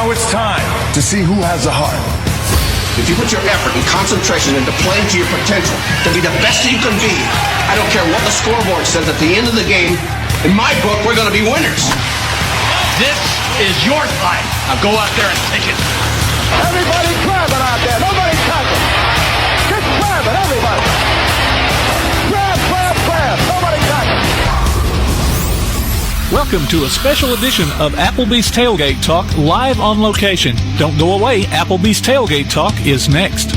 Now it's time to see who has the heart. If you put your effort and concentration into playing to your potential, to be the best that you can be, I don't care what the scoreboard says at the end of the game, in my book, we're going to be winners. This is your fight. Now go out there and take it. Everybody grabbing out there. Nobody touching. Just grabbing, everybody. Grab. Nobody touching. Welcome to a special edition of Applebee's Tailgate Talk, live on location. Don't go away. Applebee's Tailgate Talk is next.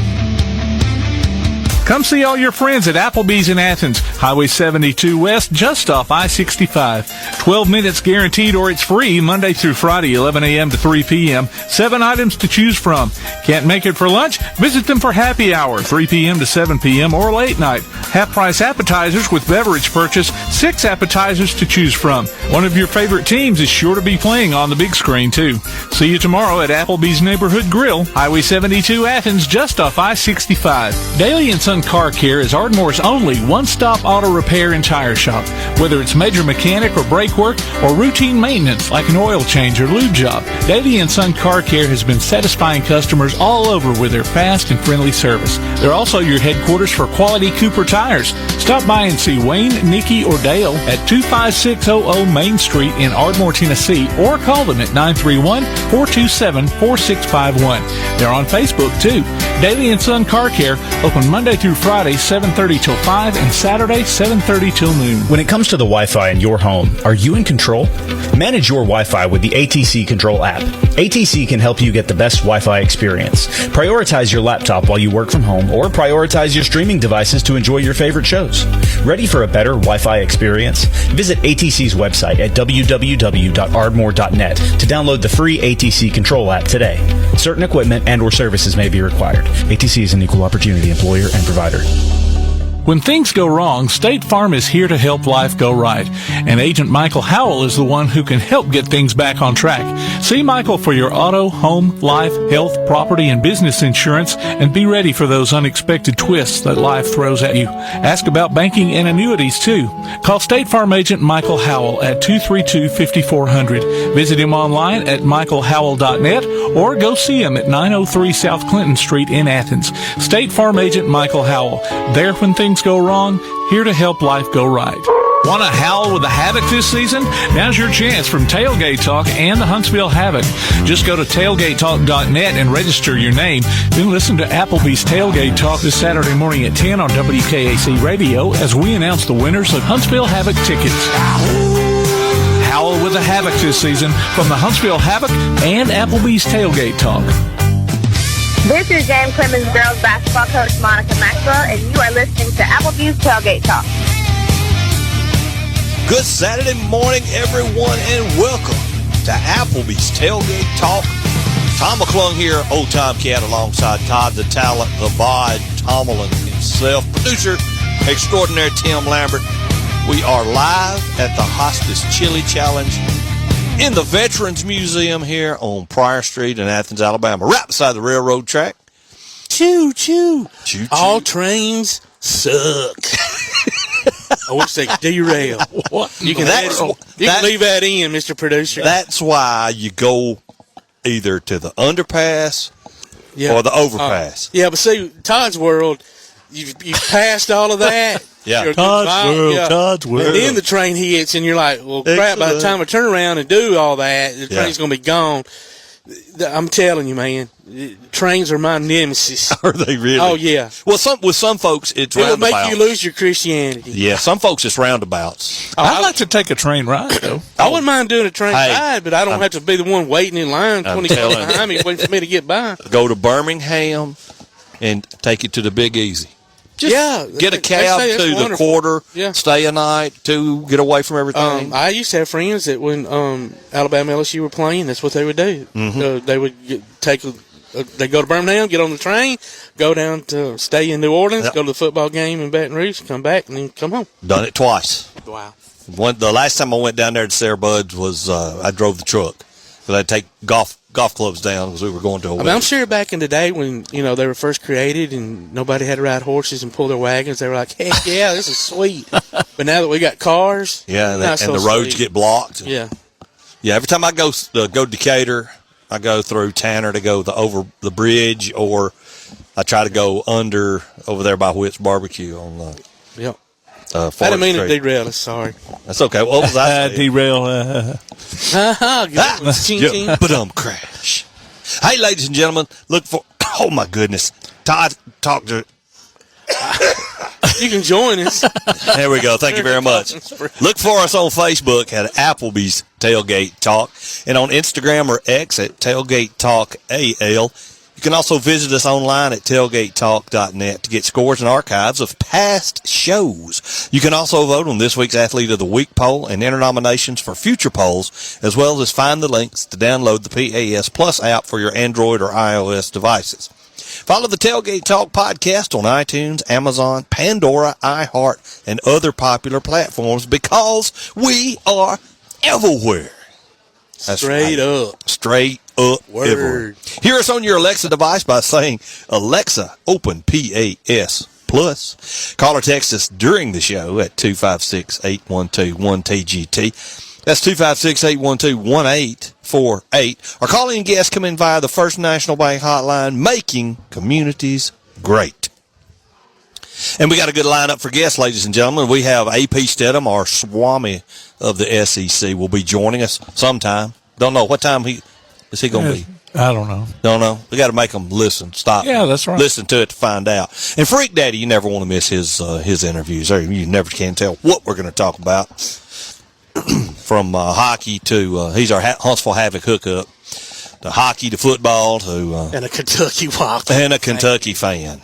Come see all your friends at Applebee's in Athens, Highway 72 West, just off I-65. 12 minutes guaranteed or it's free Monday through Friday, 11 a.m. to 3 p.m. 7 items to choose from. Can't make it for lunch? Visit them for happy hour, 3 p.m. to 7 p.m. or late night. Half-price appetizers with beverage purchase, 6 appetizers to choose from. One of your favorite teams is sure to be playing on the big screen, too. See you tomorrow at Applebee's Neighborhood Grill, Highway 72 Athens, just off I-65. Daily and Son Car Care is Ardmore's only one-stop auto repair and tire shop. Whether it's major mechanic or brake work or routine maintenance like an oil change or lube job, Daily and Son Car Care has been satisfying customers all over with their fast and friendly service. They're also your headquarters for quality Cooper tires. Stop by and see Wayne, Nikki, or Dale at 25600 Main Street in Ardmore, Tennessee, or call them at 931-427-4651. They're on Facebook, too. Daily and Son Car Care, open Monday through Friday, 7:30 till 5, and Saturday, 7:30 till noon. When it comes to the Wi-Fi in your home, are you in control? Manage your Wi-Fi with the ATC Control app. ATC can help you get the best Wi-Fi experience. Prioritize your laptop while you work from home, or prioritize your streaming devices to enjoy your favorite shows. Ready for a better Wi-Fi experience? Visit ATC's website at www.ardmore.net to download the free ATC Control app today. Certain equipment and/or services may be required. ATC is an equal opportunity employer and provider. When things go wrong, State Farm is here to help life go right. And Agent Michael Howell is the one who can help get things back on track. See Michael for your auto, home, life, health, property, and business insurance, and be ready for those unexpected twists that life throws at you. Ask about banking and annuities, too. Call State Farm Agent Michael Howell at 232-5400. Visit him online at michaelhowell.net or go see him at 903 South Clinton Street in Athens. State Farm Agent Michael Howell. There when things go wrong, here to help life go right. Want to howl with the Havoc this season? Now's your chance from Tailgate Talk and the Huntsville Havoc. Just go to tailgatetalk.net and register your name. Then listen to Applebee's Tailgate Talk this Saturday morning at 10 on WKAC Radio as we announce the winners of Huntsville Havoc tickets. Howl with the Havoc this season from the Huntsville Havoc and Applebee's Tailgate Talk. This is James Clements girls basketball coach Monica Maxwell, and you are listening to Applebee's Tailgate Talk. Good Saturday morning, everyone, and welcome to Applebee's Tailgate Talk. Tom McClung here, Old Time Cat, alongside Todd the Talent, the Bod, Tomlin himself, producer extraordinaire Tim Lambert. We are live at the Hospice Chili Challenge in the Veterans Museum here on Pryor Street in Athens, Alabama, right beside the railroad track. Choo, choo. Choo, choo. All trains suck. I wish they could derail. What? You can leave that in, Mr. Producer. That's why you go either to the underpass or the overpass. Yeah, but see, Todd's World, you passed all of that. Yeah. Todd's World. And then the train hits, and you're like, well, crap, by the time I turn around and do all that, the train's going to be gone. I'm telling you, man, trains are my nemesis. Are they really? Oh, yeah. Well, with some folks, it's roundabouts. It will make you lose your Christianity. Yeah, some folks, it's roundabouts. I'd like to take a train ride, though. I wouldn't mind doing a train ride, but I don't have to be the one waiting in line 20 feet behind me waiting for me to get by. Go to Birmingham and take it to the Big Easy. Get a cab to the Quarter, stay a night, get away from everything. I used to have friends that when Alabama LSU were playing, that's what they would do. Mm-hmm. They would they go to Birmingham, get on the train, go down to stay in New Orleans, go to the football game in Baton Rouge, come back, and then come home. Done it twice. Wow. The last time I went down there to Sarah Bud's was I drove the truck. So I'd take golf clubs down because we were going to a wedding. I'm sure back in the day when, they were first created and nobody had to ride horses and pull their wagons, they were like, heck yeah, this is sweet. But now that we got cars, and the roads get blocked. Yeah. Yeah, every time I go to Decatur I go through Tanner to go over the bridge, or I try to go over there by Whit's Barbecue on the. Yep. I didn't mean to derail us. Sorry. That's okay. What was I saying? Derail. But crash. Hey, ladies and gentlemen, look for. Oh my goodness, Todd talked to. You can join us. There we go. Thank you very much. Look for us on Facebook at Applebee's Tailgate Talk, and on Instagram or X at Tailgate Talk AL. You can also visit us online at tailgatetalk.net to get scores and archives of past shows. You can also vote on this week's Athlete of the Week poll and enter nominations for future polls, as well as find the links to download the PAS Plus app for your Android or iOS devices. Follow the Tailgate Talk podcast on iTunes, Amazon, Pandora, iHeart, and other popular platforms, because we are everywhere. That's Straight up. Straight up. Word. Everywhere. Hear us on your Alexa device by saying, Alexa, open PAS Plus. Call or text us during the show at 256-812-1TGT. That's 256-812-1848. Our calling guests come in via the First National Bank hotline, making communities great. And we got a good lineup for guests, ladies and gentlemen. We have AP Steadham, our Swami of the SEC, will be joining us sometime. Don't know what time is he going to be. I don't know. Don't know. We got to make them listen. Stop. Yeah, that's right. Listen to it to find out. And Freak Daddy, you never want to miss his interviews. You never can tell what we're going to talk about. From hockey to he's our Huntsville Havoc hookup, to hockey to football to and a Kentucky Walker and a Kentucky fan.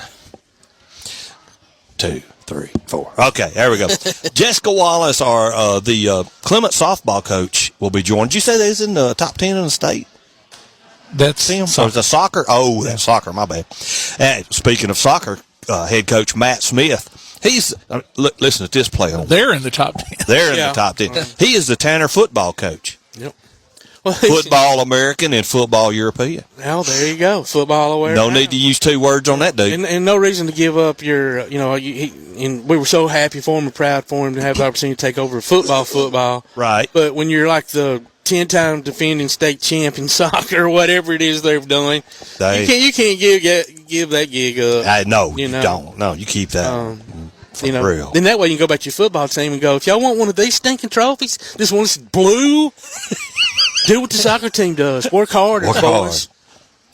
2, 3, 4. Okay, there we go. Jessica Wallace, the Clements softball coach, will be joined. Did you say that he's in the top 10 in the state? That's him. So it's the soccer. Oh, that's soccer. My bad. And speaking of soccer, head coach Matt Smith. He's listen to this play on. They're in the top 10. They're in the top 10. He is the Tanner football coach. Yep. Well, football American and football European. Well, there you go. Football aware. No need to use 2 words on that, dude. And no reason to give up your, and we were so happy for him and proud for him to have the opportunity to take over football. Right. But when you're like the 10-time defending state champion soccer, or whatever it is they've done, you can't give that gig up. No, you don't. No, you keep that. Real. Then that way you can go back to your football team and go, if y'all want one of these stinking trophies, this one's blue, do what the soccer team does. Work hard.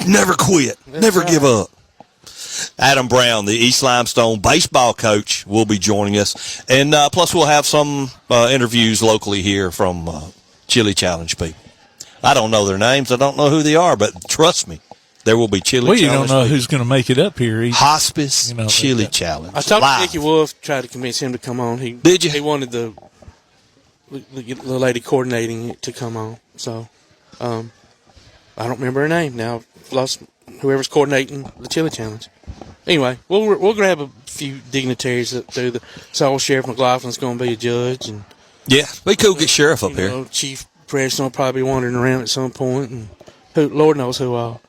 Never quit. Never give up. Adam Brown, the East Limestone baseball coach, will be joining us. And plus we'll have some interviews locally here from Chili Challenge people. I don't know their names. I don't know who they are, but trust me, there will be Chili Challenge. Well, you don't know who's going to make it up here either. Hospice Chili Challenge. I talked to Dickie Wolfe, tried to convince him to come on. Did you? He wanted the lady coordinating it to come on. So, I don't remember her name now. Lost whoever's coordinating the Chili Challenge. Anyway, we'll grab a few dignitaries up through the. So Sheriff McLaughlin's going to be a judge, and we could get Sheriff up here. Chief Preston will probably be wandering around at some point, and Lord knows who all.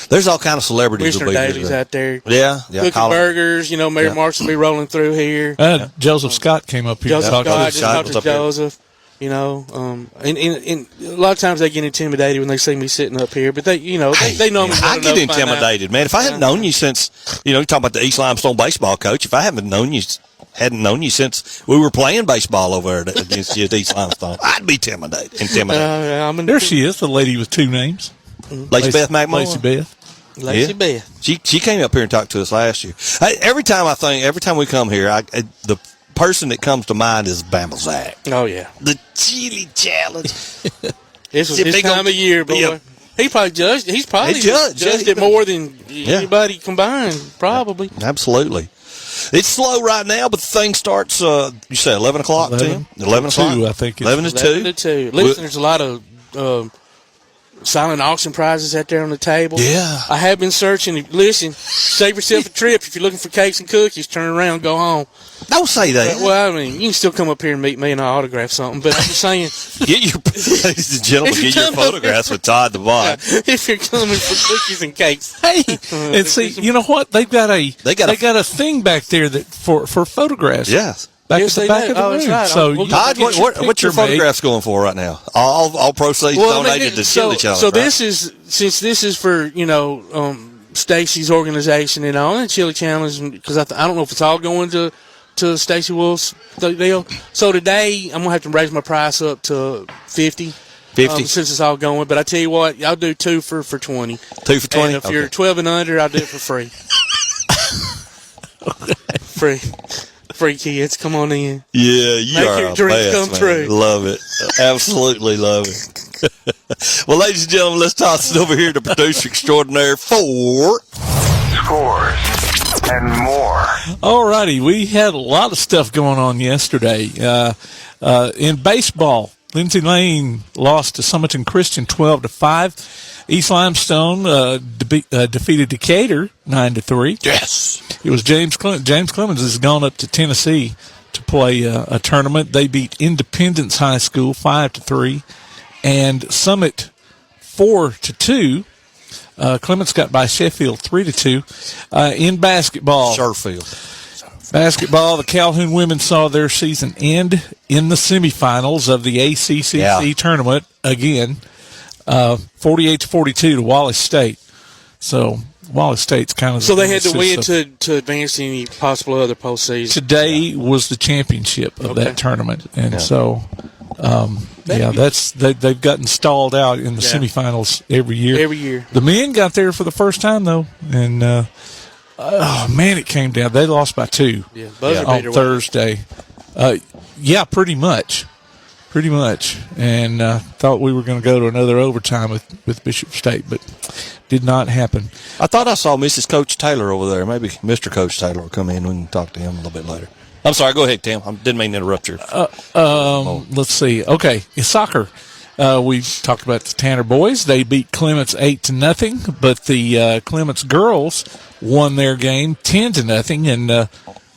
There's all kind of celebrities. Mr. Daly's out there. Yeah. Cooking burgers. Mary Marks will be rolling through here. Joseph Scott came up here. Talked to Joseph. And a lot of times they get intimidated when they see me sitting up here, but they know me. I get intimidated, man. If I hadn't known you since, you're talking about the East Limestone baseball coach, if I hadn't known you since we were playing baseball over there against you at East Limestone, I'd be intimidated. There she is, the lady with 2 names. Lacey Beth McMunn. Lacey Beth. She came up here and talked to us last year. Every time we come here, the person that comes to mind is Bama Zach. Oh yeah, the Chili Challenge. This was his time of year, boy. Yep. He probably judged. He's probably judged it more than anybody combined, probably. Absolutely. It's slow right now, but the thing starts. You say 11 o'clock? 11 o'clock. 2, I think. 11 to 2. 11 to 2. Listen, there's a lot of silent auction prizes out there on the table. Yeah. I have been searching. Listen, save yourself a trip. If you're looking for cakes and cookies, turn around and go home. Don't say that. Well, I mean, you can still come up here and meet me and I'll autograph something, but I'm just saying. Ladies and gentlemen, get your photographs with Todd the Bot. If you're coming for cookies and cakes. Hey, and see, you know what? They got a thing back there that for photographs. Yes. back Yes, at the they back do. of the Oh, that's room. right. So We'll you Todd, can get your what's your picture made. photographs going for right now? All proceeds donated to Chili Challenge. So right? this is, since this is for, Stacy's organization and all, and Chili Challenge, because I don't know if it's all going to Stacy Wolfe's deal. So today I'm gonna have to raise my price up to 50. 50 since it's all going. But I tell you what, I'll do 2 for 20. 2 for 20. And if you're 12 and under, I'll do it for free. Free kids, come on in. Yeah, you Make are your a dreams best, come man. true. Love it. Absolutely love it. Well, ladies and gentlemen, let's toss it over here to producer extraordinaire for Scores and more. All righty, we had a lot of stuff going on yesterday. In baseball, Lindsay Lane lost to Summerton Christian 12-5. East Limestone defeated Decatur 9-3. yes. It was James Clements has gone up to Tennessee to play a tournament. They beat Independence High School 5-3, and Summit 4-2. Clements got by Sheffield 3-2. In basketball, the Calhoun women saw their season end in the semifinals of the ACCC tournament again, 48-42 to Wallace State. So Wallace State's kind of so they had to win to advance any possible other postseason. Today was the championship of that tournament, and so. They've gotten stalled out in the semifinals every year. Every year. The men got there for the first time, though, and, it came down. They lost by 2 on Thursday. Pretty much. And thought we were going to go to another overtime with Bishop State, but did not happen. I thought I saw Mrs. Coach Taylor over there. Maybe Mr. Coach Taylor will come in. We can talk to him a little bit later. I'm sorry. Go ahead, Tim. I didn't mean to interrupt you. Let's see. Okay, in soccer, we talked about the Tanner boys. They beat Clements 8-0, but the Clements girls won their game 10-0. And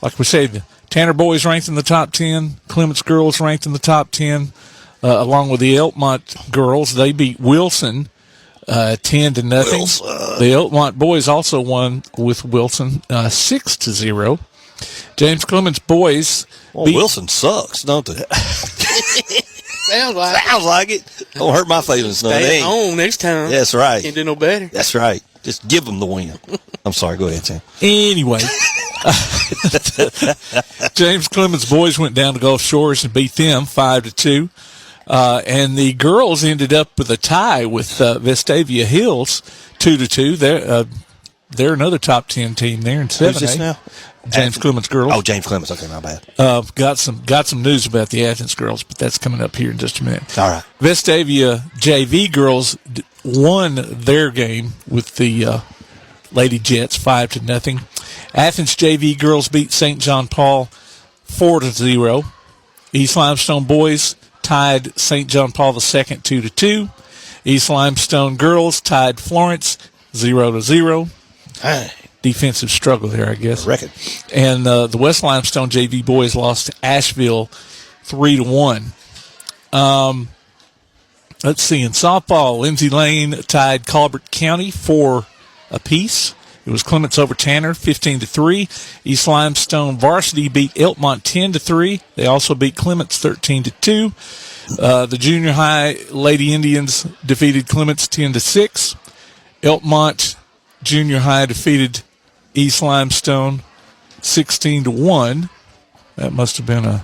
like we said, the Tanner boys ranked in the top 10. Clements girls ranked in the top 10, along with the Elkmont girls. They beat Wilson 10-0. The Elkmont boys also won with Wilson 6-0. James Clements boys. Wilson sucks, don't they? Sounds like it. Don't hurt my feelings. Stay at home next time. That's right. Can't do no better. That's right. Just give them the win. I'm sorry. Go ahead, Sam. Anyway, James Clements boys went down to Gulf Shores and beat them 5-2. And the girls ended up with a tie with Vestavia Hills 2-2. They're another top 10 team there in 7A. Who's this now? James Clements girls. Oh, James Clements. Okay, my bad. Got some news about the Athens girls, but that's coming up here in just a minute. All right. Vestavia JV girls won their game with the Lady Jets 5-0. Athens JV girls beat St. John Paul 4-0. East Limestone boys tied St. John Paul II 2-2. East Limestone girls tied Florence 0-0. Hey. Defensive struggle there, I guess. Reckon. And the West Limestone JV boys lost to Asheville 3-1. Let's see. In softball, Lindsay Lane tied Colbert County 4 apiece. It was Clements over Tanner 15-3. East Limestone varsity beat Elkmont 10-3. They also beat Clements 13-2. The junior high Lady Indians defeated Clements 10-6. Elkmont junior high defeated East Limestone 16-1. That must have been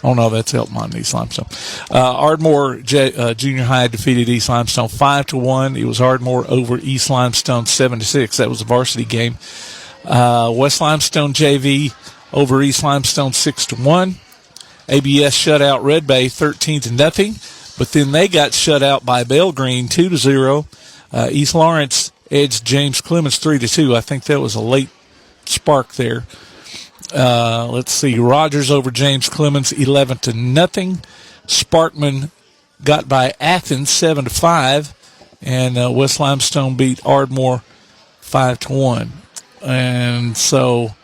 oh no, that's Elkmont and East Limestone. Ardmore junior high defeated East Limestone 5-1. It was Ardmore over East Limestone 7-6. That was a varsity game. West Limestone JV over East Limestone 6-1. ABS shut out Red Bay 13-0, but then they got shut out by Belgreen 2-0. East Lawrence edged James Clements 3-2. I think that was a late spark there. Let's see. Rogers over James Clements 11-0. Sparkman got by Athens 7-5, and West Limestone beat Ardmore 5-1. And so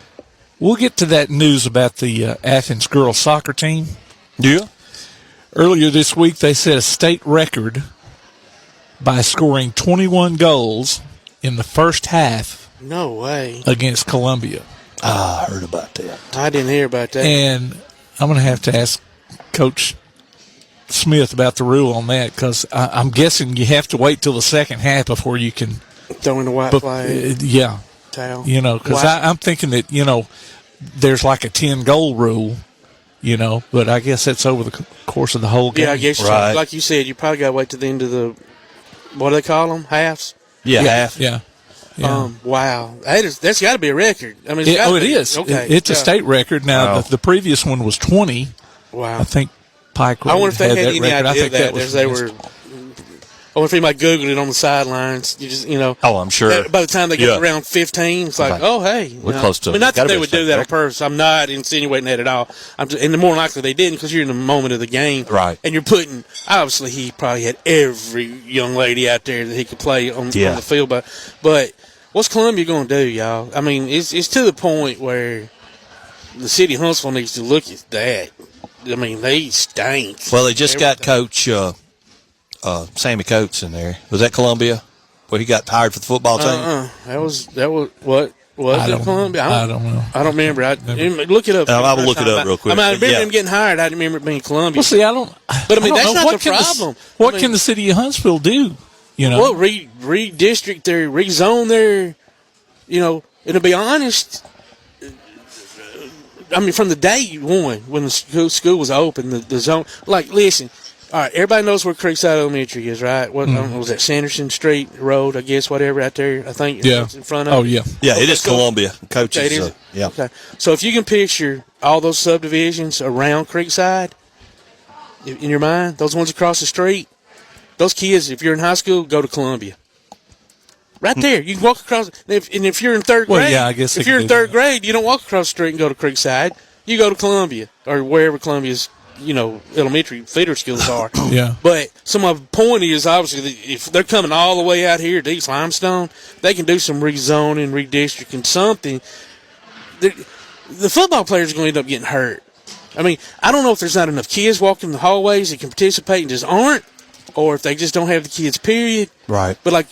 we'll get to that news about the Athens girls soccer team. Yeah. Earlier this week, they set a state record by scoring 21 goals in the first half. No way. Against Columbia. I heard about that. I didn't hear about that. And I'm going to have to ask Coach Smith about the rule on that, because I'm guessing you have to wait till the second half before you can throw in the white flag. Yeah. Towel. Because I'm thinking that, there's like a 10-goal rule, but I guess that's over the course of the whole game. Yeah, I guess right. Like you said, you probably got to wait to the end of the, what do they call them, halves? Yeah, half. Yeah. Wow. That's got to be a record. I mean, it is. Okay. It's a state record. Now, Wow. the previous one was 20. Wow. I think Pike I wonder if they had had that any record. I idea think that was as they were. I wonder if anybody Googled it on the sidelines. You just, Oh, I'm sure. By the time they get around 15, it's like, Okay. oh, hey. We're close to it. Not that Gotta they be would a do that on record. purpose. I'm not insinuating that at all. And the more likely they didn't, because you're in the moment of the game. Right. And you're putting, obviously, he probably had every young lady out there that he could play on the field. But what's Columbia going to do, y'all? I mean, it's to the point where the city of Huntsville needs to look at that. I mean, they stink. Well, they just got Coach Sammy Coates in there. Was that Columbia, where he got hired for the football team? That was what was it, Columbia? I don't know. I don't remember. Look it up. I will look it up real quick. I mean, I remember Yeah. him getting hired. I didn't remember it being Columbia. Well, see, I don't. But I mean, don't that's know. not What the can problem. What can the city of Huntsville do? Well, redistrict their, rezone their. And to be honest, I mean, from the day you won, when the school was open, the zone. Like, listen. All right, everybody knows where Creekside Elementary is, right? What was that, Sanderson Street Road, I guess, whatever, out there, I think. Yeah. It's in front of Oh, it. yeah. Yeah, it is Columbia. Coach Okay, it is, is. yeah. Okay. So if you can picture all those subdivisions around Creekside in your mind, those ones across the street, those kids, if you're in high school, go to Columbia. Right there. You can walk across. And if you're in third grade, yeah, I guess if they you're can in do third that. grade, you don't walk across the street and go to Creekside. You go to Columbia or wherever Columbia's, elementary feeder schools are. Yeah. But some of the point is, obviously, that if they're coming all the way out here to East Limestone, they can do some rezoning, redistricting, something. The football players are going to end up getting hurt. I mean, I don't know if there's not enough kids walking the hallways that can participate and just aren't, or if they just don't have the kids, period. Right. But, like,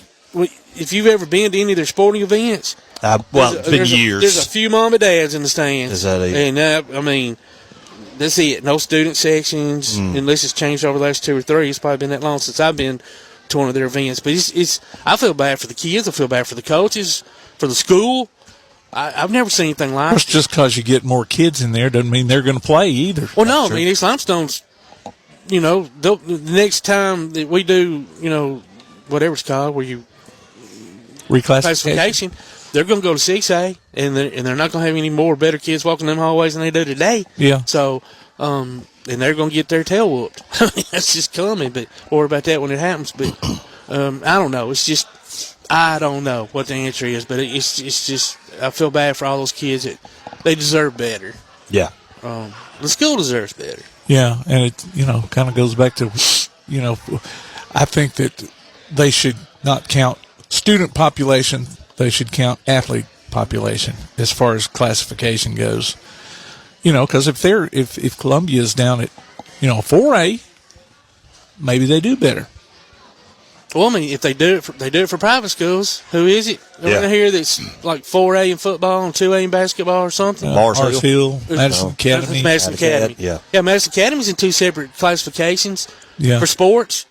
if you've ever been to any of their sporting events, It's been years. There's a few mom and dads in the stands. Is that it? And, I mean, that's it. No student sections, unless it's changed over the last 2 or 3. It's probably been that long since I've been to one of their events. But it's I feel bad for the kids. I feel bad for the coaches, for the school. I've never seen anything like it. Just because you get more kids in there doesn't mean they're going to play either. Well, no, I mean, East Limestone's, the next time that we do, whatever it's called, where you Reclassification. they're going to go to 6A, and they're not going to have any more better kids walking them hallways than they do today. Yeah. So, and they're going to get their tail whooped. I mean, that's just coming. But worry about that when it happens. But I don't know. It's just I don't know what the answer is. But it's just I feel bad for all those kids that they deserve better. Yeah. The school deserves better. Yeah, and it kind of goes back to I think that they should not count student population. They should count athlete population as far as classification goes. Because if Columbia is down at 4A, maybe they do better. Well, I mean, if they do it for private schools, who is it over here that's like 4A in football and 2A in basketball or something? Mars Hill, Madison Academy. Madison Academy. Yeah. Madison Academy's in 2 separate classifications for sports.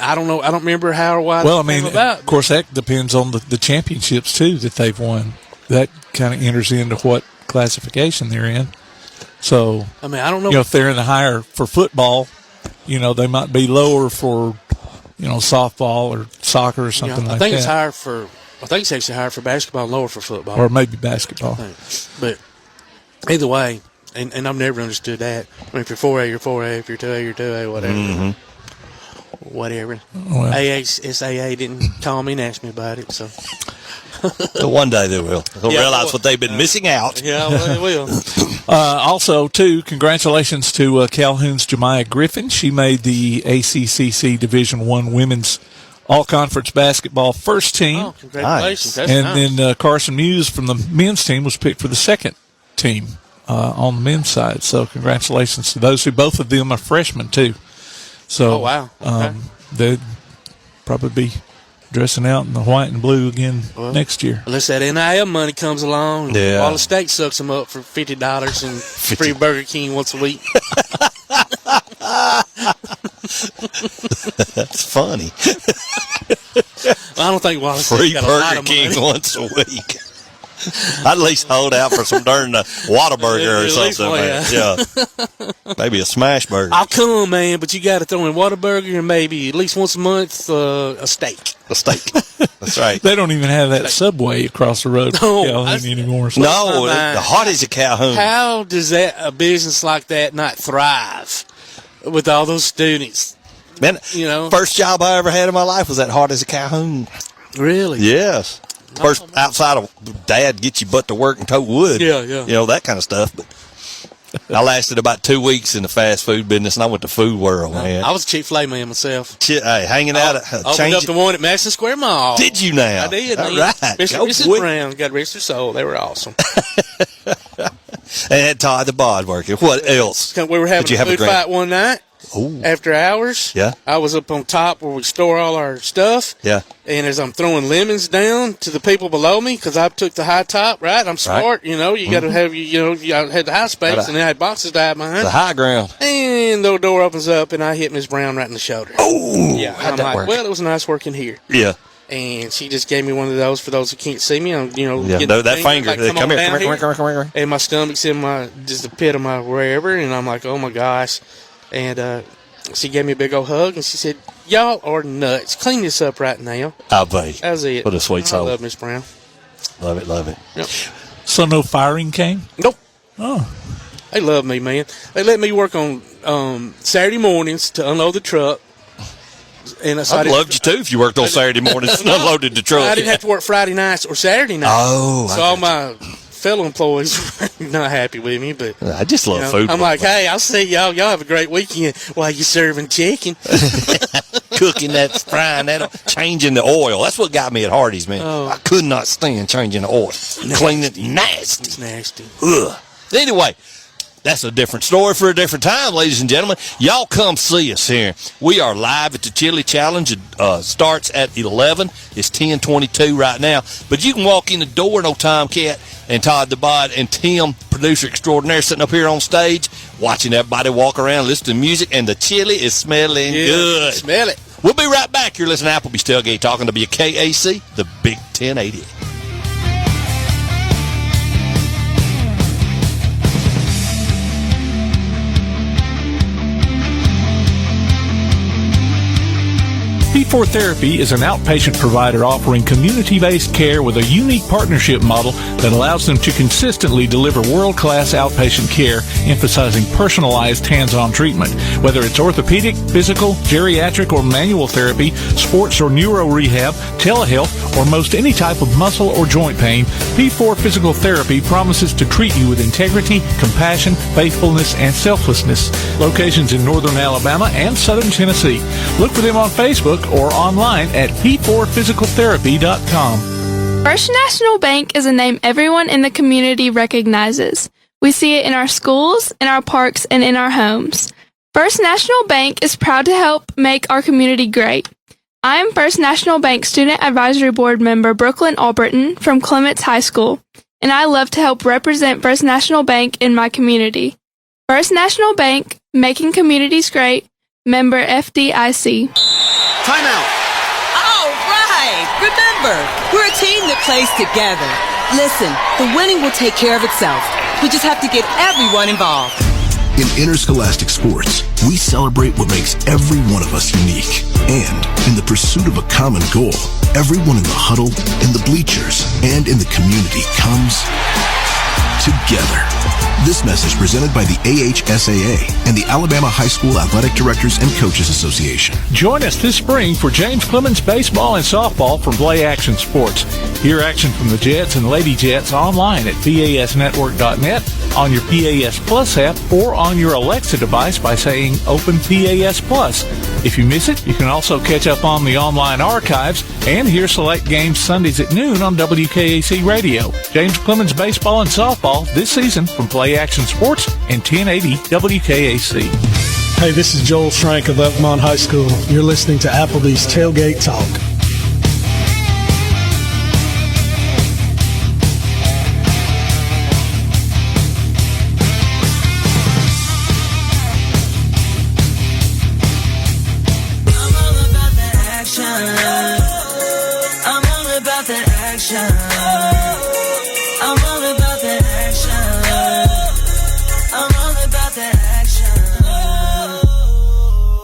I don't know. I don't remember how or why. Well, I that mean, came about. of course, that depends on the championships too that they've won. That kind of enters into what classification they're in. So, I mean, I don't know. If they're in the higher for football, they might be lower for softball or soccer or something like that. I think it's actually higher for basketball and lower for football. Or maybe basketball. But either way, and I've never understood that. I mean, if you're 4A, you're 4A. If you're 2A, you're 2A, whatever. Mm-hmm. Whatever. Well, SAA didn't call me and ask me about it, so. One day they will. They'll realize what they've been missing out. Yeah, well, they will. Also, too, congratulations to Calhoun's Jemiah Griffin. She made the ACCC Division I Women's All-Conference Basketball first team. Oh, congratulations. Nice. That's And nice. then Carson Muse from the men's team was picked for the second team on the men's side. So congratulations to those two. Both of them are freshmen, too. So, Oh, wow. Okay. they'd probably be dressing out in the white and blue again next year. Unless that NIL money comes along, Yeah. Wallace Steak sucks them up for $50 and free Burger King once a week. That's funny. I don't think Wallace Free got a lot Burger of King money. once a week. I'd at least hold out for some darn Whataburger or At least something. one, Man. Yeah. Maybe a smash burger. I'll come, man, but you got to throw in Whataburger and maybe at least once a month a steak. A steak. That's right. They don't even have that Subway across the road No, Calhoun anymore. So. No, the hot is a Calhoun. How does a business like that not thrive with all those students? Man, You know? first job I ever had in my life was that hard as a Calhoun. Really? Yes. First, outside of Dad get your butt to work and tow wood. Yeah, yeah. You know, that kind of stuff. But I lasted about 2 weeks in the fast food business, and I went to Food World, man. I was a Chick-fil-A man myself. Hey, hanging out at Opened up the one at Madison Square Mall. Did you now? I did. All man. right. Mr. Go and Mrs. boy. Brown got rest their soul. They were awesome. And had Todd the Bod working. What else? We were having Did you a have a food grand- fight one night. Ooh. After hours, Yeah. I was up on top where we store all our stuff. Yeah. And as I'm throwing lemons down to the people below me, because I took the high top, right? I'm smart, you know. You got to have, I had the high space, Right. and I had boxes to hide behind. The high ground. And the door opens up, and I hit Miss Brown right in the shoulder. Oh, Yeah. how'd I'm that like, work? well, it was nice working here. Yeah. And she just gave me one of those for those who can't see me. I'm, Yeah, getting no, the that finger. like, Come on here, down come here. And my stomach's in just the pit of my wherever, and I'm like, oh my gosh. And she gave me a big old hug, and she said, y'all are nuts. Clean this up right now. I'll bet. That was it. What a sweet soul. I love Miss Brown. Love it, love it. Yep. So no firing came? Nope. Oh. They love me, man. They let me work on Saturday mornings to unload the truck. And so I'd loved you too if you worked on Saturday mornings and unloaded the truck. I didn't have to work Friday nights or Saturday nights. Oh, so all my fellow employees were not happy with me, but I just love food. I'm like, hey, I'll see y'all. Y'all have a great weekend while you're serving chicken. Cooking that, frying that, changing the oil. That's what got me at Hardee's, man. Oh. I could not stand changing the oil. Cleaning it, nasty. It's nasty. Ugh. Anyway, that's a different story for a different time, ladies and gentlemen. Y'all come see us here. We are live at the Chili Challenge. It starts at 11. It's 10:22 right now. But you can walk in the door, no Tomcat and Todd the Bod and Tim, producer extraordinaire, sitting up here on stage, watching everybody walk around, listening to music, and the chili is smelling good. Smell it. We'll be right back. You're listening to Applebee's Tailgate Talking to WKAC, the Big 1080. P4 Therapy is an outpatient provider offering community-based care with a unique partnership model that allows them to consistently deliver world-class outpatient care, emphasizing personalized hands-on treatment. Whether it's orthopedic, physical, geriatric, or manual therapy, sports or neuro rehab, telehealth, or most any type of muscle or joint pain, P4 Physical Therapy promises to treat you with integrity, compassion, faithfulness, and selflessness. Locations in northern Alabama and southern Tennessee. Look for them on Facebook or online at p4physicaltherapy.com. First National Bank is a name everyone in the community recognizes. We see it in our schools, in our parks, and in our homes. First National Bank is proud to help make our community great. I am First National Bank Student Advisory Board member Brooklyn Albritton from Clements High School, and I love to help represent First National Bank in my community. First National Bank, making communities great, member FDIC. Timeout. All right. Remember, we're a team that plays together. Listen, the winning will take care of itself. We just have to get everyone involved. In interscholastic sports, we celebrate what makes every one of us unique. And in the pursuit of a common goal, everyone in the huddle, in the bleachers, and in the community comes together. This message presented by the AHSAA and the Alabama High School Athletic Directors and Coaches Association. Join us this spring for James Clements baseball and softball from Play Action Sports. Hear action from the Jets and Lady Jets online at PASnetwork.net, on your PAS Plus app, or on your Alexa device by saying Open PAS Plus. If you miss it, you can also catch up on the online archives and hear select games Sundays at noon on WKAC Radio. James Clements baseball and softball this season from Play Action Sports and 1080 WKAC. Hey, this is Joel Schrank of McMunn High School. You're listening to Applebee's Tailgate Talk. action. I'm all about that action. I'm all about that action.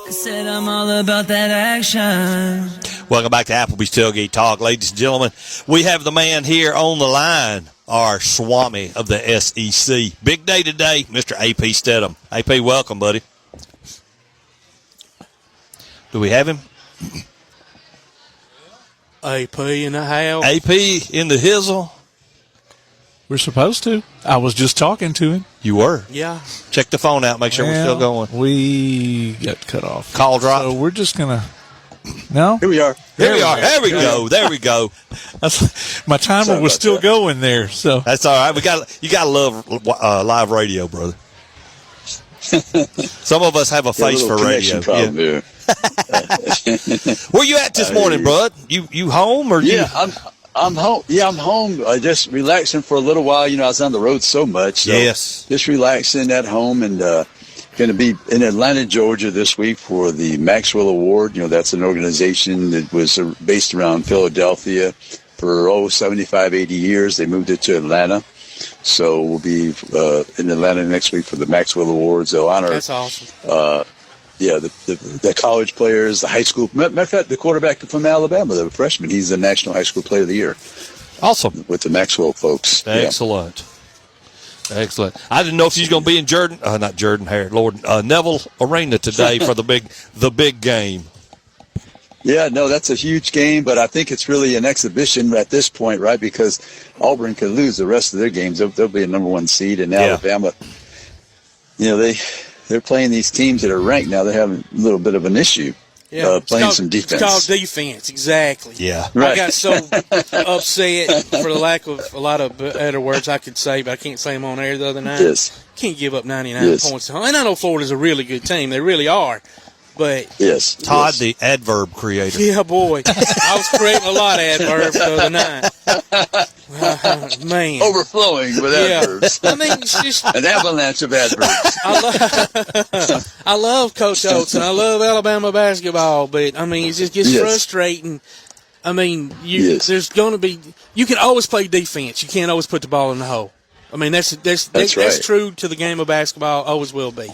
I said I'm all about that action. Welcome back to Applebee's Tailgate Talk. Ladies and gentlemen, we have the man here on the line, our Swami of the SEC. Big day today, Mr. AP Steadham. AP, welcome, buddy. Do we have him? AP in the house. AP in the hizzle. We're supposed to. I was just talking to him. You were? Yeah. Check the phone out. Make sure we're still going. We got cut off. Call drop. So we're just going to... No? Here we are. Here we are. There we go. There we go. My timer was still going there. So that's all right. You got to love live radio, brother. Some of us have a face for radio. Yeah. Where you at this morning, bud? You home or you? I'm home. Yeah, I'm home. Just relaxing for a little while. You know, I was on the road so much. So yes. Just relaxing at home and going to be in Atlanta, Georgia this week for the Maxwell Award. You know, that's an organization that was based around Philadelphia for 75, 80 years. They moved it to Atlanta. So we'll be in Atlanta next week for the Maxwell Awards. They'll honor. That's awesome. The college players, the high school. Matter of fact, the quarterback from Alabama, the freshman, he's the National High School Player of the Year. Awesome. With the Maxwell folks. Excellent. Yeah. Excellent. I didn't know if she's going to be in Neville Arena today for the big game. Yeah, no, that's a huge game, but I think it's really an exhibition at this point, right? Because Auburn could lose the rest of their games. They'll be a number one seed, and Alabama, you know, they're playing these teams that are ranked now. They're having a little bit of an issue. Yeah, playing some defense. It's called defense, exactly. Yeah. Right. I got so upset for the lack of a lot of better words I could say, but I can't say them on air the other night. Yes. Can't give up 99 points. And I know Florida's a really good team. They really are. But Todd, the adverb creator. Yeah, boy. I was creating a lot of adverbs the other night. Man. Overflowing with adverbs. I mean, it's just an avalanche of adverbs. I love Coach Oates and I love Alabama basketball, but I mean, it just gets frustrating. I mean, there's going to be you can always play defense. You can't always put the ball in the hole. I mean, that's true to the game of basketball, always will be.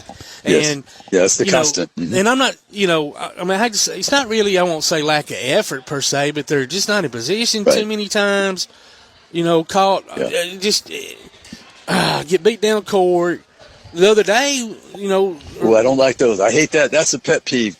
And that's the constant. And I'm not, I mean, I had to say, it's not really, I won't say lack of effort per se, but they're just not in position too many times. Caught, get beat down court. The other day, Well, I don't like those. I hate that. That's a pet peeve.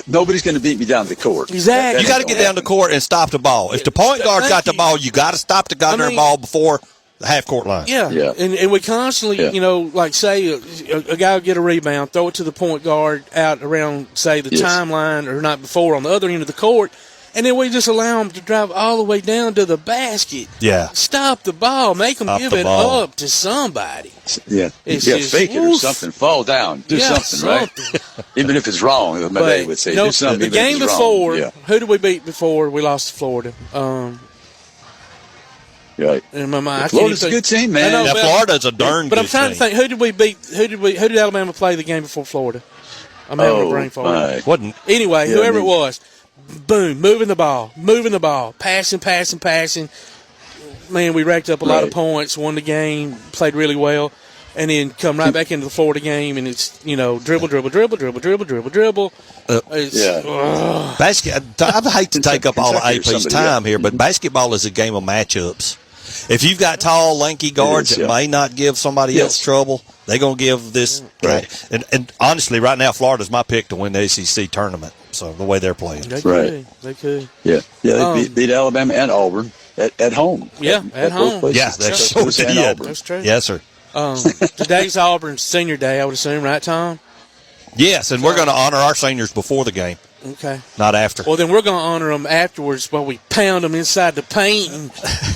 Nobody's going to beat me down the court. Exactly. You got to get down the court and stop the ball. If the point guard's got the ball, you got to stop the goddamn ball before the half-court line. Yeah. And we constantly, like say a guy will get a rebound, throw it to the point guard out around, say, the timeline or not before on the other end of the court, and then we just allow them to drive all the way down to the basket. Yeah. Stop the ball. Make them give it up to somebody. Yeah. It's just fake it or something. Fall down. Do something, right? Even if it's wrong, my dad would say, do something. The game before, who did we beat before we lost to Florida? Right. In my mind, Florida's a good team, man. Florida's a darn good team. But I'm trying to think, who did we beat? Who did Alabama play the game before Florida? I'm having a brain fart. Anyway, whoever it was, boom, moving the ball, passing. Man, we racked up a lot of points, won the game, played really well, and then come right back into the Florida game, and it's dribble. I hate to take up all of AP's time here, but basketball is a game of matchups. If you've got tall, lanky guards that may not give somebody else trouble, they're going to give this. Right. And honestly, right now, Florida's my pick to win the ACC tournament. So the way they're playing, they could. Yeah. They beat Alabama and Auburn at home. Yeah, at home. Yeah, that's true. That's true. Yes, sir. Today's Auburn's senior day, I would assume, right, Tom? Yes, and we're going to honor our seniors before the game. Okay. Not after. Well, then we're going to honor them afterwards while we pound them inside the paint and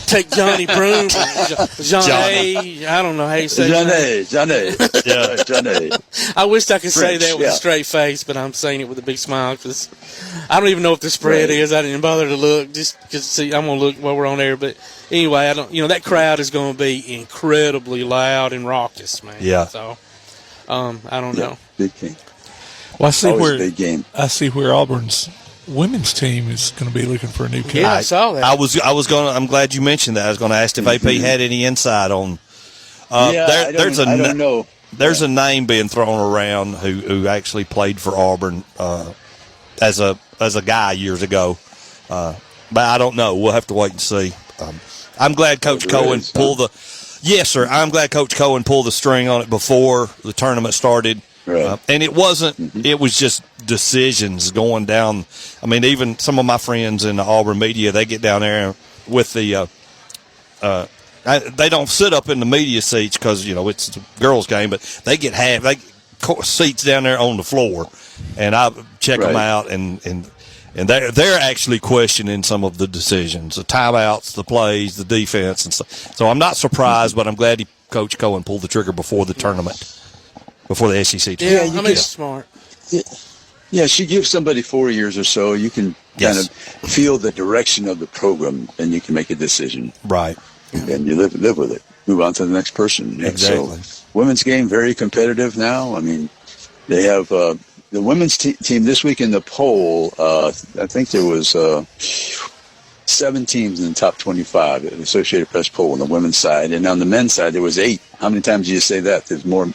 take Johnny Broom, Johnny. I don't know how you say Johnny. Yeah, Johnny. I wish I could say that with a straight face, but I'm saying it with a big smile because I don't even know what the spread is. I didn't bother to look just because, I'm going to look while we're on air. But anyway, I don't. That crowd is going to be incredibly loud and raucous, man. Yeah. So, I don't know. Big game. Well, I see Always a big game. I see where Auburn's women's team is going to be looking for a new coach. Yeah, I saw that. I'm glad you mentioned that. I was going to ask if AP had any insight on. I don't know. There's a name being thrown around who actually played for Auburn as a guy years ago, but I don't know. We'll have to wait and see. I'm glad Coach Cohen pulled the. Yes, sir. I'm glad Coach Cohen pulled the string on it before the tournament started. Right. And it wasn't. It was just decisions going down. I mean, even some of my friends in the Auburn media, they get down there with the. They don't sit up in the media seats because it's a girls' game, but they get seats down there on the floor, and I check them out, and they're actually questioning some of the decisions, the timeouts, the plays, the defense, and stuff. So I'm not surprised, but I'm glad Coach Cohen pulled the trigger before the tournament, before the SEC tournament. Yeah, I mean, it's smart. Yeah, she gives somebody 4 years or so. You can kind of feel the direction of the program, and you can make a decision. Right. And you live with it. Move on to the next person. Yeah, exactly. So, women's game very competitive now. I mean, they have the women's team this week in the poll. I think there was 7 teams in the top 25 at the Associated Press poll on the women's side, and on the men's side there was 8. How many times do you say that? There's more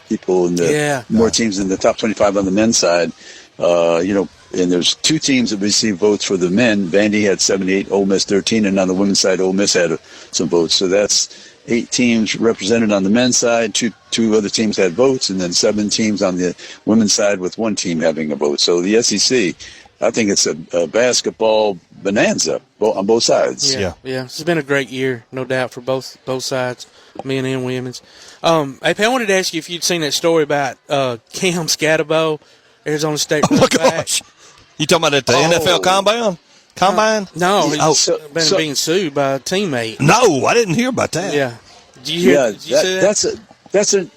people in the more teams in the top 25 on the men's side. And there's 2 teams that received votes for the men. Vandy had 78, Ole Miss 13, and on the women's side, Ole Miss had some votes. So that's 8 teams represented on the men's side. Two other teams had votes, and then 7 teams on the women's side with 1 team having a vote. So the SEC, I think it's a basketball bonanza on both sides. Yeah. It's been a great year, no doubt, for both sides, men and women's. AP, I wanted to ask you if you'd seen that story about Cam Scatterbo, Arizona State. Oh my gosh! You talking about at the NFL Combine? No, he's being sued by a teammate. No, I didn't hear about that. Yeah. Did you hear? Did you see that?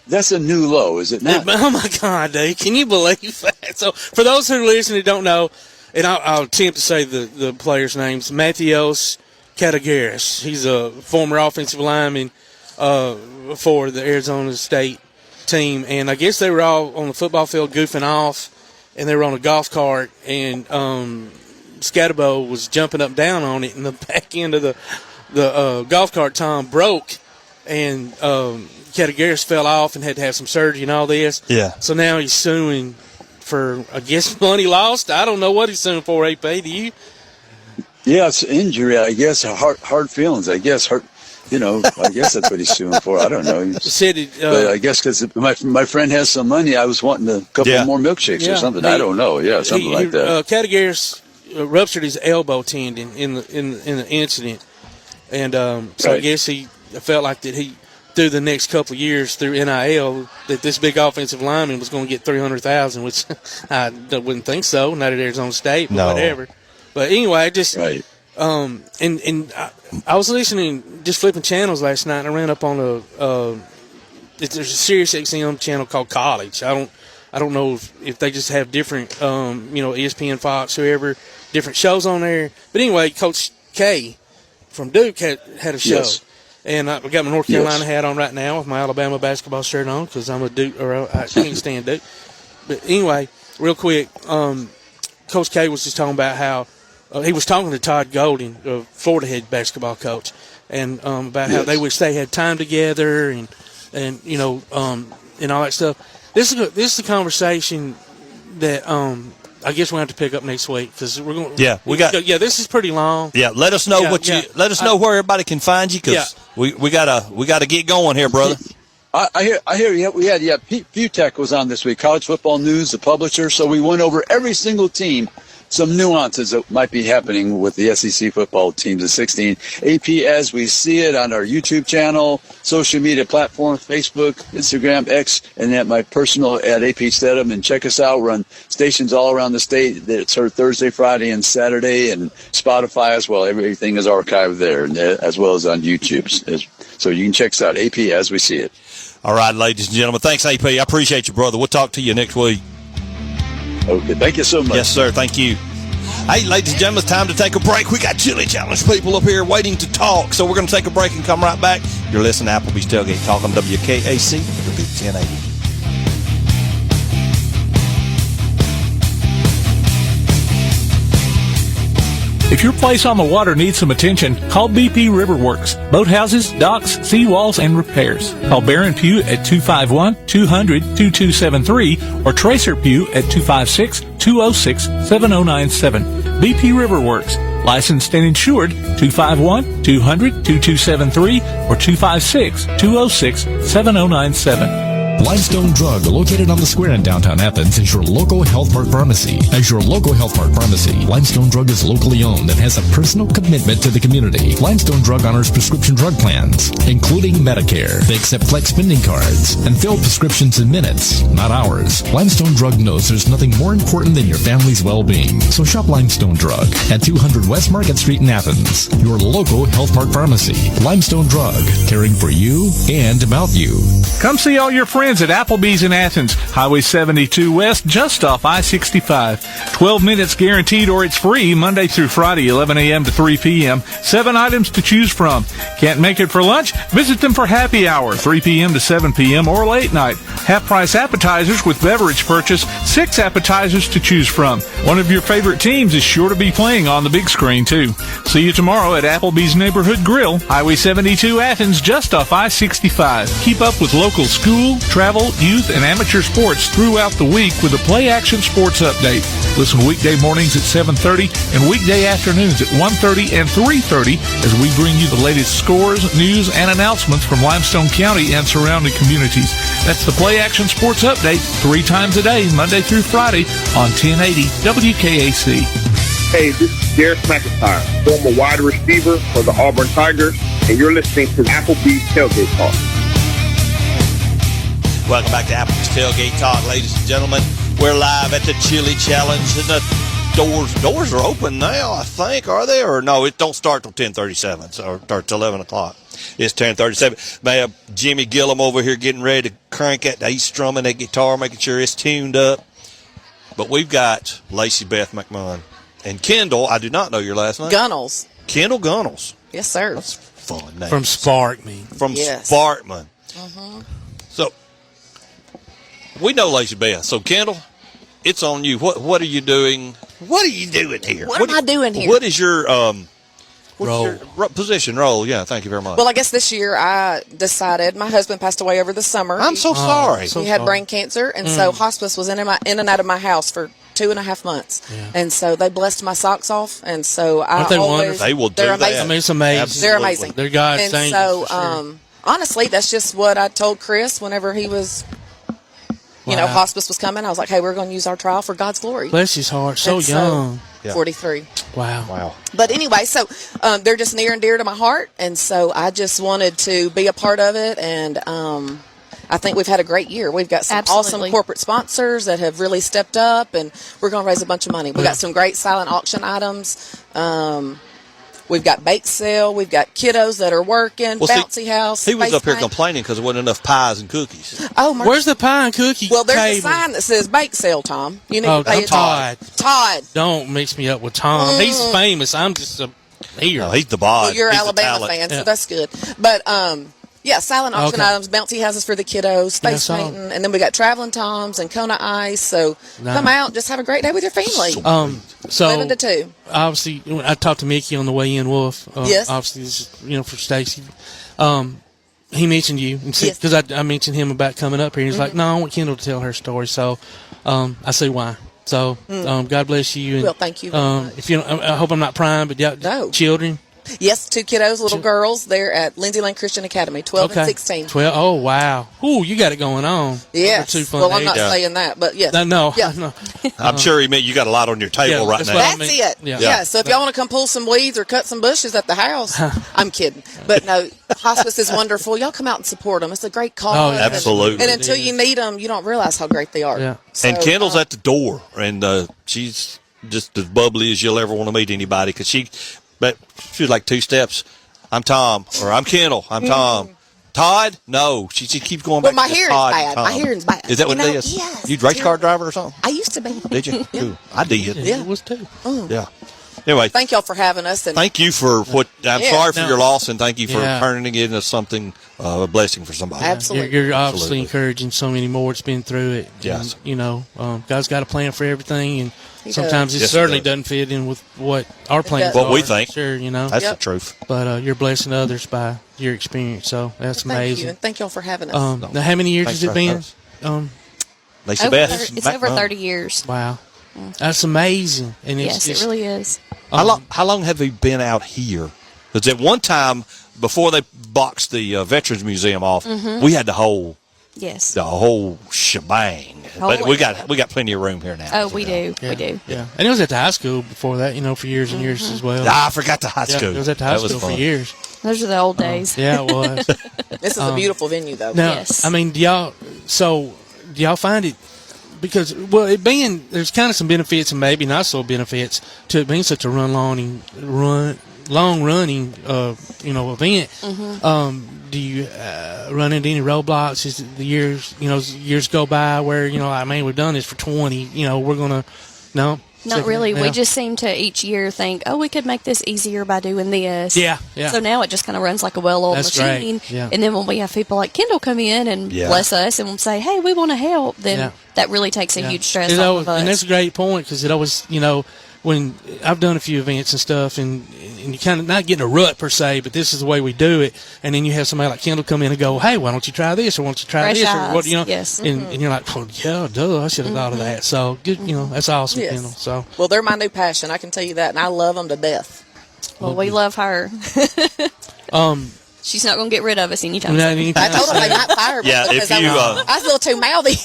That's a new low, is it not? Oh my God, Dave! Can you believe that? So, for those who listen who don't know, and I'll attempt to say the players' names: Mathios Katageris. He's a former offensive lineman for the Arizona State team, and I guess they were all on the football field goofing off, and they were on a golf cart, and Scatterbo was jumping up and down on it, and the back end of the golf cart Tom broke, and Katageris fell off and had to have some surgery and all this. Yeah. So now he's suing for, I guess, money lost. I don't know what he's suing for, AP. Do you? Yeah, it's injury, I guess. Hard feelings, I guess. I guess that's what he's suing for. I don't know. But I guess because my friend has some money, I was wanting a couple more milkshakes or something. I don't know. Yeah, something like that. Katageris ruptured his elbow tendon in the incident, and so I guess he felt like that he through the next couple of years through NIL that this big offensive lineman was going to get $300,000, which I wouldn't think so. Not at Arizona State, but whatever. But anyway, just and I was listening, just flipping channels last night, and I ran up on there's a Sirius XM channel called College. I don't know if they just have different, ESPN, Fox, whoever, different shows on there. But anyway, Coach K from Duke had a show. Yes. And I got my North Carolina hat on right now with my Alabama basketball shirt on because I'm a Duke, or I can't stand Duke. But anyway, real quick, Coach K was just talking about how he was talking to Todd Golden, Florida head basketball coach, and about how they wish they had time together and all that stuff. This is a conversation that I guess we'll have to pick up next week because we're going. Yeah, this is pretty long. Yeah, let us know let us know where everybody can find you because we gotta get going here, brother. I hear we had Pete Butek was on this week, College Football News, the publisher. So we went over every single team, some nuances that might be happening with the SEC football teams of 16. AP as we see it on our YouTube channel, social media platforms, Facebook, Instagram, X, and at my personal at AP Steadham. And check us out. We're on stations all around the state. It's heard Thursday, Friday, and Saturday, and Spotify as well. Everything is archived there, as well as on YouTube. So you can check us out, AP as we see it. All right, ladies and gentlemen. Thanks, AP. I appreciate you, brother. We'll talk to you next week. Okay, thank you so much. Yes, sir. Thank you. Hey, ladies and gentlemen, it's time to take a break. We got Chili Challenge people up here waiting to talk, so we're going to take a break and come right back. You're listening to Applebee's Tailgate Talk on WKAC, the Big 1080. If your place on the water needs some attention, call BP Riverworks. Boathouses, docks, seawalls, and repairs. Call Baron Pugh at 251-200-2273 or Tracer Pugh at 256-206-7097. BP Riverworks. Licensed and insured 251-200-2273 or 256-206-7097. Limestone Drug, located on the square in downtown Athens, is your local Health Mart pharmacy. As your local Health Mart pharmacy, Limestone Drug is locally owned and has a personal commitment to the community. Limestone Drug honors prescription drug plans, including Medicare. They accept flex spending cards and fill prescriptions in minutes, not hours. Limestone Drug knows there's nothing more important than your family's well-being. So shop Limestone Drug at 200 West Market Street in Athens. Your local Health Mart pharmacy. Limestone Drug, caring for you and about you. Come see all your friends at Applebee's in Athens, Highway 72 West, just off I-65. 12 minutes guaranteed or it's free Monday through Friday, 11 a.m. to 3 p.m. 7 items to choose from. Can't make it for lunch? Visit them for happy hour, 3 p.m. to 7 p.m. or late night. Half-price appetizers with beverage purchase, 6 appetizers to choose from. One of your favorite teams is sure to be playing on the big screen, too. See you tomorrow at Applebee's Neighborhood Grill, Highway 72 Athens, just off I-65. Keep up with local school, travel, youth, and amateur sports throughout the week with a Play Action Sports Update. Listen weekday mornings at 7:30 and weekday afternoons at 1:30 and 3:30 as we bring you the latest scores, news, and announcements from Limestone County and surrounding communities. That's the Play Action Sports Update 3 times a day, Monday through Friday on 1080 WKAC. Hey, this is Derek McIntyre, former wide receiver for the Auburn Tigers, and you're listening to Applebee's Tailgate Talk. Welcome back to Applebee's Tailgate Talk, ladies and gentlemen. We're live at the Chili Challenge, and the doors are open now, I think, are they? Or no, it don't start till 10:37, so start till 11 o'clock. It's 10:37. May have Jimmy Gillum over here getting ready to crank it. He's strumming that guitar, making sure it's tuned up. But we've got Lacey, Beth, McMunn, and Kendall. I do not know your last name. Gunnels. Kendall Gunnels. Yes, sir. That's fun name. From Sparkman. From Yes. Sparkman. Mm-hmm. So we know Lacey Beth. So Kendall, it's on you. What are you doing? What are you doing here? What am I doing here? What is your role? Position, role? Yeah, thank you very much. Well, I guess this year I decided, my husband passed away over the summer. I'm so sorry. He had brain cancer, and so hospice was in and out of my house for 2.5 months. Yeah. And so they blessed my socks off, and so Aren't they wonderful? They will do they're that. amazing. I mean, it's amazing. Absolutely. They're amazing. They're God's and angels, so, for sure. honestly, that's just what I told Chris whenever he was, hospice was coming. I was like, hey, we're going to use our trial for God's glory. Bless his heart. So And young. 43. Wow. But anyway, so they're just near and dear to my heart, and so I just wanted to be a part of it, and I think we've had a great year. We've got some awesome corporate sponsors that have really stepped up, and we're going to raise a bunch of money. We've got some great silent auction items. We've got bake sale. We've got kiddos that are working, bouncy house. He was space up here paint. complaining because there wasn't enough pies and cookies. Oh, Where's the pie and cookie Well, there's table? a sign that says bake sale, Tom. You need to pay attention. Todd. Don't mix me up with Tom. He's famous. I'm just a here. No, he's the bod. Well, you're an He's Alabama fan, so that's good. But, silent auction items, bouncy houses for the kiddos, space painting, and then we got traveling Toms and Kona Ice. So come out, just have a great day with your family. So 11 to 2. Obviously, I talked to Mickey on the way in, Wolfe. Yes. Obviously, this is, for Stacy. He mentioned you because I mentioned him about coming up here. He's like, no, I want Kendall to tell her story. So I say why. So God bless you. And, well, thank you. If you, I hope I'm not prying, but children. Yes, 2 kiddos, little girls. They're at Lindsay Lane Christian Academy, 12 and 16. 12. Oh, wow. Ooh, you got it going on. Yes. Well, I'm not saying that, but yes. No. I'm sure he meant you got a lot on your table right now. That's it. Yeah. So if y'all want to come pull some weeds or cut some bushes at the house, I'm kidding. But no, hospice is wonderful. Y'all come out and support them. It's a great cause. Oh, absolutely. And until you need them, you don't realize how great they are. Yeah. So, and Kendall's at the door, and she's just as bubbly as you'll ever want to meet anybody because she's like 2 steps. I'm Tom, or I'm Kendall. I'm Tom. Todd? No. She keeps going back. Well, my to hearing's Todd bad. My hearing's bad. Is that what it is? Yes. You race car driver or something? I used to be. Did you? Yeah. Ooh, I did. Yeah, it was too. Yeah. Anyway, thank y'all for having us. And thank you for what. I'm sorry for your loss, and thank you for Yeah. turning it into something a blessing for somebody. Absolutely. You're obviously Absolutely. encouraging so many more that's been through it. Yes. And, you know, God's got a plan for everything, and He sometimes does. it Yes, he certainly does. doesn't fit in with what our plans does. are. What we think. Sure, you know. That's Yep. the truth. But you're blessing others by your experience, so that's Thank you, amazing. and thank y'all for having us. Now, how many years Thanks has it for been? having Lacey Over Beth. 30 it's over McMunn. 30 years. Wow, that's amazing. And it's Yes, just, it really is. How long have you been out here? Because at one time, before they boxed the Veterans Museum off, we had the whole Yes. shebang. Holy. But we got plenty of room here now. Oh, we do. Yeah, We do. Yeah, and it was at the high school before that, you know, for years and years as well. I forgot the high Yeah, school. it was at the high That was school for fun. years. Those are the old days. Yeah, it was. This is a beautiful venue, though. Now, Yes. I mean, do y'all find it, because, well, it being, there's kind of some benefits and maybe not so benefits to it being such a long-running, you know, event. Do you run into any roadblocks as the years go by where, you know, I mean, we've done this for 20, you know, we're going to, no? Not really. Yeah. We just seem to each year think, oh, we could make this easier by doing this. Yeah, yeah. So now it just kind of runs like a well-oiled That's great, machine. yeah. And then when we have people like Kendall come in and Yeah. bless us and say, hey, we want to help, then Yeah. that really takes a huge stress It off always, of us. and that's a great point, because it always, you know, when I've done a few events and stuff, and you kind of not getting a rut per se, but this is the way we do it. And then you have somebody like Kendall come in and go, "Hey, why don't you try this, or why don't you try Fresh this, or what?" eyes, You know, yes. and you're like, "Well, yeah, duh, I should have thought of that." So good, you know, that's awesome, Yes. Kendall. So Well, they're my new passion. I can tell you that, and I love them to death. Well, we love her. She's not going to get rid of us anytime not soon. anytime I told them they might fire me Yeah, because if you, I was a little too mouthy.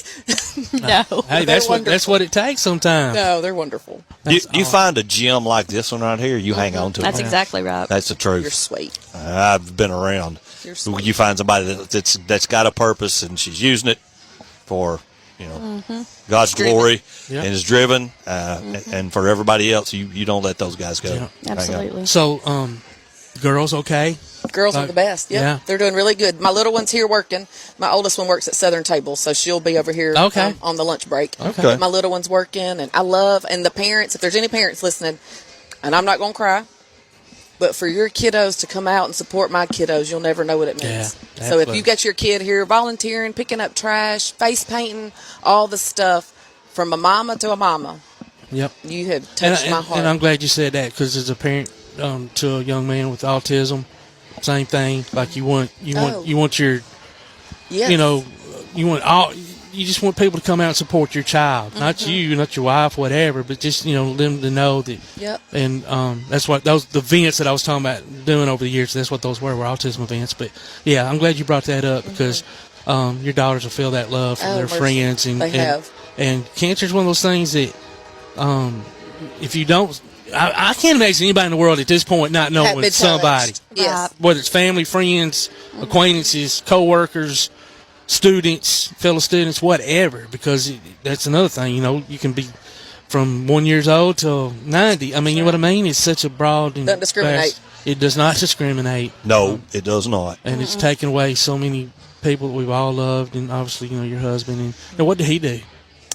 No. hey, that's what it takes sometimes. No, they're wonderful. You find a gym like this one right here, you hang on to That's it. exactly right. That's the truth. You're sweet. I've been around. You're sweet. You find somebody that's got a purpose and she's using it for, you know, God's glory, Yeah. and is driven, and for everybody else, you don't let those guys go. Yeah. Hang on. Absolutely. So, girls, okay. Girls are the best. Yep. Yeah. They're doing really good. My little one's here working. My oldest one works at Southern Table, so she'll be over here Okay. on the lunch break. Okay. But my little one's working, and I love, and the parents, if there's any parents listening, and I'm not going to cry, but for your kiddos to come out and support my kiddos, you'll never know what it means. Yeah, So if absolutely. you got your kid here volunteering, picking up trash, face painting, all the stuff, from a mama to a mama, Yep. you have touched my heart. And I'm glad you said that, because as a parent to a young man with autism, same thing. Like you want your, Yes. you know, you just want people to come out and support your child, not you, not your wife, whatever, but just, you know, them to know that. Yep. And that's what the events that I was talking about doing over the years. That's what those were autism events. But yeah, I'm glad you brought that up, because your daughters will feel that love from their mercy. friends, and They have. And cancer is one of those things that, if you don't, I can't imagine anybody in the world at this point not Have knowing been somebody. touched. Yes. Whether it's family, friends, acquaintances, co-workers, students, fellow students, whatever, because that's another thing, you know, you can be from 1 year old till 90. I mean, you know what I mean? It's such a broad and Doesn't discriminate. It does not discriminate. No, it does not. And it's taken away so many people that we've all loved, and obviously, you know, your husband. And what did he do?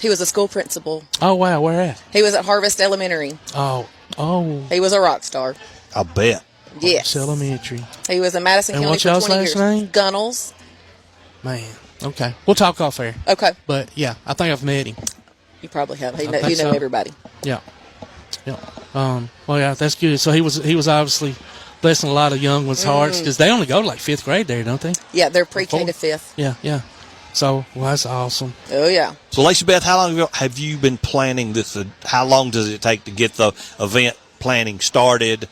He was a school principal. Oh, wow, where at? He was at Harvest Elementary. Oh. He was a rock star. I bet. Yes. Elementary. He was in Madison And County what's for y'all's 20 last years. name? Gunnels. Man, okay. We'll talk off air. Okay. But, yeah, I think I've met him. You probably have. I You think know so. everybody. Yeah. Yeah. Well, yeah, that's good. So he was obviously blessing a lot of young ones' hearts, because they only go to like 5th grade there, don't they? Yeah, they're pre-K to 5th. Yeah, yeah. So, well, that's awesome. Oh, yeah. So, Lacey Beth, how long have you been planning this? How long does it take to get the event planning started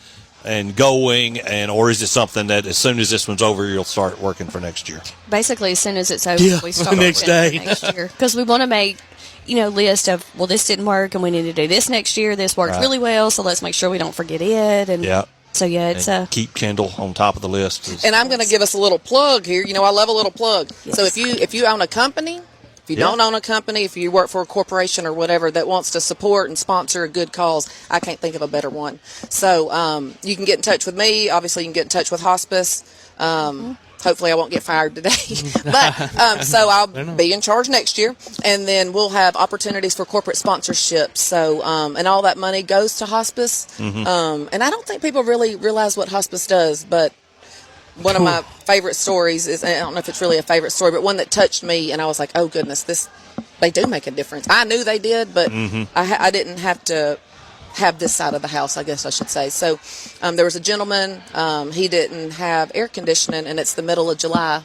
and going, or is it something that as soon as this one's over, you'll start working for next year? Basically, as soon as it's over, Yeah, we start next working day. for next year. Because we want to make, you know, list of, well, this didn't work, and we need to do this next year. This worked Right. really well, so let's make sure we don't forget it. And Yeah. so, yeah, it's And keep Kendall on top of the list. And I'm going to give us a little plug here. You know, I love a little plug. Yes. So if you own a company If you don't own a company, if you work for a corporation or whatever that wants to support and sponsor a good cause, I can't think of a better one. So you can get in touch with me. Obviously, you can get in touch with Hospice. Hopefully I won't get fired today. But so I'll be in charge next year, and then we'll have opportunities for corporate sponsorship. So and all that money goes to Hospice. And I don't think people really realize what Hospice does, but one of my favorite stories is, I don't know if it's really a favorite story, but one that touched me, and I was like, oh goodness, they do make a difference. I knew they did, but I didn't have to have this side of the house, I guess I should say. So there was a gentleman, he didn't have air conditioning, and it's the middle of July.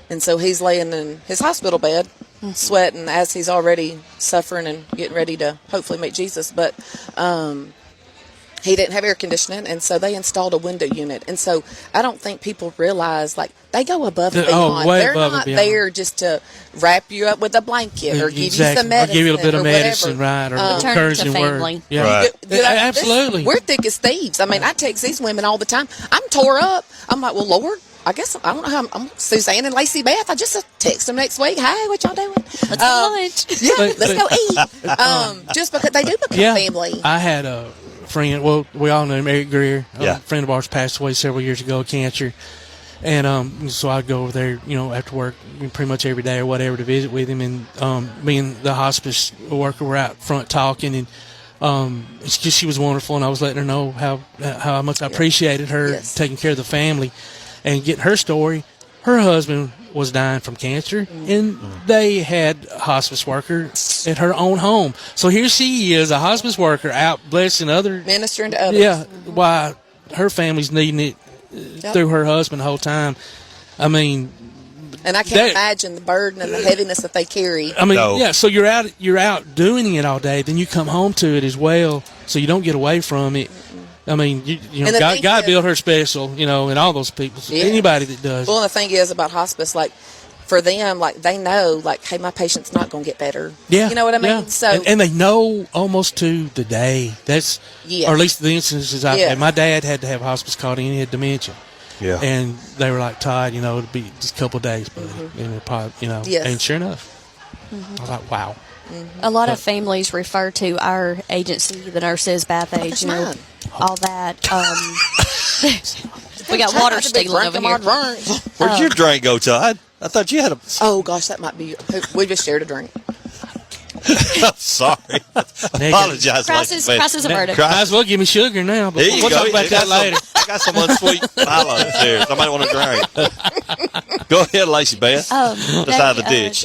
And so he's laying in his hospital bed, sweating as he's already suffering and getting ready to hopefully meet Jesus. But he didn't have air conditioning, and so they installed a window unit. And so I don't think people realize, like, they go above and beyond. They're not there just to wrap you up with a blanket or give you some medicine. Or give you a bit of medicine, right? Or encouraging word. Yeah. Right. Absolutely. We're thick as thieves. I mean, I text these women all the time. I'm tore up. I'm like, well, Lord, I guess I don't know how I'm Suzanne and Lacey Beth. I just text them next week. Hey, what y'all doing? Let's go lunch. Yeah, let's go eat. Just because they do become family. I had a friend, well, we all know him, Eric Greer. A friend of ours passed away several years ago of cancer. And so I'd go over there, after work pretty much every day or whatever to visit with him. And me and the hospice worker were out front talking. And it's just, she was wonderful. And I was letting her know how much I appreciated her taking care of the family and getting her story. Her husband was dying from cancer, and they had a hospice worker at her own home. So here she is, a hospice worker, out blessing others. Ministering to others. Yeah, while her family's needing it through her husband the whole time. I mean... And I can't imagine the burden and the heaviness that they carry. I mean, so you're out doing it all day, then you come home to it as well, so you don't get away from it. I mean, God built her special, and all those people. Anybody that does. Well, and the thing is about hospicE, like, for them, like, they know, like, hey, my patient's not going to get better. Yeah. You know what I mean? Yeah. So, and they know almost to the day. That's, or at least the instances I've had. My dad had to have hospice called in. He had dementia. Yeah. And they were like, Todd, it'll be just a couple of days, buddy. And it probably, and sure enough, I was like, wow. A lot of families refer to our agency, the nurses, bath aides, all that. We got water stealing over here. Where'd your drink go, Todd? I thought you had a... Oh, gosh, that might be... We just shared a drink. I'm sorry. Apologize. Crisis averted. Might as well give me sugar now. But we'll talk about that later. I got some unsweet highlights there. Somebody want to drink. Go ahead, Lacey Beth. Just out of the ditch.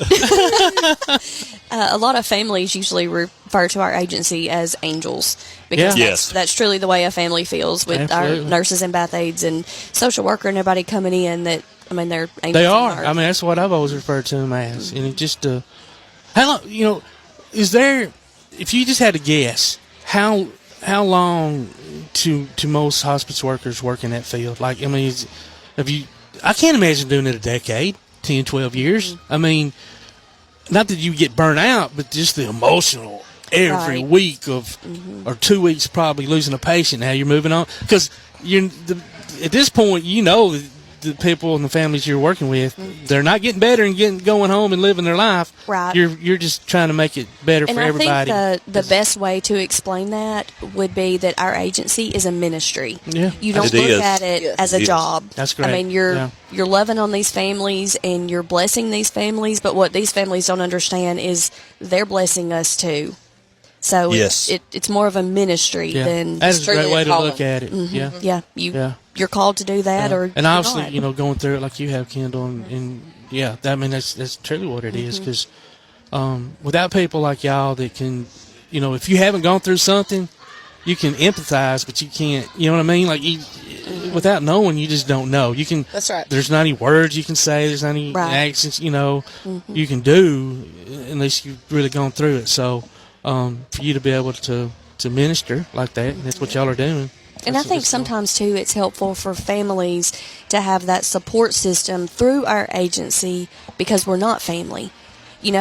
A lot of families usually refer to our agency as angels because that's truly the way a family feels with our nurses and bath aides and social worker and everybody coming in. That they're angels. They are. I mean, that's what I've always referred to them as. And it just how long? Is there? If you just had to guess, how long to most hospice workers work in that field? Like, I mean, I can't imagine doing it a decade, 10, 12 years. I mean, not that you get burnt out, but just the emotional every week of, or 2 weeks probably losing a patient. How you're moving on, because at this point, the people and the families you're working with, they're not getting better and going home and living their life. Right. You're just trying to make it better for everybody. I think the best way to explain that would be that our agency is a ministry. Yeah. You don't look at it as a job. That's great. I mean, you're loving on these families and you're blessing these families, but what these families don't understand is they're blessing us too. So it's more of a ministry than... That's a great way to look at it. You're called to do that, and obviously, going through it like you have, Kendall, and that's truly what it is. Because without people like y'all that can, if you haven't gone through something, you can empathize, but you can't. You know what I mean? Like without knowing, you just don't know. You can. That's right. There's not any words you can say. There's not any actions. You can do unless you've really gone through it. So for you to be able to minister like that, and that's what y'all are doing. And I think sometimes, too, it's helpful for families to have that support system through our agency because we're not family. If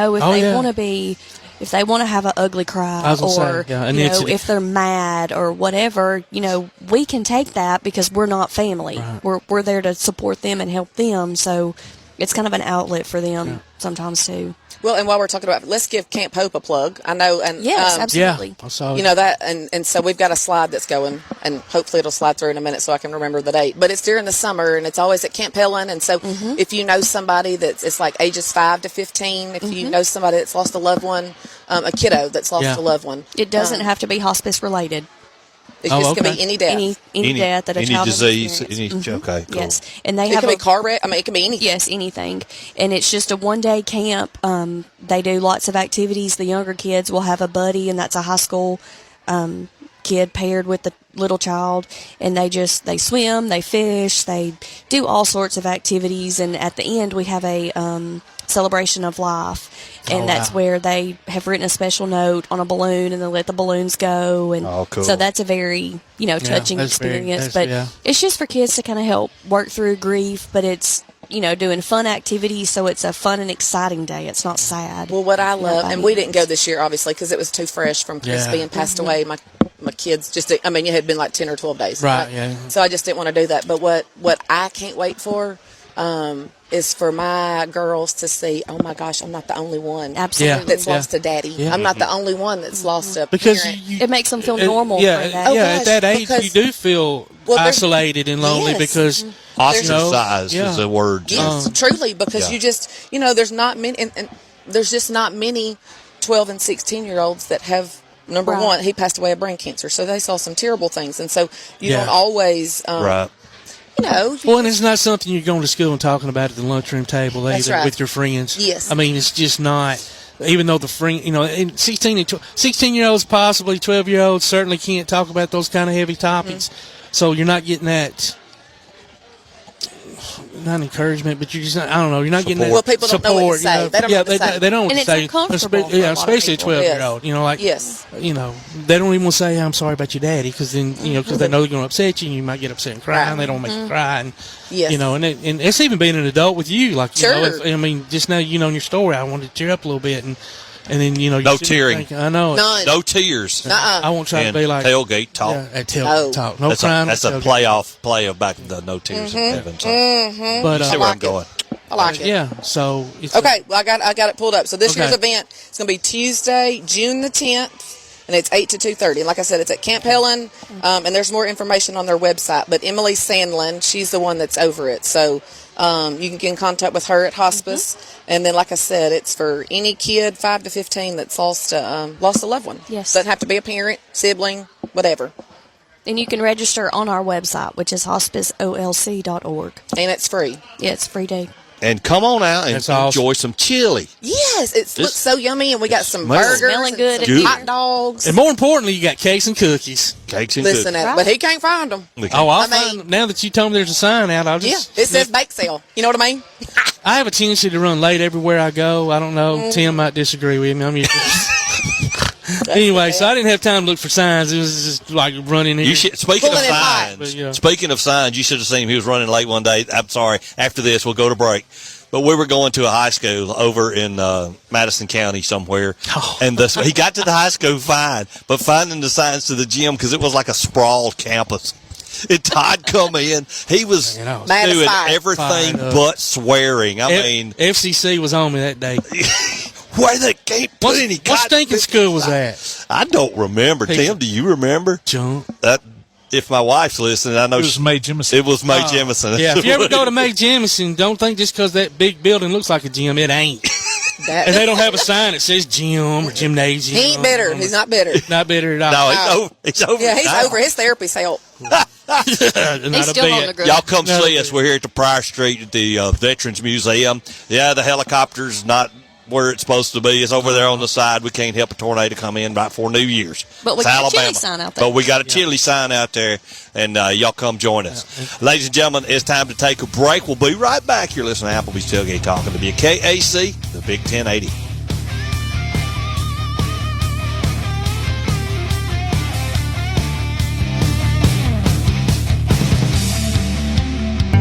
they want to have an ugly cry or, if they're mad or whatever, we can take that because we're not family. Right. We're there to support them and help them. So it's kind of an outlet for them sometimes too. Well, and while we're talking about it, let's give Camp Hope a plug. I know, and yes, absolutely. Yeah, I saw it. You know that, and so we've got a slide that's going, and hopefully it'll slide through in a minute so I can remember the date. But it's during the summer, and it's always at Camp Helen. And so, if you know somebody it's like ages 5 to 15, if you know somebody that's lost a loved one, a kiddo that's lost a loved one, it doesn't have to be hospice related. It's just going to be any death. Any death that a child has disease, experienced. Okay, cool. Yes, and they it have can be car wreck. I mean, it can be anything. Yes, anything. And it's just a one-day camp. They do lots of activities. The younger kids will have a buddy, and that's a high school kid paired with the little child, and they swim, they fish, they do all sorts of activities. And at the end, we have a celebration of life. And that's where they have written a special note on a balloon, and they let the balloons go. And cool. so that's a very, touching experience. But it's just for kids to kind of help work through grief, but it's, doing fun activities. So it's a fun and exciting day. It's not sad. Well, what I love, and we didn't go this year, obviously, because it was too fresh from Chris being passed away. My kids it had been like 10 or 12 days. Right, yeah. So I just didn't want to do that. But what I can't wait for, is for my girls to see, oh my gosh, I'm not the only one that's lost a daddy. Yeah. I'm not the only one that's lost a because parent. It makes them feel normal. At that age, you do feel isolated and lonely because ostracized is the word. Yes, truly, because you just, there's not many, and there's just not many 12 and 16-year-olds that have. Number one, he passed away of brain cancer, so they saw some terrible things, and so you don't always. Right. Well, and it's not something you're going to school and talking about at the lunchroom table either with your friends. Yes. I mean, it's just not, even though the friend, and 16-year-olds, possibly 12-year-olds certainly can't talk about those kind of heavy topics. So you're not getting that, not encouragement, but you're just not, I don't know, you're not getting that support. Well, people don't know what to say. They don't know what to say. They don't and say. It's uncomfortable especially a 12-year-old. Yes. They don't even want to say, I'm sorry about your daddy, because then, because they know they're going to upset you, and you might get upset and cry, and they don't make you cry. And, and it's even being an adult with you. Like, just now, in your story, I wanted to cheer up a little bit, and then, no tearing. I know. None. No tears. I won't try to be like Tailgate Talk. Yeah, at Tailgate Talk. No crying. That's a playoff play of back in the no tears in heaven. So. But you see where I'm going. I like it. Yeah. So it's okay. Well, I got it pulled up. So this year's event is going to be Tuesday, June the 10th, and it's 8 to 2:30. And like I said, it's at Camp Helen, and there's more information on their website. But Emily Sandlin, she's the one that's over it. So you can get in contact with her at Hospice. And then, like I said, it's for any kid 5 to 15 that's lost a loved one. Yes. Doesn't have to be a parent, sibling, whatever. And you can register on our website, which is hospiceolc.org. And it's free. Yeah, it's free day. And come on out and enjoy some chili. Yes, it looks so yummy, and we got some burgers, smelling good, and hot dogs, and more importantly, you got cakes and cookies. Listen, but he can't find them. I'll find them. Now that you told me there's a sign out, I'll just it says bake sale. You know what I mean? I have a tendency to run late everywhere I go. I don't know. Tim might disagree with me. I'm used to anyway, so I didn't have time to look for signs. It was just like running here. Speaking of signs, you should have seen him. He was running late one day. I'm sorry. After this, we'll go to break. But we were going to a high school over in Madison County somewhere, and he got to the high school fine, but finding the signs to the gym because it was like a sprawled campus. And Todd come in, he was doing everything but swearing. I mean, FCC was on me that day. Where they can't put any. What stinking school was that? I don't remember. Tim, do you remember? If my wife's listening, I know it was Mae Jemison. It was Mae Jemison. Yeah, if you ever go to Mae Jemison, don't think just because that big building looks like a gym, it ain't. And they don't have a sign that says gym or gymnasium. He ain't bitter. He's not bitter. Not bitter at all. No, he's over. Yeah, he's over. His therapy's help. He's still on the ground. Y'all come see us. We're here at the Pryor Street at the Veterans Museum. Yeah, the helicopter's not where it's supposed to be. It's over there on the side. We can't help a tornado come in right before New Year's. But we got a chili sign out there. But we got a chili sign out there, and y'all come join us. Ladies and gentlemen, it's time to take a break. We'll be right back. You're listening to Applebee's Tailgate Talking to be a KAC, the Big 1080.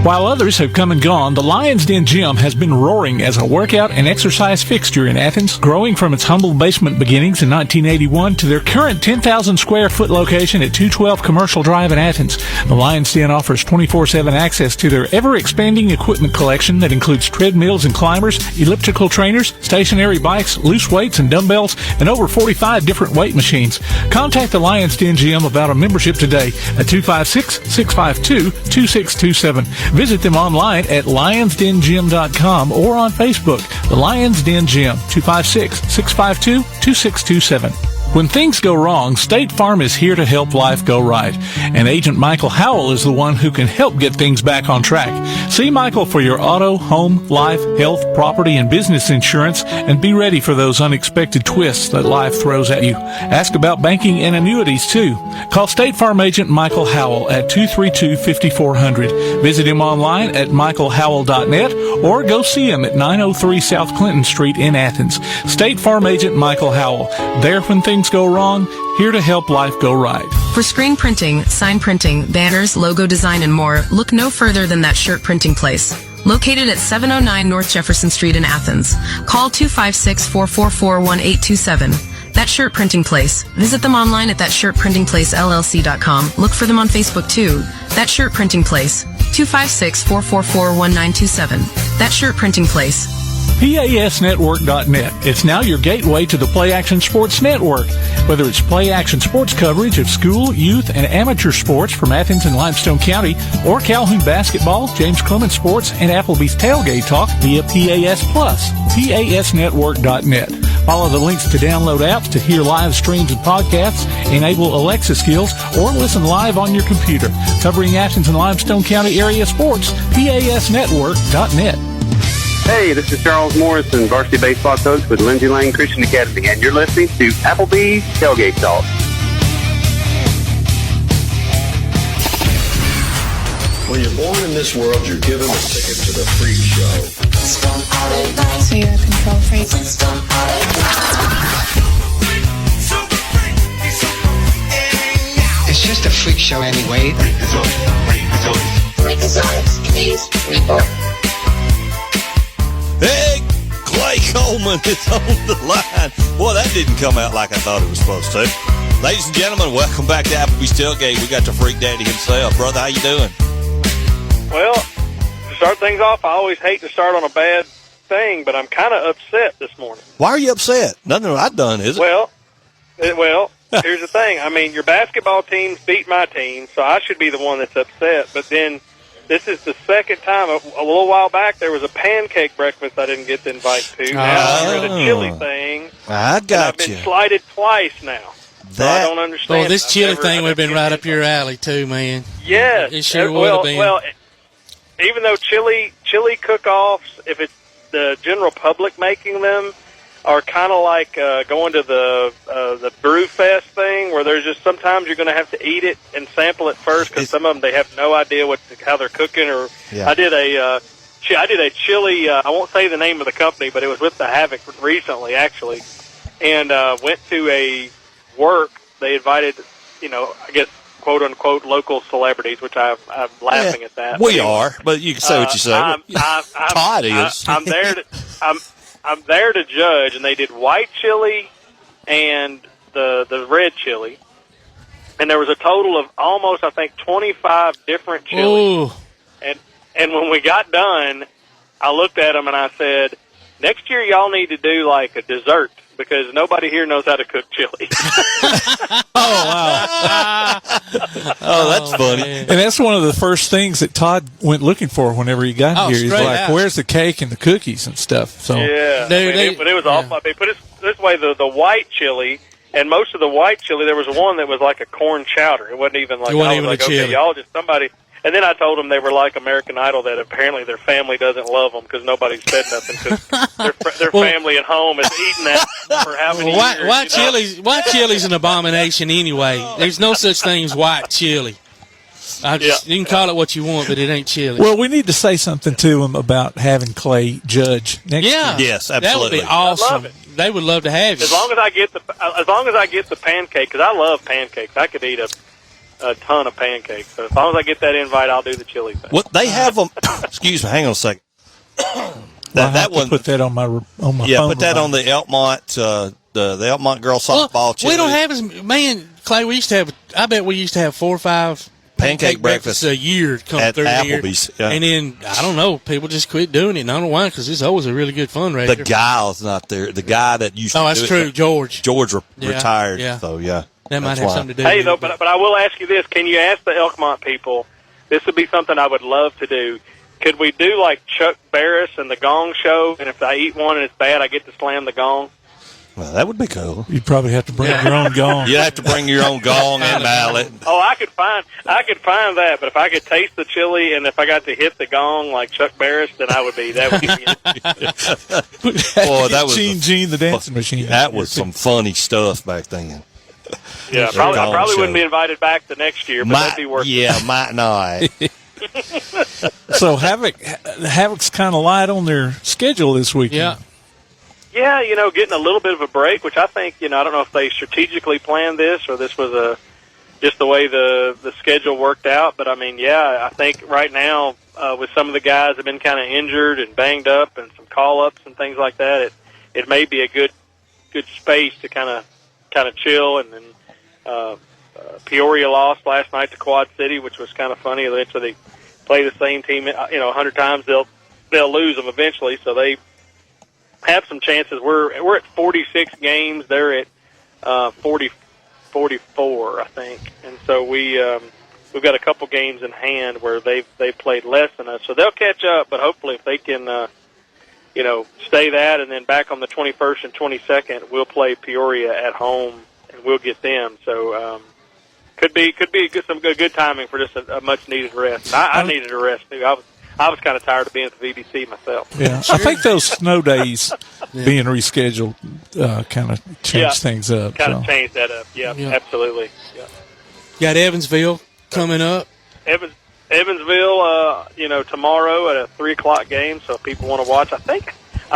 While others have come and gone, the Lions Den Gym has been roaring as a workout and exercise fixture in Athens, growing from its humble basement beginnings in 1981 to their current 10,000 square foot location at 212 Commercial Drive in Athens. The Lions Den offers 24/7 access to their ever-expanding equipment collection that includes treadmills and climbers, elliptical trainers, stationary bikes, loose weights and dumbbells, and over 45 different weight machines. Contact the Lions Den Gym about a membership today at 256-652-2627. Visit them online at lionsdengym.com or on Facebook. The Lions Den Gym, 256-652-2627. When things go wrong, State Farm is here to help life go right. And Agent Michael Howell is the one who can help get things back on track. See Michael for your auto, home, life, health, property, and business insurance, and be ready for those unexpected twists that life throws at you. Ask about banking and annuities, too. Call State Farm Agent Michael Howell at 232-5400. Visit him online at michaelhowell.net or go see him at 903 South Clinton Street in Athens. State Farm Agent Michael Howell. There when things go wrong, here to help life go right. For screen printing, sign printing, banners, logo design, and more, look no further than That Shirt Printing Place. Located at 709 North Jefferson Street in Athens. Call 256-444-1827. That Shirt Printing Place. Visit them online at thatshirtprintingplacellc.com. Look for them on Facebook too. That Shirt Printing Place. 256-444-1927. That Shirt Printing Place. PASnetwork.net. It's now your gateway to the Play Action Sports Network. Whether it's Play Action Sports coverage of school, youth, and amateur sports from Athens and Limestone County, or Calhoun basketball, James Clements sports, and Applebee's Tailgate Talk via PAS Plus. PASnetwork.net. Follow the links to download apps to hear live streams and podcasts, enable Alexa skills, or listen live on your computer. Covering Athens and Limestone County area sports, PASnetwork.net. Hey, this is Charles Morrison, varsity baseball coach with Lindsay Lane Christian Academy, and you're listening to Applebee's Tailgate Talk. When you're born in this world, you're given a ticket to the freak show. So you're a control freak? It's just a freak show anyway. Hey, Clay Coleman is on the line. Boy, that didn't come out like I thought it was supposed to. Ladies and gentlemen, welcome back to Applebee's Tailgate. We got the Freak Daddy himself. Brother, how you doing? Well, to start things off, I always hate to start on a bad thing, but I'm kind of upset this morning. Why are you upset? Nothing I've done, is it? Well, here's the thing. I mean, your basketball teams beat my team, so I should be the one that's upset. But then this is the second time. A little while back, there was a pancake breakfast I didn't get to invite to. Now you're at a chili thing. I got I've been slighted twice now. So I don't understand. Oh, this chili thing would have been right up your alley, too, man. Yes. It sure would have been. Well, even though chili cook-offs, if it's the general public making them, are kind of like going to the Brew Fest thing, where there's just sometimes you're going to have to eat it and sample it first, because some of them they have no idea how they're cooking. Or yeah. I did a chili. I won't say the name of the company, but it was with the Havoc recently, actually, and went to a work. They invited, I guess, quote unquote local celebrities, which I'm laughing at that. We are, but you can say what you say. Todd is. I'm there to judge, and they did white chili and the red chili, and there was a total of almost, I think, 25 different chilies. Ooh. And when we got done, I looked at them and I said, next year y'all need to do like a dessert, because nobody here knows how to cook chili. Oh, wow. Oh, that's funny. And that's one of the first things that Todd went looking for whenever he got here. He's like, where's the cake and the cookies and stuff? So yeah, but it was awful. They put it this way, the white chili, and most of the white chili, there was one that was like a corn chowder. It wasn't even like, okay, y'all just somebody. And then I told them they were like American Idol, that apparently their family doesn't love them because nobody's said nothing, because their family at home is eating that for how many years. White chili's an abomination anyway. There's no such thing as white chili. You can call it what you want, but it ain't chili. Well, we need to say something to him about having Clay judge next year. Yes, absolutely. That would be awesome. I love it. They would love to have you. As long as I get the pancake, because I love pancakes. I could eat a ton of pancakes. So as long as I get that invite, I'll do the chili thing. Well, they have them. Excuse me. Hang on a second. that one. Put that on my phone. Put that on the Elkmont the Elkmont girls softball chili. We don't have Clay. We used to have. I bet we used to have 4 or 5 pancake breakfasts a year come at through Applebee's. Here. Yeah. And then I don't know. People just quit doing it. And I don't know why, because it's always a really good fundraiser. The guy's not there. The guy that used. Oh, that's true. George retired. Yeah. So yeah. That might have something to do with it. Hey, but I will ask you this. Can you ask the Elkmont people, this would be something I would love to do, could we do like Chuck Barris and the Gong Show, and if I eat one and it's bad, I get to slam the gong? Well, that would be cool. You'd probably have to bring your own gong. You'd have to bring your own gong and mallet. Oh, I could find that, but if I could taste the chili and if I got to hit the gong like Chuck Barris, then that would be Boy, that was Gene the dancing machine. That was some funny stuff back then. Yeah, I probably wouldn't be invited back the next year, but that'd be worth it. Yeah, might not. So Havoc's kind of light on their schedule this weekend. Yeah, getting a little bit of a break, which I think, I don't know if they strategically planned this or this was just the way the schedule worked out. But, I think right now with some of the guys have been kind of injured and banged up and some call-ups and things like that, it may be a good space to kind of chill. And then Peoria lost last night to Quad City, which was kind of funny. Eventually they play the same team, 100 times, they'll lose them eventually. So they have some chances. We're at 46 games. They're at 44, I think. And so we've got a couple games in hand where they've played less than us. So they'll catch up, but hopefully if they can stay that, and then back on the 21st and 22nd, we'll play Peoria at home and we'll get them. So could be some good timing for just a much needed rest. I needed a rest too. I was kind of tired of being at the VBC myself. Yeah, I think those snow days being rescheduled kind of changed things up. Kind of changed that up. Yeah. Absolutely. Yeah. Got Evansville coming up. Evansville, tomorrow at a 3:00 game. So if people want to watch, I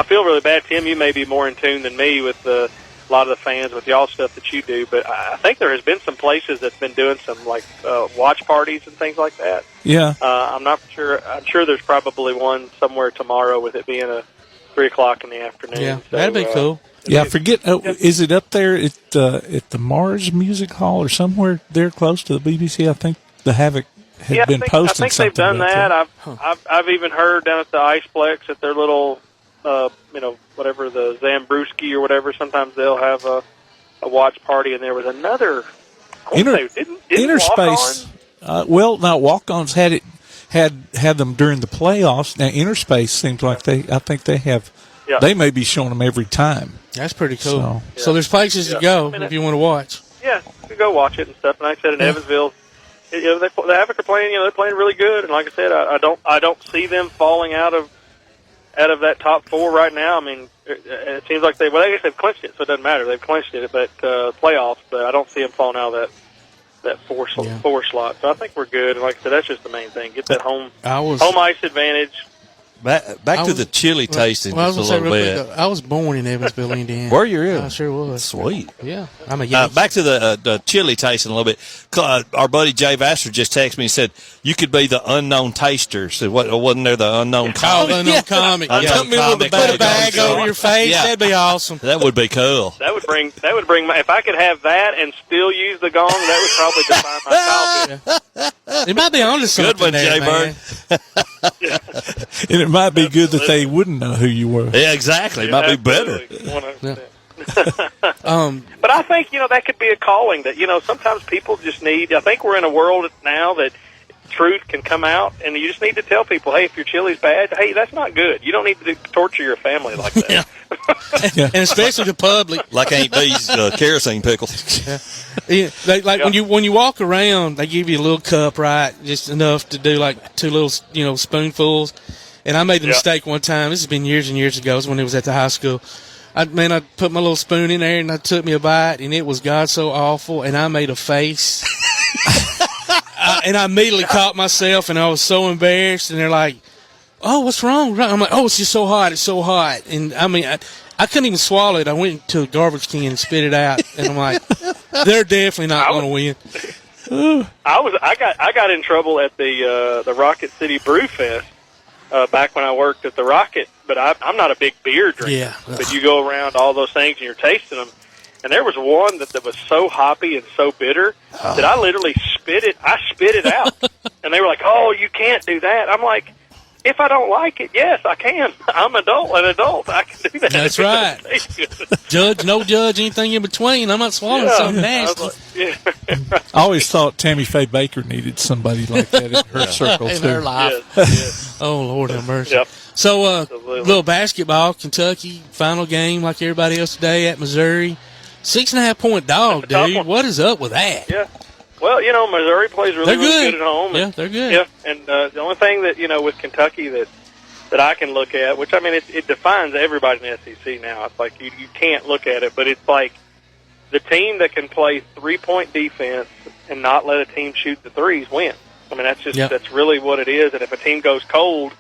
feel really bad, Tim. You may be more in tune than me with a lot of the fans with y'all stuff that you do, but I think there has been some places that's been doing some watch parties and things like that. Yeah. I'm not sure. I'm sure there's probably one somewhere tomorrow with it being a 3:00 in the afternoon. Yeah, so, that'd be cool. Yeah, I forget. Is it up there at the Mars Music Hall or somewhere there close to the BBC? I think the Havoc had been posting something. I think they've done that. I've even heard down at the Iceplex at their little, whatever, the Zambruski or whatever. Sometimes they'll have a watch party, and there was another. Interspace. Now Walk-Ons had them during the playoffs. Now Interspace seems like I think they have. Yeah. They may be showing them every time. That's pretty cool. So there's places to go if you want to watch. Yeah, you can go watch it and stuff. And like I said, in Evansville, the Havoc are playing. They're playing really good. And like I said, I don't see them falling out of that top 4 right now. It seems like I guess they've clinched it, so it doesn't matter. They've clinched it, but playoffs. But I don't see them falling out of that 4 slot. So I think we're good. And like I said, that's just the main thing. Get that home ice advantage. Back to the chili tasting just a little bit. I was born in Evansville, Indiana. Were you really? I sure was. Sweet. Yeah. I'm a Yankee. Back to the chili tasting a little bit. Our buddy Jay Vassar just texted me and said, you could be the unknown taster. So wasn't there the unknown comic? Oh, the unknown comic. Come in with put a bag over your face. Yeah. That'd be awesome. That would be cool. That would bring if I could have that and still use the gong, that would probably define my coffee. It might be onto something. Good one, Jay Bird. And it might be good that they wouldn't know who you were. Yeah, exactly. It might be better. But I think, that could be a calling that, sometimes people just need. I think we're in a world now that truth can come out, and you just need to tell people, hey, if your chili's bad, hey, that's not good. You don't need to torture your family like that. And especially the public. Like Aunt Bee's kerosene pickles. When you walk around, they give you a little cup, right, just enough to do like 2 little, spoonfuls. And I made the mistake one time. This has been years and years ago. It was when it was at the high school. I put my little spoon in there, and I took me a bite, and it was God so awful, and I made a face. And I immediately caught myself, and I was so embarrassed. And they're like, "Oh, what's wrong?" I'm like, "Oh, it's just so hot. It's so hot." And I couldn't even swallow it. I went to a garbage can and spit it out. And I'm like, they're definitely not going to win. I got in trouble at the Rocket City Brew Fest back when I worked at the Rocket, but I'm not a big beer drinker. Yeah. But you go around all those things and you're tasting them. And there was one that was so hoppy and so bitter that I literally spit it out. And they were like, "Oh, you can't do that." I'm like, if I don't like it, yes, I can. I'm an adult. I can do that. That's right. No judge, anything in between. I'm not swallowing something nasty. Like, I always thought Tammy Faye Baker needed somebody like that in her circle, in too. her life. Yes. Oh, Lord have mercy. Yep. So, little basketball, Kentucky, final game like everybody else today at Missouri. 6.5-point dog, dude. What is up with that? Yeah. Well, Missouri plays really good at home. Yeah, they're good. Yeah, and the only thing that, with Kentucky that I can look at, which, I mean, it defines everybody in the SEC now. It's like you can't look at it, but it's like the team that can play three-point defense and not let a team shoot the threes wins. I mean, that's really what it is. And if a team goes cold,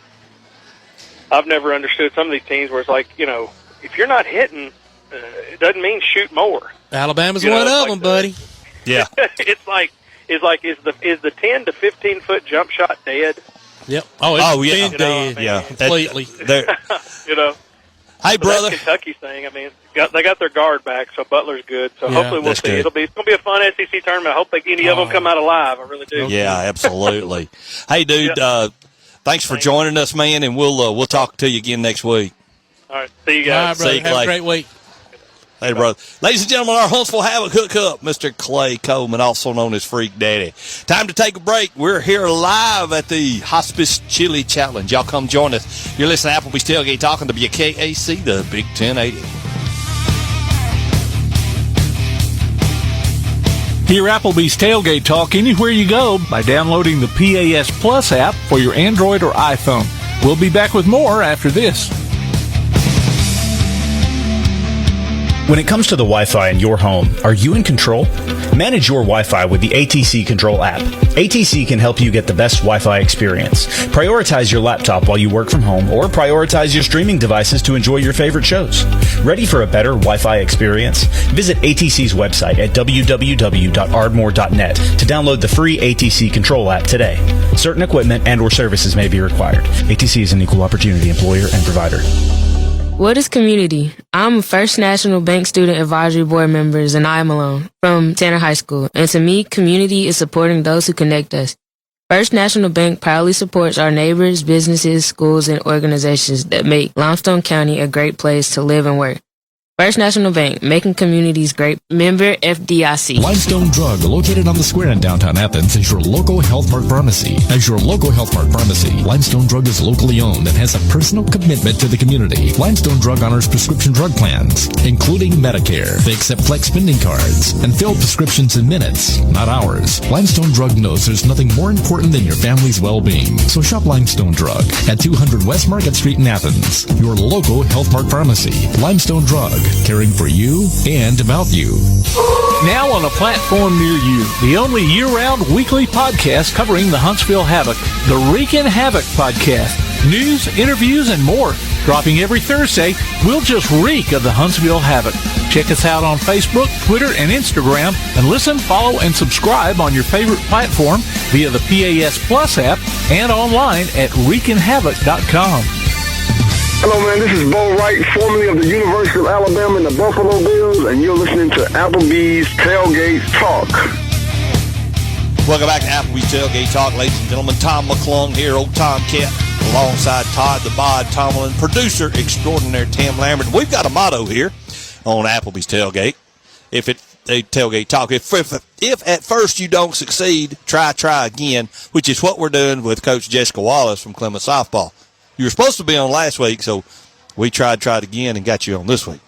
I've never understood some of these teams where it's like, if you're not hitting, it doesn't mean shoot more. Alabama's one of them, buddy. Yeah. It's like is the 10 to 15 foot jump shot dead? Yep. It's been dead. Yeah, completely. Hey, brother. That's Kentucky's thing. I mean, they got their guard back, so Butler's good. So hopefully we'll see. Good. It's going to be a fun SEC tournament. I hope any of them come out alive. I really do. Yeah, absolutely. Hey, dude. Thanks for joining us, man, and we'll talk to you again next week. All right. See you guys. All right, brother. Have a great week. Hey, brother. Ladies and gentlemen, our Huntsville Havoc hookup, Mr. Clay Coleman, also known as Freak Daddy. Time to take a break. We're here live at the Hospice Chili Challenge. Y'all come join us. You're listening to Applebee's Tailgate Talking to WKAC, the Big 1080. Hear Applebee's Tailgate Talk anywhere you go by downloading the PAS Plus app for your Android or iPhone. We'll be back with more after this. When it comes to the Wi-Fi in your home, are you in control? Manage your Wi-Fi with the ATC Control app. ATC can help you get the best Wi-Fi experience. Prioritize your laptop while you work from home, or prioritize your streaming devices to enjoy your favorite shows. Ready for a better Wi-Fi experience? Visit ATC's website at www.ardmore.net to download the free ATC Control app today. Certain equipment and/or services may be required. ATC is an equal opportunity employer and provider. What is community? I'm a First National Bank Student Advisory Board member, and I am alone from Tanner High School. And to me, community is supporting those who connect us. First National Bank proudly supports our neighbors, businesses, schools, and organizations that make Limestone County a great place to live and work. First National Bank, making communities great. Member FDIC. Limestone Drug, located on the square in downtown Athens, is your local Health Mart pharmacy. As your local Health Mart pharmacy, Limestone Drug is locally owned and has a personal commitment to the community. Limestone Drug honors prescription drug plans, including Medicare. They accept flex spending cards and fill prescriptions in minutes, not hours. Limestone Drug knows there's nothing more important than your family's well-being. So shop Limestone Drug at 200 West Market Street in Athens, your local Health Mart pharmacy. Limestone Drug, caring for you and about you. Now on a platform near you, the only year-round weekly podcast covering the Huntsville Havoc, the Wreakin' Havoc podcast. News, interviews, and more. Dropping every Thursday, we'll just reek of the Huntsville Havoc. Check us out on Facebook, Twitter, and Instagram, and listen, follow, and subscribe on your favorite platform via the PAS Plus app and online at WreakinHavoc.com. Hello, man. This is Bo Wright, formerly of the University of Alabama and the Buffalo Bills, and you're listening to Applebee's Tailgate Talk. Welcome back to Applebee's Tailgate Talk, ladies and gentlemen. Tom McClung here, old Tom Cat, alongside Todd the Bod Tomlin, producer extraordinaire Tim Lambert. We've got a motto here on Applebee's Tailgate. Tailgate Talk. If at first you don't succeed, try again, which is what we're doing with Coach Jessica Wallace from Clements softball. You were supposed to be on last week, so we tried again and got you on this week.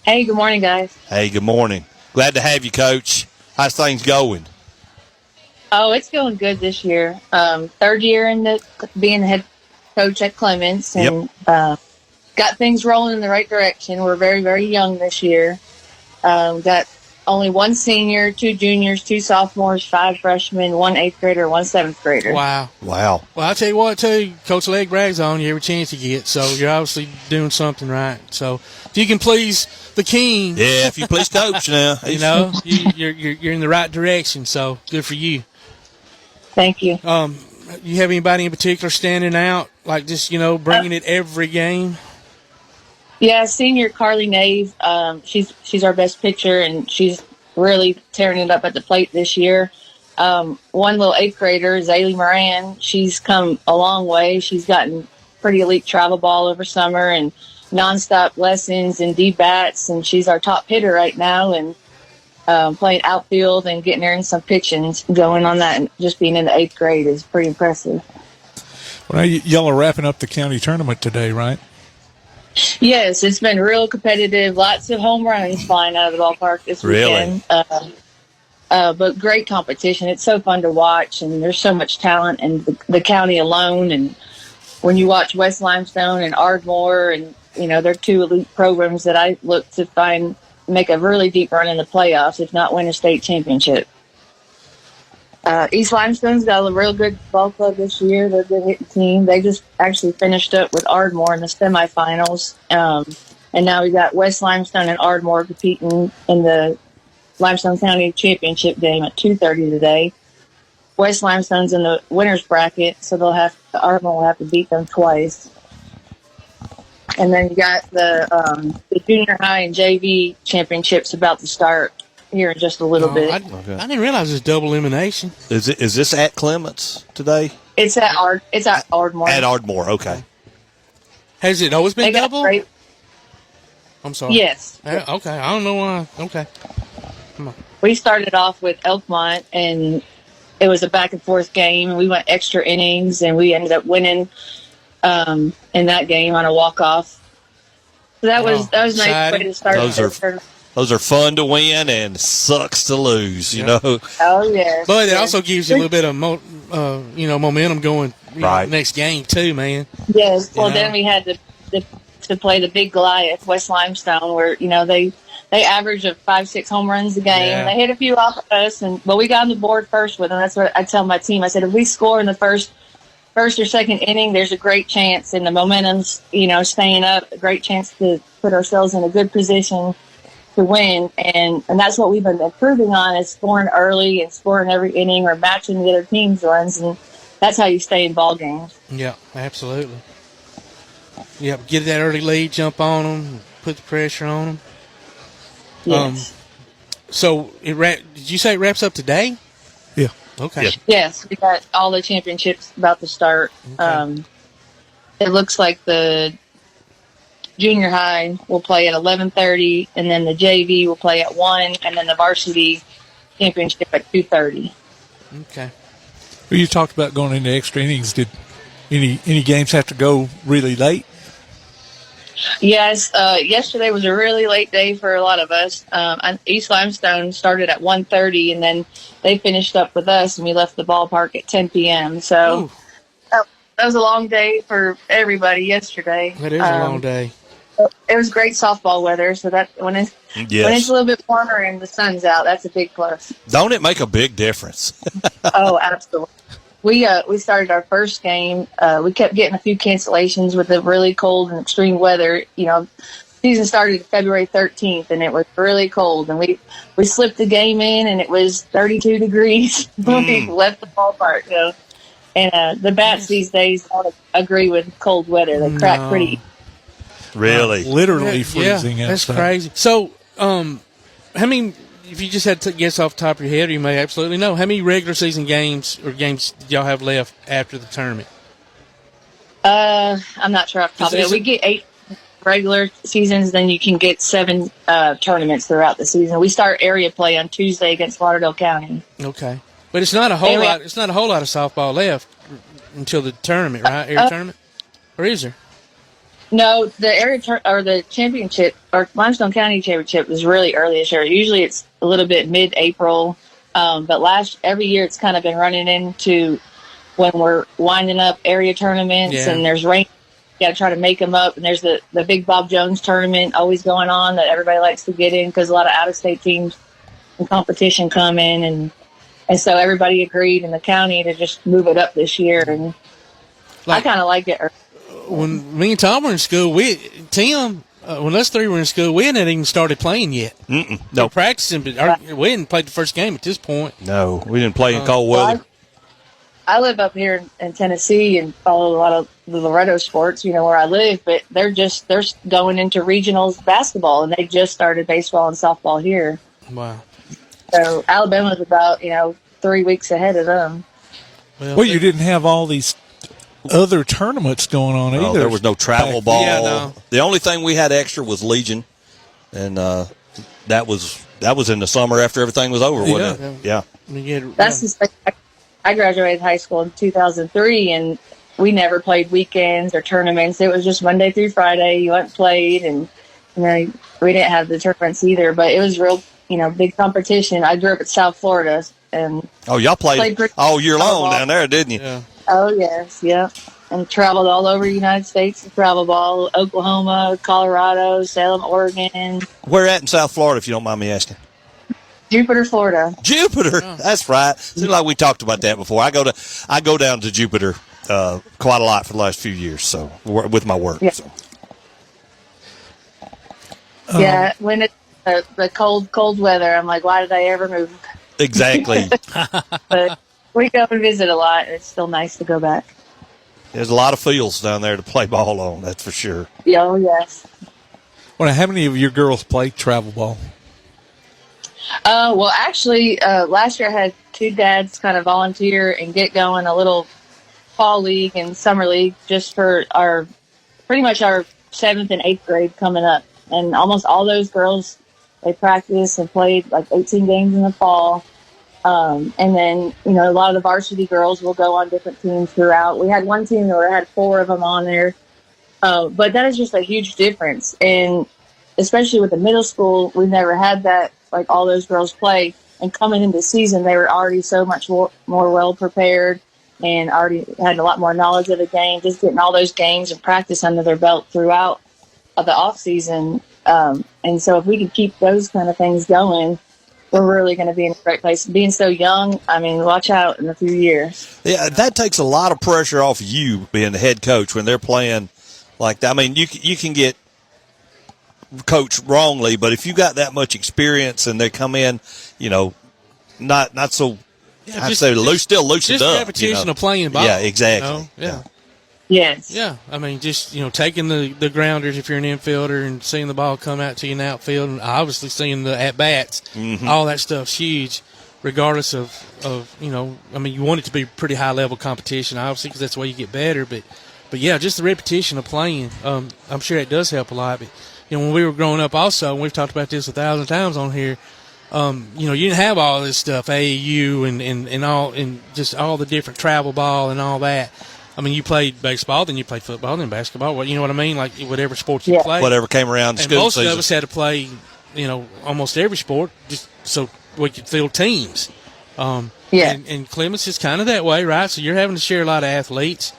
Hey, good morning, guys. Hey, good morning. Glad to have you, Coach. How's things going? Oh, it's going good this year. Third year in being the head coach at Clements, and got things rolling in the right direction. We're very, very young this year. Got only one senior, 2 juniors, 2 sophomores, 5 freshmen, 1 8th grader, 1 7th grader. Wow. Wow. Well, I'll tell you what, too. Coach Legg brags on you every chance you get, so you're obviously doing something right. So if you can please the king. Yeah, if you please coach now. You know, you're in the right direction, so good for you. Thank you. You have anybody in particular standing out, like just, bringing it every game? Yeah, senior Carly Nave. She's our best pitcher, and she's really tearing it up at the plate this year. One little 8th grader, Zaylee Moran. She's come a long way. She's gotten pretty elite travel ball over summer and nonstop lessons and D-bats, and she's our top hitter right now, and playing outfield and getting her in some pitching going on that, and just being in the 8th grade is pretty impressive. Well, y'all are wrapping up the county tournament today, right? Yes, it's been real competitive. Lots of home runs flying out of the ballpark this weekend. But great competition. It's so fun to watch, and there's so much talent in the county alone. And when you watch West Limestone and Ardmore, and they're 2 elite programs that I look to make a really deep run in the playoffs, if not win a state championship. East Limestone's got a real good ball club this year. They're a good hitting team. They just actually finished up with Ardmore in the semifinals. And now we got West Limestone and Ardmore competing in the Limestone County Championship game at 2:30 today. West Limestone's in the winner's bracket, so Ardmore will have to beat them twice. And then you got the junior high and JV championships about to start here in just a little bit. I didn't realize it was double elimination. Is this at Clements today? It's at Ardmore. At Ardmore, okay. Has it always been double? I'm sorry. Yes. Okay, I don't know why. Okay. Come on. We started off with Elkmont, and it was a back and forth game. We went extra innings, and we ended up winning in that game on a walk-off. So that was a nice way to start. Those are fun to win and sucks to lose, you know. Oh, yeah. But it also gives you a little bit of momentum going next game, too, man. Yes. Well, then we had to play the big Goliath, West Limestone, where, they average of 5-6 home runs a game. Yeah. They hit a few off of us, but we got on the board first with them. That's what I tell my team. I said, if we score in the first or second inning, there's a great chance, and the momentum's, staying up, a great chance to put ourselves in a good position to win, and that's what we've been improving on, is scoring early and scoring every inning or matching the other team's runs, and that's how you stay in ball games. Yeah, absolutely. Yeah, get that early lead, jump on them, put the pressure on them. Yes. So did you say it wraps up today? Yeah. Okay. Yeah. Yes, we got all the championships about to start. Okay. It looks like the junior high will play at 11:30, and then the JV will play at 1, and then the varsity championship at 2:30. Okay. Well, you talked about going into extra innings. Did any games have to go really late? Yes. Yesterday was a really late day for a lot of us. East Limestone started at 1:30, and then they finished up with us, and we left the ballpark at 10 p.m. So that was a long day for everybody yesterday. It is a long day. It was great softball weather, so that when it's a little bit warmer and the sun's out, that's a big plus. Don't it make a big difference? Oh, absolutely. We started our first game. We kept getting a few cancellations with the really cold and extreme weather. Season started February 13th, and it was really cold, and we slipped the game in, and it was 32 degrees when we left the ballpark. And the bats these days don't agree with cold weather. They crack pretty. Really? Literally freezing outside. That's crazy. So, how many, if you just had to guess off the top of your head, or you may absolutely know, how many regular season games do y'all have left after the tournament? I'm not sure off the top of it. We get 8 regular seasons, then you can get 7 tournaments throughout the season. We start area play on Tuesday against Lauderdale County. Okay. But it's not a whole lot. It's not a whole lot of softball left until the tournament, right? Area tournament, or is there? No, the championship or Limestone County Championship was really early this year. Usually it's a little bit mid-April, but every year it's kind of been running into when we're winding up area tournaments and there's rain. You got to try to make them up, and there's the big Bob Jones tournament always going on that everybody likes to get in because a lot of out-of-state teams some competition coming, and so everybody agreed in the county to just move it up this year, and I kind of like it. When me and Tom were in school, when us three were in school, we hadn't even started playing yet. No. We were practicing, but we hadn't played the first game at this point. No, we didn't play in cold weather. I live up here in Tennessee and follow a lot of the Loretto sports, where I live, but they're going into regionals basketball, and they just started baseball and softball here. Wow. So Alabama's about, 3 weeks ahead of them. Well, you didn't have all these other tournaments going on either. There was no travel ball. Yeah, no. The only thing we had extra was Legion, and that was in the summer after everything was over, wasn't it? Yeah. That's just like, I graduated high school in 2003, and we never played weekends or tournaments. It was just Monday through Friday. You went and played, and we didn't have the tournaments either. But it was real, big competition. I grew up in South Florida, and y'all played all year long down there, didn't you? Yeah. Oh yes, yeah. And traveled all over the United States to travel ball: Oklahoma, Colorado, Salem, Oregon. Where at in South Florida, if you don't mind me asking? Jupiter, Florida. Jupiter, that's right. Seems like we talked about that before. I go down to Jupiter quite a lot for the last few years, so with my work. Yeah, so. Yeah, when it's the cold weather, I'm like, why did I ever move? Exactly. But we go and visit a lot, and it's still nice to go back. There's a lot of fields down there to play ball on, that's for sure. Oh, yes. Well, how many of your girls play travel ball? Well, actually, last year I had 2 dads kind of volunteer and get going a little fall league and summer league just for pretty much our 7th and 8th grade coming up. And almost all those girls, they practiced and played like 18 games in the fall. And then, a lot of the varsity girls will go on different teams throughout. We had one team where I had 4 of them on there. But that is just a huge difference. And especially with the middle school, we've never had that, like all those girls play. And coming into the season, they were already so much more well prepared and already had a lot more knowledge of the game, just getting all those games and practice under their belt throughout the off season. And so if we could keep those kind of things going, we're really going to be in a great place. Being so young, watch out in a few years. Yeah, that takes a lot of pressure off of you being the head coach when they're playing like that. You can get coached wrongly, but if you got that much experience and they come in, not so, I'd say still loosened just up. Just repetition of playing ball. Yeah, exactly. Yeah. Yes. Yeah, taking the grounders if you're an infielder and seeing the ball come out to you in the outfield, and obviously seeing the at-bats, all that stuff's huge, regardless of you want it to be pretty high-level competition, obviously, because that's the way you get better, but yeah, just the repetition of playing, I'm sure it does help a lot, but, when we were growing up also, and we've talked about this 1,000 times on here, you didn't have all this stuff, AAU and just all the different travel ball and all that. You played baseball, then you played football, then basketball. You know what I mean? Like whatever sport you played. Whatever came around the and school most season. of us had to play, almost every sport just so we could field teams. And Clements is kind of that way, right? So you're having to share a lot of athletes.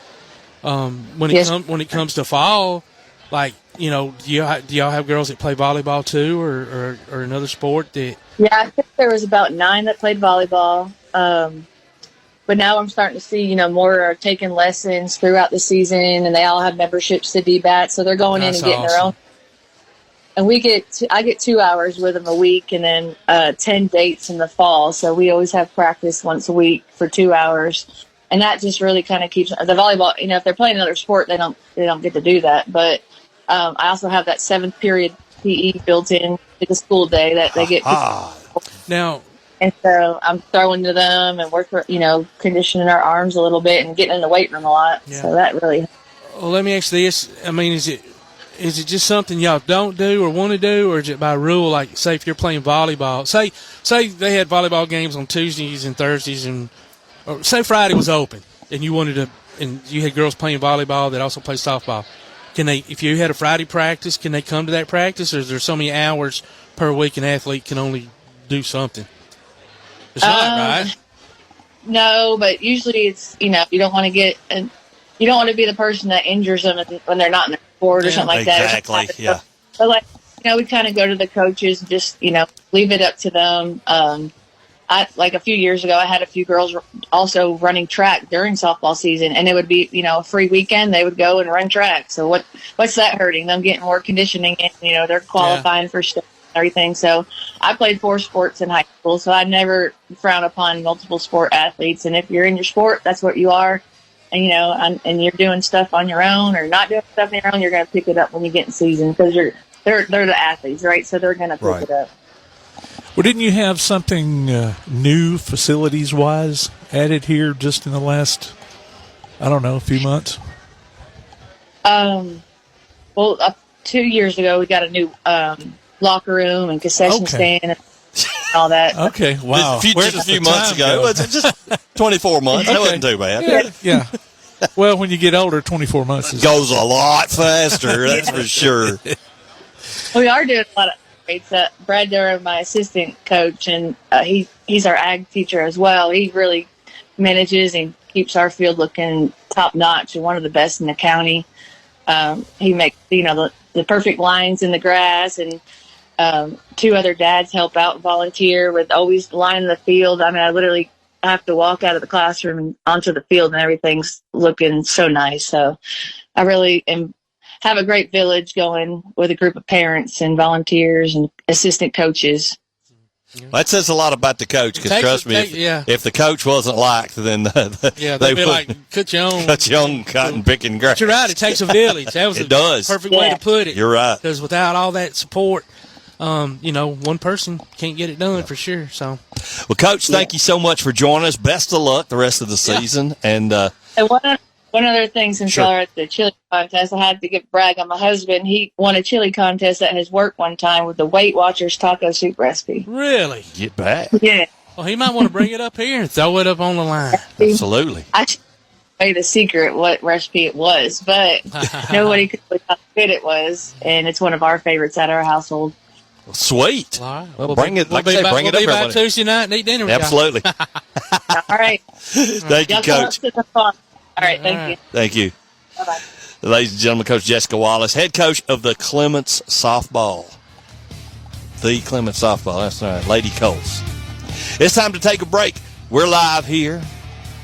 When it comes to fall, like, do y'all have girls that play volleyball too, or another sport that? Yeah, I think there was about 9 that played volleyball. But now I'm starting to see, more are taking lessons throughout the season, and they all have memberships to DBAT, so they're going in and getting their own. And I get 2 hours with them a week, and then 10 dates in the fall. So we always have practice once a week for 2 hours, and that just really kind of keeps the volleyball. If they're playing another sport, they don't get to do that. But I also have that 7th period PE built in to the school day that they get. Now. And so I'm throwing to them and conditioning our arms a little bit and getting in the weight room a lot. Yeah. So that really. Well, let me ask you this. Is it just something y'all don't do or want to do, or is it by rule? Like, say if you're playing volleyball, say they had volleyball games on Tuesdays and Thursdays, or say Friday was open and you had girls playing volleyball that also play softball. Can they, if you had a Friday practice, can they come to that practice, or is there so many hours per week an athlete can only do something? It's not, right? No, but usually it's, you don't want to you don't want to be the person that injures them when they're not in the sport or something like that. Exactly, yeah. But we kind of go to the coaches and just, leave it up to them. Like a few years ago, I had a few girls also running track during softball season, and it would be, a free weekend. They would go and run track. So what's that hurting? Them getting more conditioning, and, they're qualifying for stuff and everything. So I played 4 sports in high school, so I never frown upon multiple sport athletes. And if you're in your sport, that's what you are. And, and you're doing stuff on your own or not doing stuff on your own, you're going to pick it up when you get in season because they're the athletes, right? So they're going to pick it up. Well, didn't you have something new facilities-wise added here just in the last, a few months? Well, 2 years ago, we got a new locker room and concession stand and all that. Okay, wow. Just a few months ago. It was just 24 months. That wasn't too bad. Yeah. Well, when you get older, 24 months goes a lot faster, that's for sure. We are doing a lot of Brad Durham, my assistant coach, and he's our ag teacher as well. He really manages and keeps our field looking top notch and one of the best in the county. He makes the perfect lines in the grass, and 2 other dads help out and volunteer with always lining the field. I mean, I have to walk out of the classroom and onto the field, and everything's looking so nice. So I really have a great village going with a group of parents and volunteers and assistant coaches. That says a lot about the coach, because trust me, if the coach wasn't liked, then they'd be like, cut your own cotton picking grass. But you're right, it takes a village. That was does. Perfect way to put it. You're right. Because without all that support, one person can't get it done for sure. So, well, Coach, thank you so much for joining us. Best of luck the rest of the season. And one other thing, since y'all are at the chili contest, I had to brag on my husband. He won a chili contest at his work one time with the Weight Watchers taco soup recipe. Really? Get back. Yeah. Well, he might want to bring it up here and throw it up on the line. Absolutely. I should say the secret what recipe it was, but nobody could believe how good it was, and it's one of our favorites at our household. Well, sweet. All right. Well, bring it. Like I said, bring it up. We'll be back Tuesday night and eat dinner with Absolutely. All right. Thank you, Coach. All right, thank you. Thank you. Bye-bye. Ladies and gentlemen, Coach Jessica Wallace, head coach of the Clements softball. The Clements softball, that's right, Lady Colts. It's time to take a break. We're live here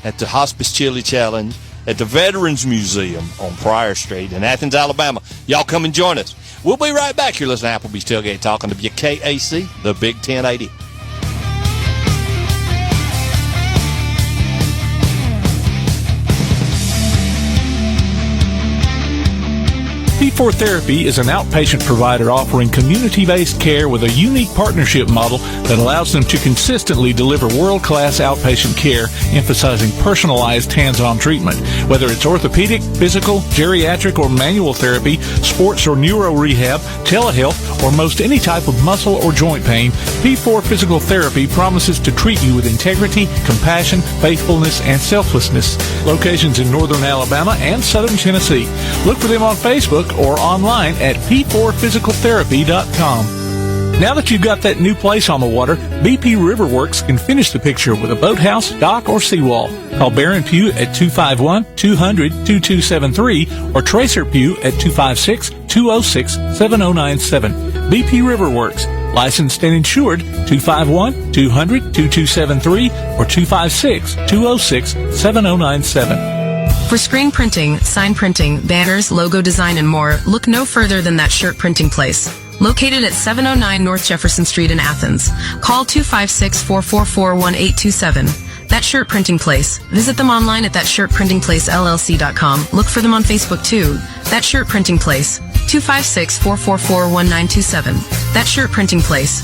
at the Hospice Chili Challenge at the Veterans Museum on Pryor Street in Athens, Alabama. Y'all come and join us. We'll be right back. You're listening to Applebee's Tailgate Talk on WKAC, the Big 1080. P4 Therapy is an outpatient provider offering community-based care with a unique partnership model that allows them to consistently deliver world-class outpatient care, emphasizing personalized hands-on treatment. Whether it's orthopedic, physical, geriatric, or manual therapy, sports or neuro rehab, telehealth, or most any type of muscle or joint pain, P4 Physical Therapy promises to treat you with integrity, compassion, faithfulness, and selflessness. Locations in northern Alabama and southern Tennessee. Look for them on Facebook or online at p4physicaltherapy.com. Now that you've got that new place on the water, BP Riverworks can finish the picture with a boathouse, dock, or seawall. Call Barron Pugh at 251-200-2273 or Tracer Pugh at 256-206-7097. BP Riverworks, licensed and insured, 251-200-2273 or 256-206-7097. For screen printing, sign printing, banners, logo design, and more, look no further than That Shirt Printing Place. Located at 709 North Jefferson Street in Athens. Call 256-444-1827. That Shirt Printing Place. Visit them online at thatshirtprintingplacellc.com. Look for them on Facebook too. That Shirt Printing Place. 256-444-1927. That Shirt Printing Place.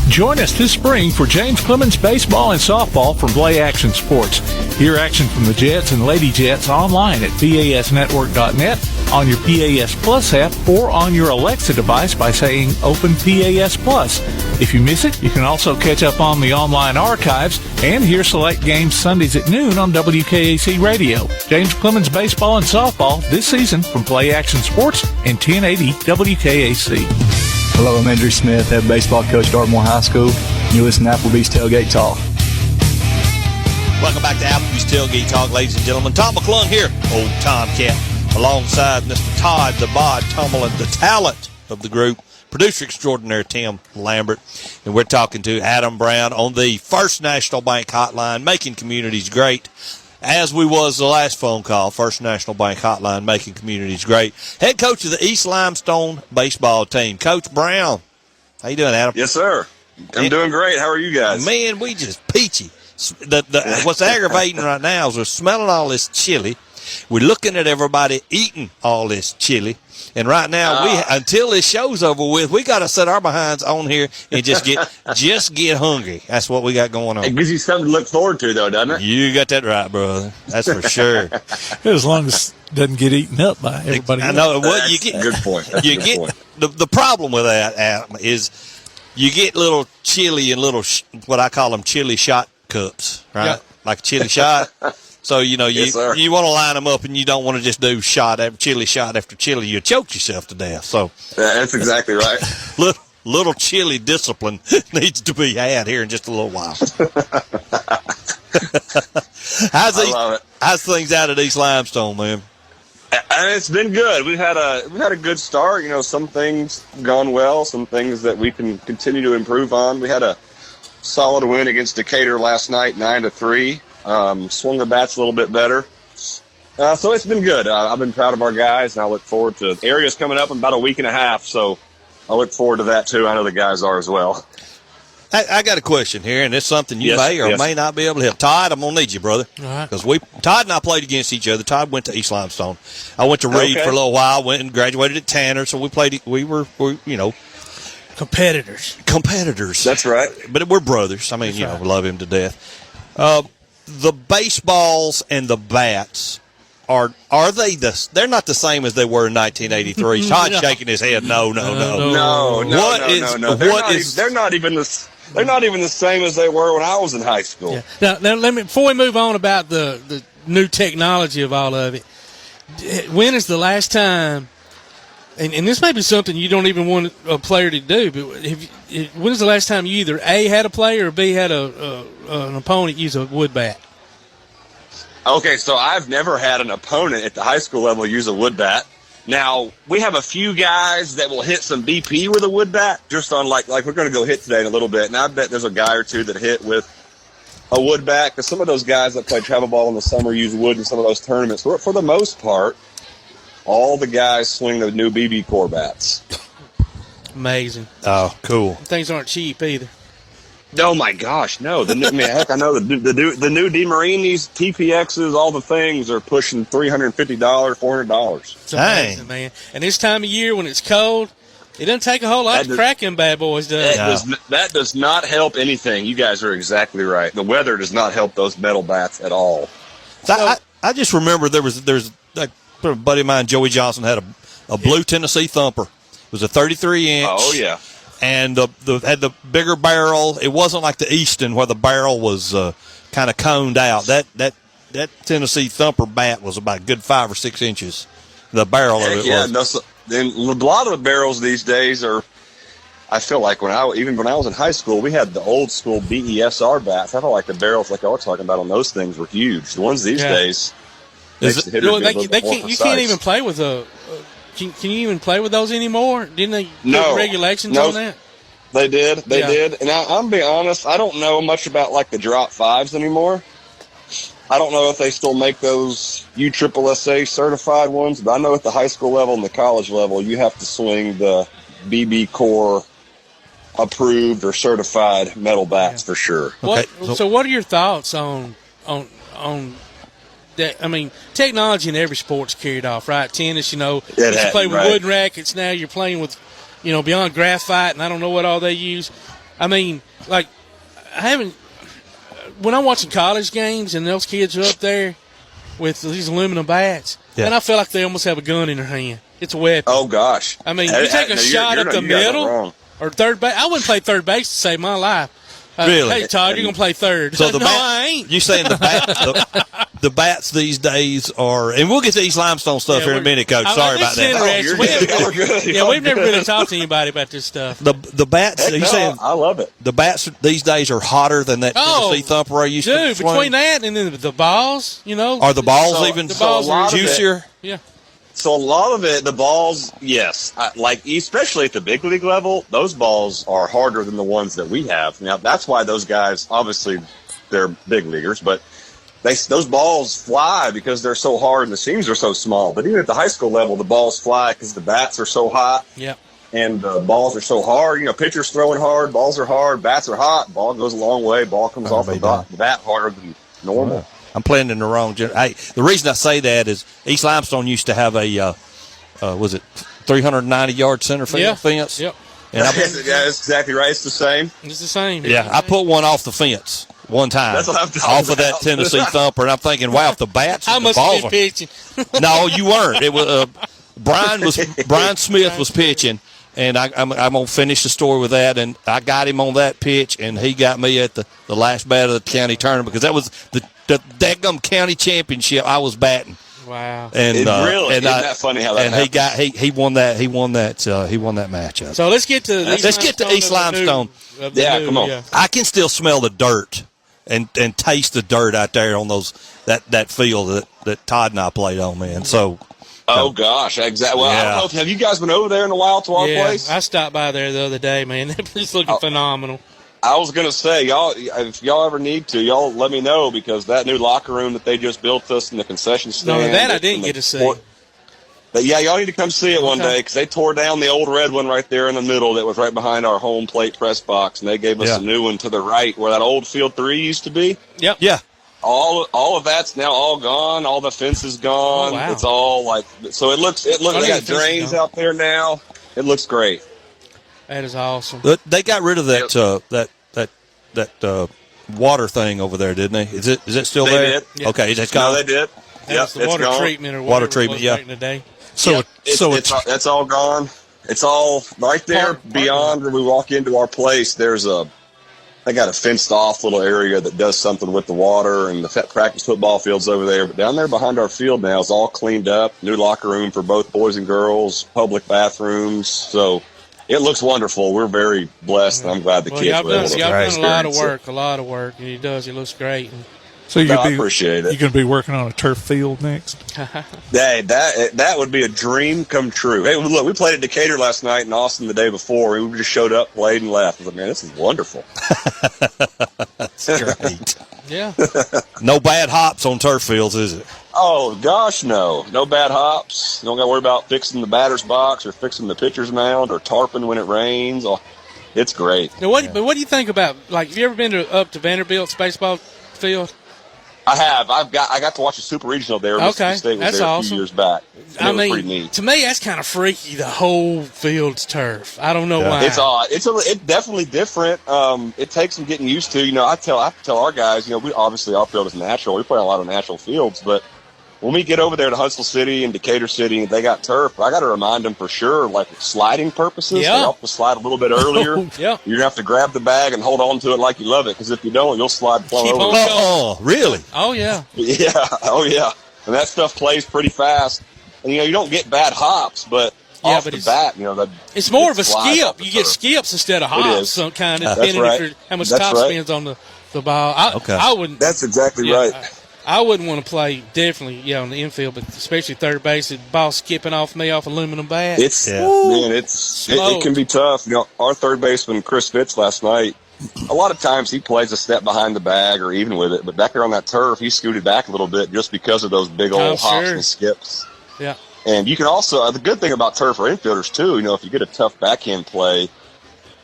Join us this spring for James Clements baseball and softball from Play Action Sports. Hear action from the Jets and Lady Jets online at PASnetwork.net, on your PAS Plus app, or on your Alexa device by saying Open PAS Plus. If you miss it, you can also catch up on the online archives and hear select games Sundays at noon on WKAC Radio. James Clements baseball and softball this season from Play Action Sports and 1080 WKAC. Hello, I'm Andrew Smith, head baseball coach at Dartmoor High School. You listen to Applebee's Tailgate Talk. Welcome back to Applebee's Tailgate Talk, ladies and gentlemen. Tom McMunn here, old Tomcat, alongside Mr. Todd the Bod Tomlin, the talent of the group, producer extraordinaire Tim Lambert, and we're talking to Adam Brown on the First National Bank Hotline, making communities great. As we was the last phone call, First National Bank Hotline, making communities great. Head coach of the East Limestone baseball team, Coach Brown. How you doing, Adam? Yes, sir. I'm doing great. How are you guys? Man, we just peachy. What's aggravating right now is we're smelling all this chili. We're looking at everybody eating all this chili. And right now, until this show's over with, we got to set our behinds on here and just get hungry. That's what we got going on. It gives you something to look forward to, though, doesn't it? You got that right, brother. That's for sure. As long as it doesn't get eaten up by everybody else. I know. Well, you get good point. The problem with that, Adam, is you get little chili and little what I call them chili shot cups, right? Yep. Like a chili shot. So, you Yes, you want to line them up, and you don't want to just do shot after chili. You choke yourself to death. So that's exactly right. Little chili discipline needs to be had here in just a little while. How's things out at East Limestone, man? It's been good. We've had a good start. You know, some things gone well, some things that we can continue to improve on. We had a solid win against Decatur last night, 9-3. Swung the bats a little bit better. So it's been good. I've been proud of our guys, and I look forward to the area's coming up in about a week and a half, so I look forward to that too. I know the guys are as well. I got a question here, and it's something you may or may not be able to help. Todd, I'm going to need you, brother. Because Todd and I played against each other. Todd went to East Limestone. I went to Reed for a little while, went and graduated at Tanner, so we were Competitors. That's right. But we're brothers. I mean, we love him to death. The baseballs and the bats, are they they're not the same as they were in 1983. Todd's shaking his head. No. They're not even the same as they were when I was in high school. Yeah. Now let me, before we move on about the new technology of all of it, when is the last time, and this may be something you don't even want a player to do, but when is the last time you either A, had a player, or B, had an opponent use a wood bat? Okay, so I've never had an opponent at the high school level use a wood bat. Now, we have a few guys that will hit some BP with a wood bat, just on like we're going to go hit today in a little bit, and I bet there's a guy or two that hit with a wood bat, because some of those guys that play travel ball in the summer use wood in some of those tournaments. For the most part, all the guys swing the new BB core bats. Amazing. Oh, cool. Things aren't cheap either. Oh my gosh, no! I know the new DeMarinis, TPXs, all the things are pushing $350, $400. It's amazing, man. And this time of year when it's cold, it doesn't take a whole lot to crack them bad boys, does it? That does not help anything. You guys are exactly right. The weather does not help those metal bats at all. I just remember there's like a buddy of mine, Joey Johnson, had a blue Tennessee Thumper. It was a 33-inch. Oh yeah. And had the bigger barrel. It wasn't like the Easton where the barrel was kind of coned out. That Tennessee Thumper bat was about a good 5 or 6 inches. The barrel of it was. Then a lot of the barrels these days are. I feel like when I was in high school, we had the old school BESR bats. I feel like the barrels, like I was talking about on those things, were huge. The ones these days, you can't even play with a. Can you even play with those anymore? Didn't they put regulations on that? They did. They did. And I'm being honest, I don't know much about like the drop 5s anymore. I don't know if they still make those USSSA certified ones, but I know at the high school level and the college level, you have to swing the BB Core approved or certified metal bats for sure. So what are your thoughts on that? I mean, technology in every sport's carried off, right? Tennis, you play with wooden rackets. Now you're playing with, beyond graphite, and I don't know what all they use. I mean, like, when I'm watching college games and those kids are up there with these aluminum bats, and I feel like they almost have a gun in their hand. It's a weapon. Oh, gosh. I mean, you take a shot at the middle or third base. I wouldn't play third base to save my life. Really? Hey, Todd, you're going to play third. So I ain't. You saying the bats these days are, and we'll get to East Limestone stuff here in a minute, Coach. Sorry about that. We've never really talked to anybody about this stuff. The bats, saying I love it. The bats these days are hotter than that Tennessee Thumper I used to swing? Between that and then the balls, Are the balls even juicier? Yeah. So a lot of it, the balls, yes. Especially at the big league level, those balls are harder than the ones that we have. Now, that's why those guys, obviously, they're big leaguers, but those balls fly because they're so hard and the seams are so small. But even at the high school level, the balls fly because the bats are so hot. Yeah. And the balls are so hard. Pitchers throwing hard, balls are hard, bats are hot, ball goes a long way, ball comes off the bat harder than normal. Wow. I'm playing in the wrong the reason I say that is East Limestone used to have a, 390-yard center field fence? Yep. And that's exactly right. It's the same. It's the same. Yeah, I put one off the fence one time That's what I'm talking off of that Tennessee Thumper, and I'm thinking, wow, if the bats I and the must balls have been pitching. No, you weren't. It was Brian Smith was pitching. And I'm going to finish the story with that. And I got him on that pitch, and he got me at the last bat of the county tournament because that was the daggum county championship I was batting. Wow. And isn't that funny how that happens? He won that matchup. So let's get to East Limestone. Come on. Yeah. I can still smell the dirt and taste the dirt out there on that field that Todd and I played on, man. So. Oh, gosh, exactly. Well, I don't know. Have you guys been over there in a while to our place? I stopped by there the other day, man. It's looking phenomenal. I was going to say, y'all, if y'all ever need to, y'all let me know because that new locker room that they just built us in the concession stand. No, that I didn't get to see. But yeah, y'all need to come see it one day because they tore down the old red one right there in the middle that was right behind our home plate press box, and they gave us a new one to the right where that old Field 3 used to be. Yep. Yeah. All of that's now all gone. All the fence is gone. Oh, wow. It's all so it looks. They got drains out there now. It looks great. That is awesome. They got rid of that water thing over there, didn't they? Is it still there? Did. Yeah. Okay, it's gone. No, they did. Yep, the water treatment or water treatment. Back in the day. It's all gone. It's all right there beyond where we walk into our place. They got a fenced off little area that does something with the water, and the practice football field's over there. But down there behind our field now is all cleaned up. New locker room for both boys and girls, public bathrooms. So it looks wonderful. We're very blessed, and I'm glad the kids were able to y'all done a lot of it. work, and he does. It looks great. So I appreciate it. You're going to be working on a turf field next? Hey, that would be a dream come true. Hey, look, we played at Decatur last night in Austin the day before. We just showed up, played, and left. I was like, man, this is wonderful. That's great. Yeah. No bad hops on turf fields, is it? Oh, gosh, no. No bad hops. You don't got to worry about fixing the batter's box or fixing the pitcher's mound or tarping when it rains. Oh, it's great. Now, but what do you think about, have you ever been up to Vanderbilt's baseball field? I have. I got to watch a super regional there. Mississippi State was that's there awesome. A few years back. It was pretty neat. To me, that's kind of freaky. The whole field's turf. I don't know why. It's odd. It's definitely different. It takes some getting used to. I tell our guys. We obviously our field is natural. We play a lot of natural fields, but when we get over there to Huntsville City and Decatur City, and they got turf, I got to remind them for sure, sliding purposes. Yeah. They have to slide a little bit earlier. Yeah. You're going to have to grab the bag and hold on to it like you love it, because if you don't, you'll slide plumb over. Oh, really? Oh, yeah. Yeah. Oh, yeah. And that stuff plays pretty fast. And, you don't get bad hops, but off the bat, it's more of a skip. You get skips instead of hops, some kind of, depending how much top spins on the ball. I wouldn't. That's exactly right. I wouldn't want to play definitely, on the infield, but especially third base, the ball skipping off me off aluminum bat. It can be tough. Our third baseman Chris Fitz last night, a lot of times he plays a step behind the bag or even with it, but back there on that turf, he scooted back a little bit just because of those big old hops and skips. Yeah. And you can also, the good thing about turf for infielders too, if you get a tough backhand play,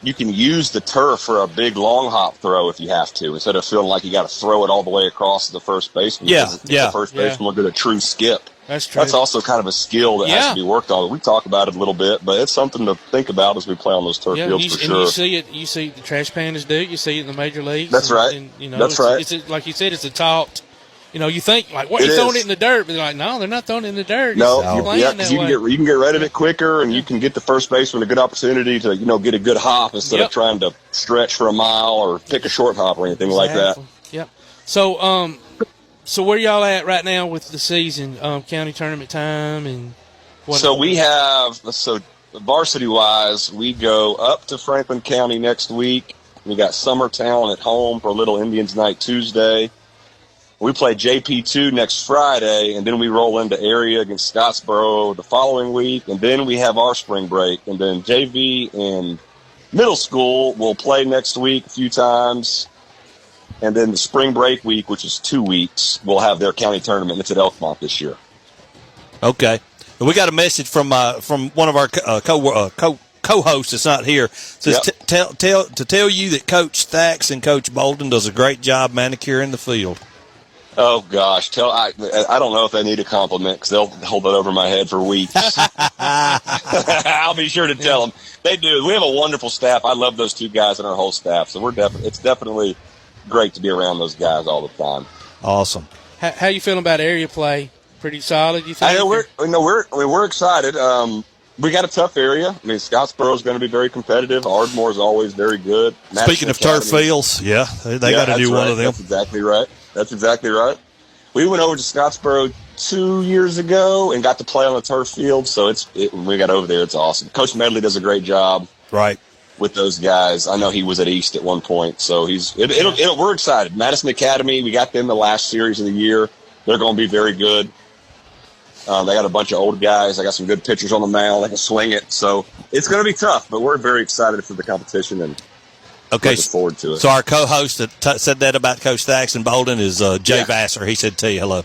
you can use the turf for a big long hop throw if you have to, instead of feeling like you got to throw it all the way across to the first baseman. The first baseman will get a true skip. That's true. That's also kind of a skill that has to be worked on. We talk about it a little bit, but it's something to think about as we play on those turf fields for sure. And you see the trash pandas do. You see it in the major leagues. That's right. And, That's right. It's like you said, it's a taught. You think, what, you're throwing it in the dirt, but they're like, no, they're not throwing it in the dirt. Because you can get rid of it quicker, and you can get the first baseman a good opportunity to, get a good hop instead of trying to stretch for a mile or pick a short hop or anything like that. Yep. So where y'all at right now with the season, county tournament time and what? So we have, varsity-wise, we go up to Franklin County next week. We got Summertown at home for a little Indians night Tuesday. We play JP2 next Friday, and then we roll into area against Scottsboro the following week, and then we have our spring break. And then JV and middle school will play next week a few times. And then the spring break week, which is 2 weeks, we'll have their county tournament. It's at Elkmont this year. Okay. We got a message from one of our co-hosts that's not here. It says to tell you that Coach Stacks and Coach Bolden does a great job manicuring the field. Oh gosh, I don't know if they need a compliment because they'll hold it over my head for weeks. I'll be sure to tell them they do. We have a wonderful staff. I love those two guys and our whole staff. So it's definitely great to be around those guys all the time. Awesome. How you feeling about area play? Pretty solid, you think? I know we're excited. We got a tough area. I mean, Scottsboro is going to be very competitive. Ardmore is always very good. Speaking of turf fields, they got to do one of them. That's exactly right. We went over to Scottsboro 2 years ago and got to play on the turf field. So when we got over there, it's awesome. Coach Medley does a great job. Right. With those guys. I know he was at East at one point. So we're excited. Madison Academy, we got them the last series of the year. They're going to be very good. They got a bunch of old guys. They got some good pitchers on the mound. They can swing it. So it's going to be tough, but we're very excited for the competition and looking forward to it. So our co-host that said that about Coach Stacks and Bolden is Jay Vassar. He said, tell you hello.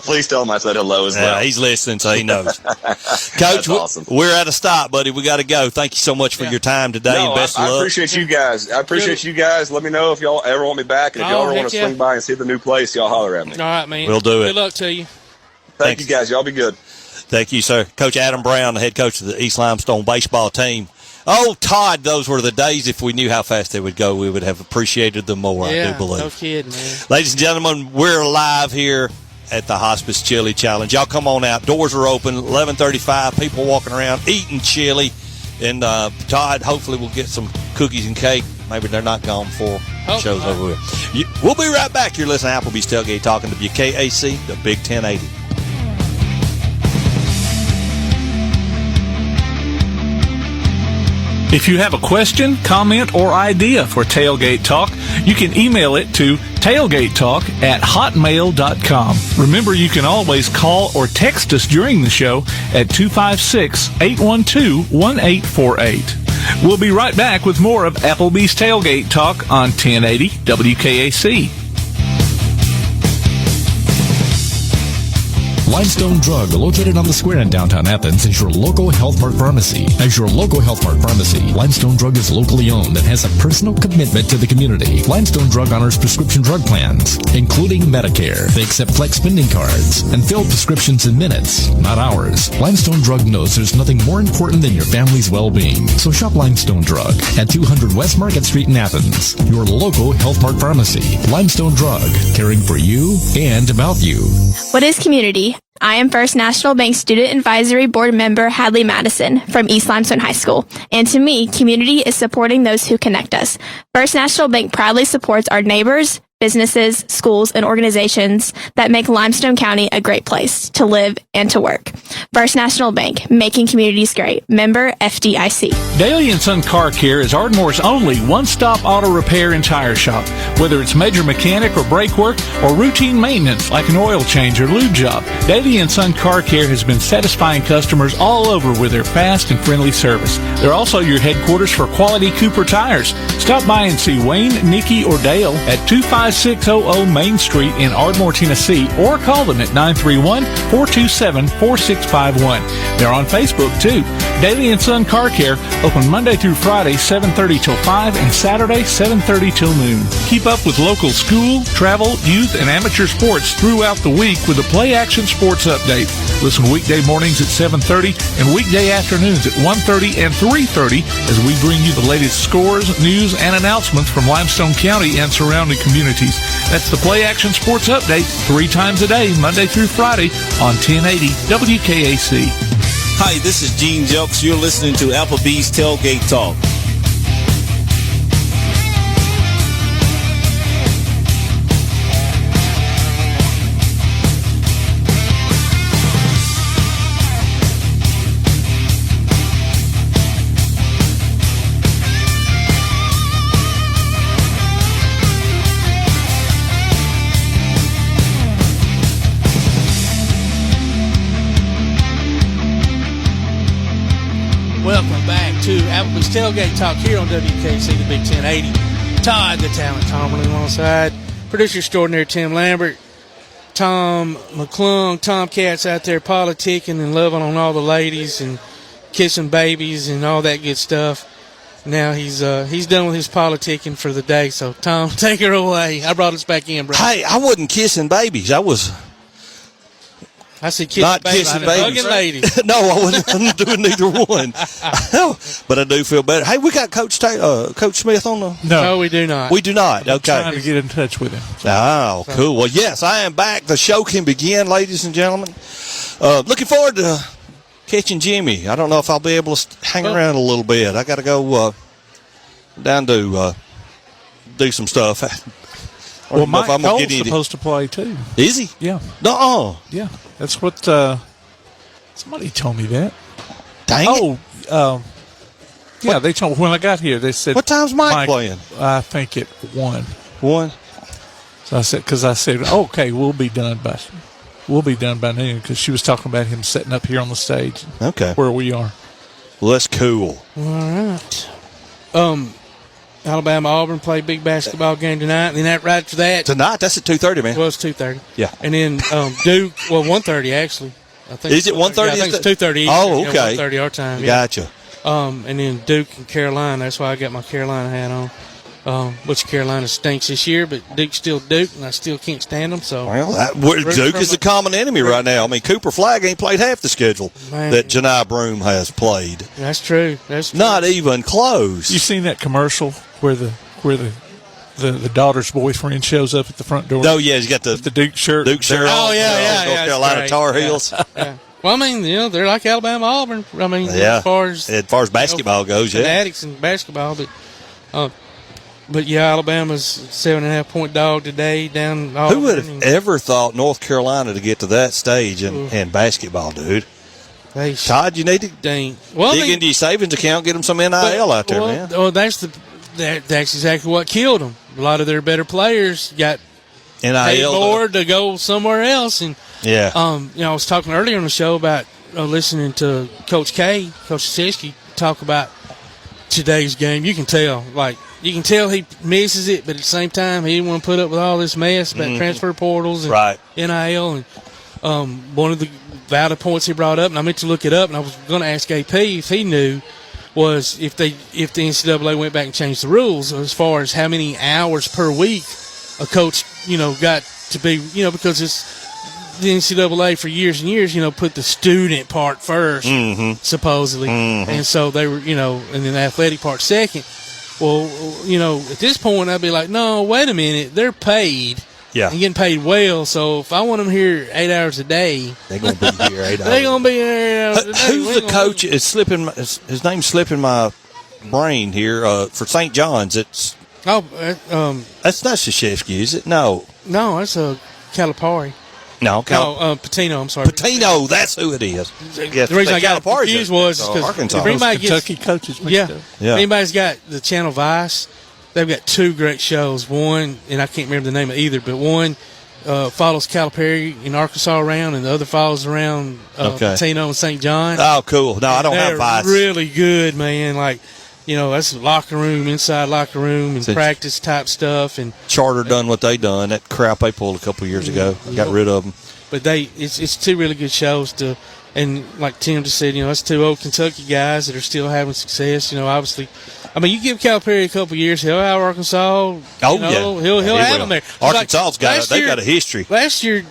Please tell him I said hello as well. He's listening, so he knows. Coach, That's awesome. We're at a stop, buddy. We got to go. Thank you so much for your time today, and best of luck. I appreciate you guys. Let me know if y'all ever want me back, and if y'all ever want to swing by and see the new place, y'all holler at me. All right, man. We'll do it. Good luck to you. Thank you, guys. Y'all be good. Thank you, sir. Coach Adam Brown, the head coach of the East Limestone baseball team. Oh, Todd, those were the days. If we knew how fast they would go, we would have appreciated them more, I do believe. No kidding, man. Ladies and gentlemen, we're live here at the Hospice Chili Challenge. Y'all come on out. Doors are open, 11:35. People walking around eating chili. And Todd, hopefully we'll get some cookies and cake. Maybe they're not gone before the show's over with. We'll be right back. You're listening to Applebee's Tailgate Talking to WKAC, the Big 1080. If you have a question, comment, or idea for Tailgate Talk, you can email it to tailgatetalk@hotmail.com. Remember, you can always call or text us during the show at 256-812-1848. We'll be right back with more of Applebee's Tailgate Talk on 1080 WKAC. Limestone Drug, located on the square in downtown Athens, is your local Health Mart pharmacy. As your local Health Mart pharmacy, Limestone Drug is locally owned and has a personal commitment to the community. Limestone Drug honors prescription drug plans, including Medicare. They accept flex spending cards and fill prescriptions in minutes, not hours. Limestone Drug knows there's nothing more important than your family's well-being. So shop Limestone Drug at 200 West Market Street in Athens. Your local Health Mart pharmacy. Limestone Drug, caring for you and about you. What is community? I am First National Bank Student Advisory Board member Hadley Madison from East Limestone High School. And to me, community is supporting those who connect us. First National Bank proudly supports our neighbors, businesses, schools, and organizations that make Limestone County a great place to live and to work. First National Bank, making communities great. Member FDIC. Daly & Son Car Care is Ardmore's only one-stop auto repair and tire shop. Whether it's major mechanic or brake work or routine maintenance like an oil change or lube job, Daly & Son Car Care has been satisfying customers all over with their fast and friendly service. They're also your headquarters for quality Cooper tires. Stop by and see Wayne, Nikki, or Dale at 25600 Main Street in Ardmore, Tennessee, or call them at 931-427-4651. They're on Facebook, too. Daly & Son Car Care, open Monday through Friday, 7:30 till 5, and Saturday, 7:30 till noon. Keep up with local school, travel, youth, and amateur sports throughout the week with the Play Action Sports Update. Listen weekday mornings at 7:30 and weekday afternoons at 1:30 and 3:30 as we bring you the latest scores, news, and announcements from Limestone County and surrounding communities. That's the Play Action Sports Update 3 times a day, Monday through Friday on 1080 WKAC. Hi, this is Gene Jelks. You're listening to Applebee's Tailgate Talk. Applebee's Tailgate Talk here on WKC, the Big 1080. Todd, the Talent Tomlin alongside producer extraordinaire Tim Lambert. Tom McClung, Tomcats out there politicking and loving on all the ladies and kissing babies and all that good stuff. Now he's done with his politicking for the day. So, Tom, take her away. I brought us back in, bro. Hey, I wasn't kissing babies. I see kissing not babies. kissing babies. Hugging ladies. No, I wasn't doing neither one. But I do feel better. Hey, we got Coach Smith on the... No, we do not. We do not. I'm okay. trying to get in touch with him. Oh, cool. Well, yes, I am back. The show can begin, ladies and gentlemen. Looking forward to catching Jimmy. I don't know if I'll be able to hang around a little bit. I got to go down to do some stuff. Well, Mike Cole's supposed to play, too. Is he? Yeah. No. Yeah. That's what somebody told me that. Dang it. Yeah, they told me when I got here. They said, what time's Mike playing? I think at 1. 1? So I said, okay, we'll be done by noon, because she was talking about him setting up here on the stage. Okay. Where we are. Well, that's cool. All right. Alabama-Auburn play big basketball game tonight. And then right after that. Tonight? That's at 2:30, man. Well, it's 2:30. Yeah. And then Duke, 1:30 actually. I think is it 1:30? I think it's 2:30. Oh, okay. 1:30 our time. Yeah. Gotcha. And then Duke and Carolina. That's why I got my Carolina hat on. Which Carolina stinks this year, but Duke's still Duke, and I still can't stand them. So Duke is a common enemy right now. I mean, Cooper Flagg ain't played half the schedule that Janai Broome has played. That's true. Not even close. You seen that commercial where the daughter's boyfriend shows up at the front door? Oh yeah, he's got the Duke shirt. Duke shirt. Oh yeah. North Carolina Tar Heels. Yeah. Well, I mean, they're like Alabama, Auburn. I mean, as far as basketball goes, fanatics in basketball, but yeah, Alabama's 7.5-point dog today down. Who would have ever thought North Carolina to get to that stage in basketball, dude? Todd, you need to dig into your savings account, get them some NIL out there, man. Well, that's exactly what killed them. A lot of their better players got paid more to go somewhere else, and I was talking earlier on the show about listening to Coach Siski talk about today's game. You can tell, he misses it, but at the same time, he didn't want to put up with all this mess about transfer portals and NIL. And one of the valid points he brought up, and I meant to look it up, and I was going to ask AP if he knew, was if the NCAA went back and changed the rules as far as how many hours per week a coach, got to be, because it's the NCAA for years and years, put the student part first, supposedly, and so they were, and then the athletic part second. Well, at this point, I'd be like, no, wait a minute, they're paid. Yeah. And getting paid well, so if I want them here 8 hours a day, they're going to be here 8 hours. They're going to be here 8 hours a day. Who's the coach? His name's slipping my brain here for St. John's. It's that's not Krzyzewski, is it? No, that's Calipari. No, Patino. I'm sorry, Patino. That's who it is. Yes, the reason I got confused was because Arkansas. If anybody Kentucky coaches. Yeah. Anybody's got the channel Vice. They've got two great shows. One, and I can't remember the name of either, but one follows Calipari in Arkansas around, and the other follows around Patino and St. John. Oh, cool. No, I don't have Vice. Really good, man. That's locker room, inside locker room, and practice type stuff. And Charter done what they done. That crap they pulled a couple years ago. Got rid of them. But it's two really good shows and like Tim just said, that's two old Kentucky guys that are still having success. Obviously, you give Calipari a couple years, he'll have Arkansas. He'll have them there. Arkansas's got a history. Last year,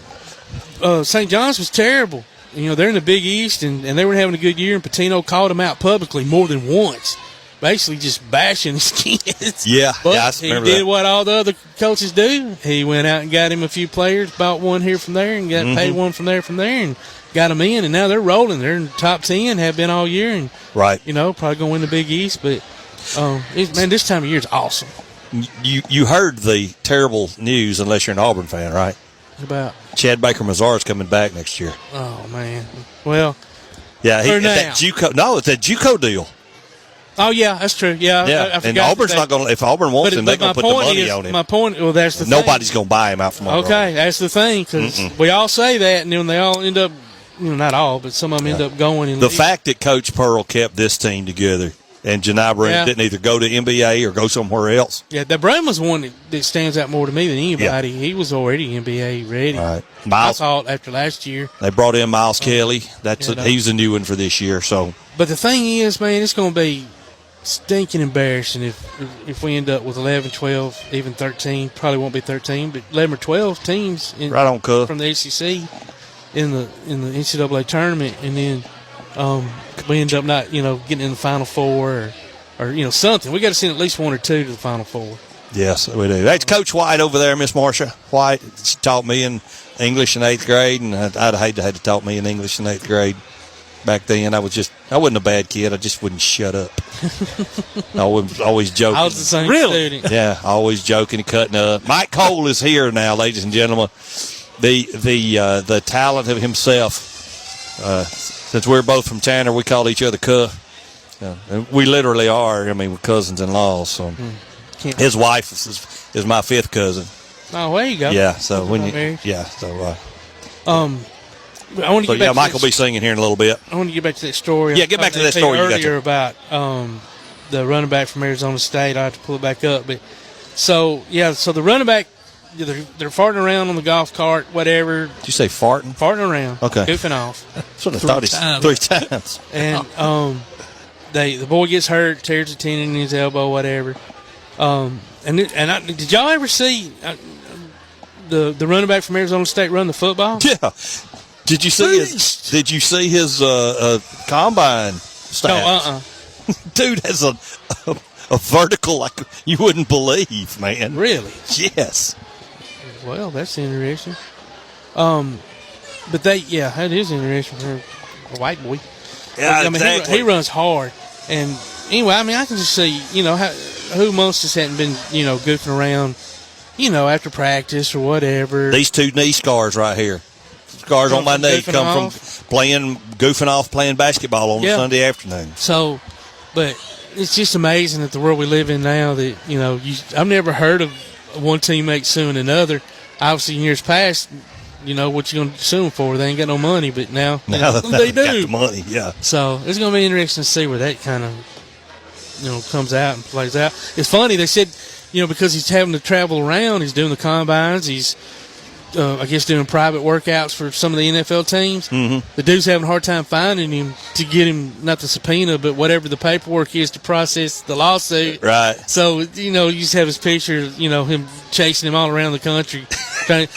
St. John's was terrible. They're in the Big East, and they were having a good year, and Patino called them out publicly more than once. Basically just bashing his kids. Yeah, but he did what all the other coaches do. He went out and got him a few players, bought one here from there, and got paid one from there, and got them in, and now they're rolling. They're in the top 10, have been all year, and probably going to win the Big East. But this time of year is awesome. You heard the terrible news, unless you're an Auburn fan, right? What about Chad Baker Mazar's coming back next year. Oh man, well, yeah, it's that JUCO deal. Oh yeah, that's true. Yeah. And Auburn's not going to. If Auburn wants him, they're going to put the money on him. My point. Well, that's the Nobody's thing. going to buy him out from Auburn. Okay, that's the thing because we all say that, and then they all end up. Not all, but some of them end up going. The fact that Coach Pearl kept this team together And Janai didn't either go to NBA or go somewhere else. Yeah, that Brown was one that stands out more to me than anybody. Yeah. He was already NBA ready. Right. Miles, I thought after last year. They brought in Miles Kelly. He's a new one for this year. So, but the thing is, man, it's going to be stinking embarrassing if we end up with 11, 12, even 13. Probably won't be 13, but 11 or 12 teams right on from the ACC in the NCAA tournament, and then we end up not getting in the Final Four or something. We got to send at least one or two to the Final Four. Yes, we do. That's Coach White over there, Miss Marcia White. She taught me in English in 8th grade, and I'd hate to have to taught me in English in 8th grade. Back then, I wasn't a bad kid. I just wouldn't shut up. I was always joking. I was the same student. Yeah, always joking and cutting up. Mike Cole is here now, ladies and gentlemen. The talent of himself. Since we're both from Tanner, we call each other Cuh. And we literally are. I mean, we're cousins-in-law. So his wife is my 5th cousin. Oh, there you go. Yeah. So I want to get back Mike will be singing here in a little bit. I want to get back to that story. Yeah, get back to that story you earlier about the running back from Arizona State. I have to pull it back up, but so the running back, they're farting around on the golf cart, whatever. Did you say farting? Farting around. Okay. Goofing off. That's what I thought. 3 times. And the boy gets hurt, tears a tendon in his elbow, whatever. Did y'all ever see the running back from Arizona State run the football? Yeah. Did you see his combine stats? No, Dude has a vertical like you wouldn't believe, man. Really? Yes. Well, that's interesting. But that is interesting for a white boy. Yeah, exactly. He runs hard. And anyway, I mean, I can just see, who amongst us hadn't been, goofing around, after practice or whatever. These 2 knee scars right here. Scars on my knee come from goofing off playing basketball on a Sunday afternoon. So, but it's just amazing that the world we live in now that, I've never heard of one teammate suing another. Obviously, in years past, what you going to sue them for? They ain't got no money, but now they do. Got the money, yeah. So it's going to be interesting to see where that kind of, comes out and plays out. It's funny, they said, because he's having to travel around, he's doing the combines, he's I guess doing private workouts for some of the NFL teams. Mm-hmm. The dude's having a hard time finding him to get him, not the subpoena, but whatever the paperwork is to process the lawsuit. Right. So, you just have his picture, him chasing him all around the country.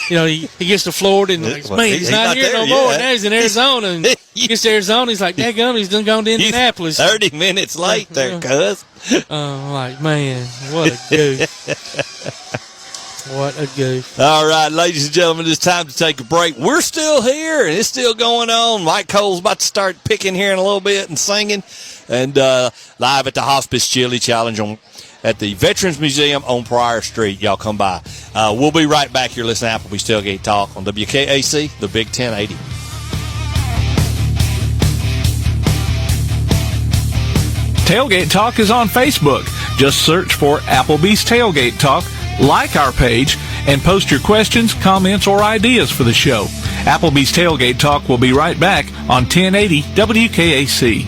He gets to Florida and like, man, he's not here no more. Now he's in Arizona. And he gets to Arizona, he's like, daggum, he's done gone to Indianapolis. 30 minutes late there, cuz. Like, man, what a goof. What a goof. All right, ladies and gentlemen, it's time to take a break. We're still here, and it's still going on. Mike Cole's about to start picking here in a little bit and singing. And live at the Hospice Chili Challenge at the Veterans Museum on Pryor Street. Y'all come by. We'll be right back here listening to Applebee's Tailgate Talk on WKAC, the Big 1080. Tailgate Talk is on Facebook. Just search for Applebee's Tailgate Talk. Like our page and post your questions, comments, or ideas for the show. Applebee's Tailgate Talk will be right back on 1080 WKAC.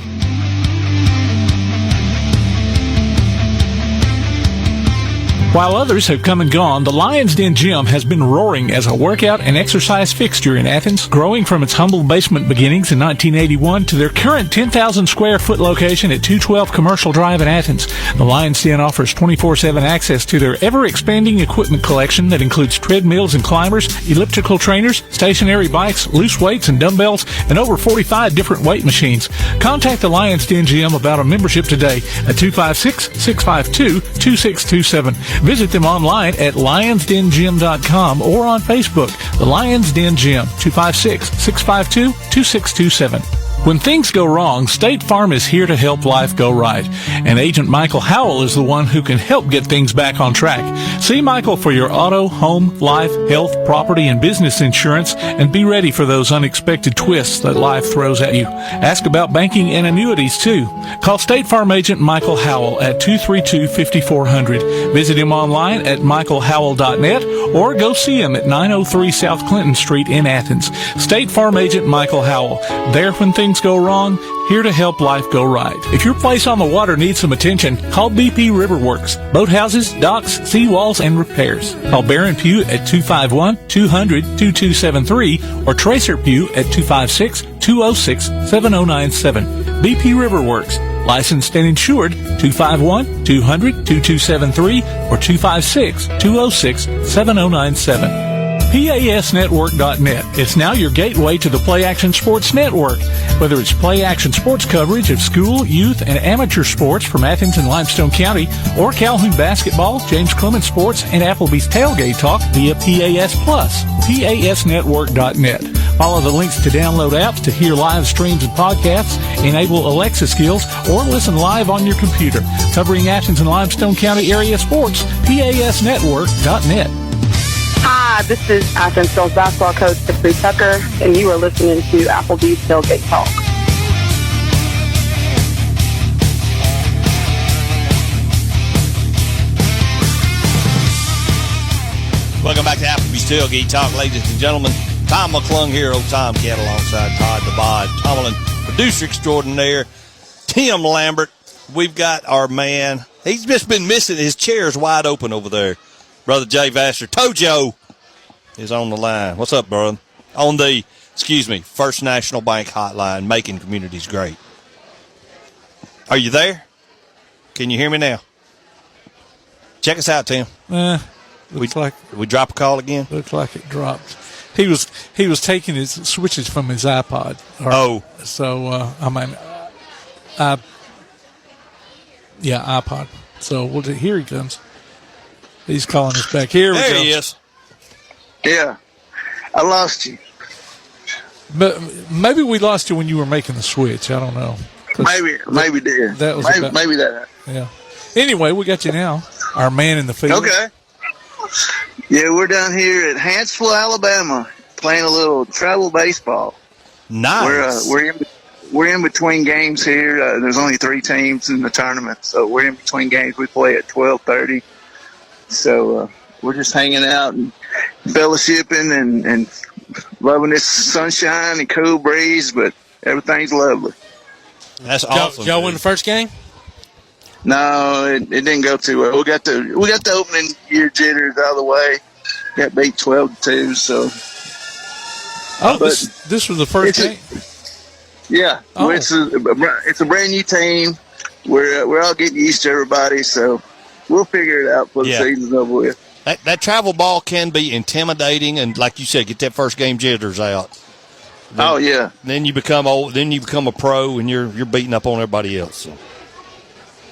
While others have come and gone, the Lion's Den Gym has been roaring as a workout and exercise fixture in Athens, growing from its humble basement beginnings in 1981 to their current 10,000 square foot location at 212 Commercial Drive in Athens. The Lion's Den offers 24/7 access to their ever-expanding equipment collection that includes treadmills and climbers, elliptical trainers, stationary bikes, loose weights and dumbbells, and over 45 different weight machines. Contact the Lion's Den Gym about a membership today at 256-652-2627. Visit them online at lionsdengym.com or on Facebook. The Lions Den Gym, 256-652-2627. When things go wrong, State Farm is here to help life go right. And Agent Michael Howell is the one who can help get things back on track. See Michael for your auto, home, life, health, property, and business insurance, and be ready for those unexpected twists that life throws at you. Ask about banking and annuities, too. Call State Farm Agent Michael Howell at 232-5400. Visit him online at michaelhowell.net or go see him at 903 South Clinton Street in Athens. State Farm Agent Michael Howell, there when things things go wrong, here to help life go right. If your place on the water needs some attention, call BP Riverworks. Boathouses, docks, seawalls, and repairs. Call Barron Pugh at 251-200-2273 or Tracer Pugh at 256-206-7097. BP Riverworks. Licensed and insured 251-200-2273 or 256-206-7097. PASnetwork.net. It's now your gateway to the Play Action Sports Network. Whether it's Play Action Sports coverage of school, youth, and amateur sports from Athens and Limestone County, or Calhoun basketball, James Clements Sports, and Applebee's Tailgate Talk via PAS Plus. PASnetwork.net. Follow the links to download apps to hear live streams and podcasts, enable Alexa skills, or listen live on your computer. Covering Athens and Limestone County area sports, PASnetwork.net. Hi, this is Athens Girls basketball coach Tiffany Tucker, and you are listening to Applebee's Tailgate Talk. Welcome back to Applebee's Tailgate Talk, ladies and gentlemen. Tom McClung here, old Tom Cat, alongside Todd the Bod Tomlin, producer extraordinaire, Tim Lambert. We've got our man. He's just been missing. His chair's wide open over there. Brother Jay Vassar. Tojo is on the line. What's up, brother? On the, First National Bank hotline, making communities great. Are you there? Can you hear me now? Check us out, Tim. Looks like we drop a call again. Looks like it dropped. He was taking his switches from his iPod. So iPod. So here he comes. He's calling us back. Here we go. There he is. Yeah, I lost you. But maybe we lost you when you were making the switch. I don't know. Maybe did. That was maybe that. Yeah. Anyway, we got you now. Our man in the field. Okay. Yeah, we're down here at Huntsville, Alabama, playing a little travel baseball. Nice. We're in between games here. There's only 3 teams in the tournament, so we're in between games. We play at 12:30. So we're just hanging out and fellowshipping and loving this sunshine and cool breeze, but everything's lovely. That's awesome. Y'all win the first game? No, it didn't go too well. We got the opening year jitters out of the way. Got beat 12-2. So. This was the first game. Yeah, it's a brand new team. We're all getting used to everybody, so we'll figure it out for the season's over with. That travel ball can be intimidating, and like you said, get that first game jitters out. Then you become old. Then you become a pro, and you're beating up on everybody else. So.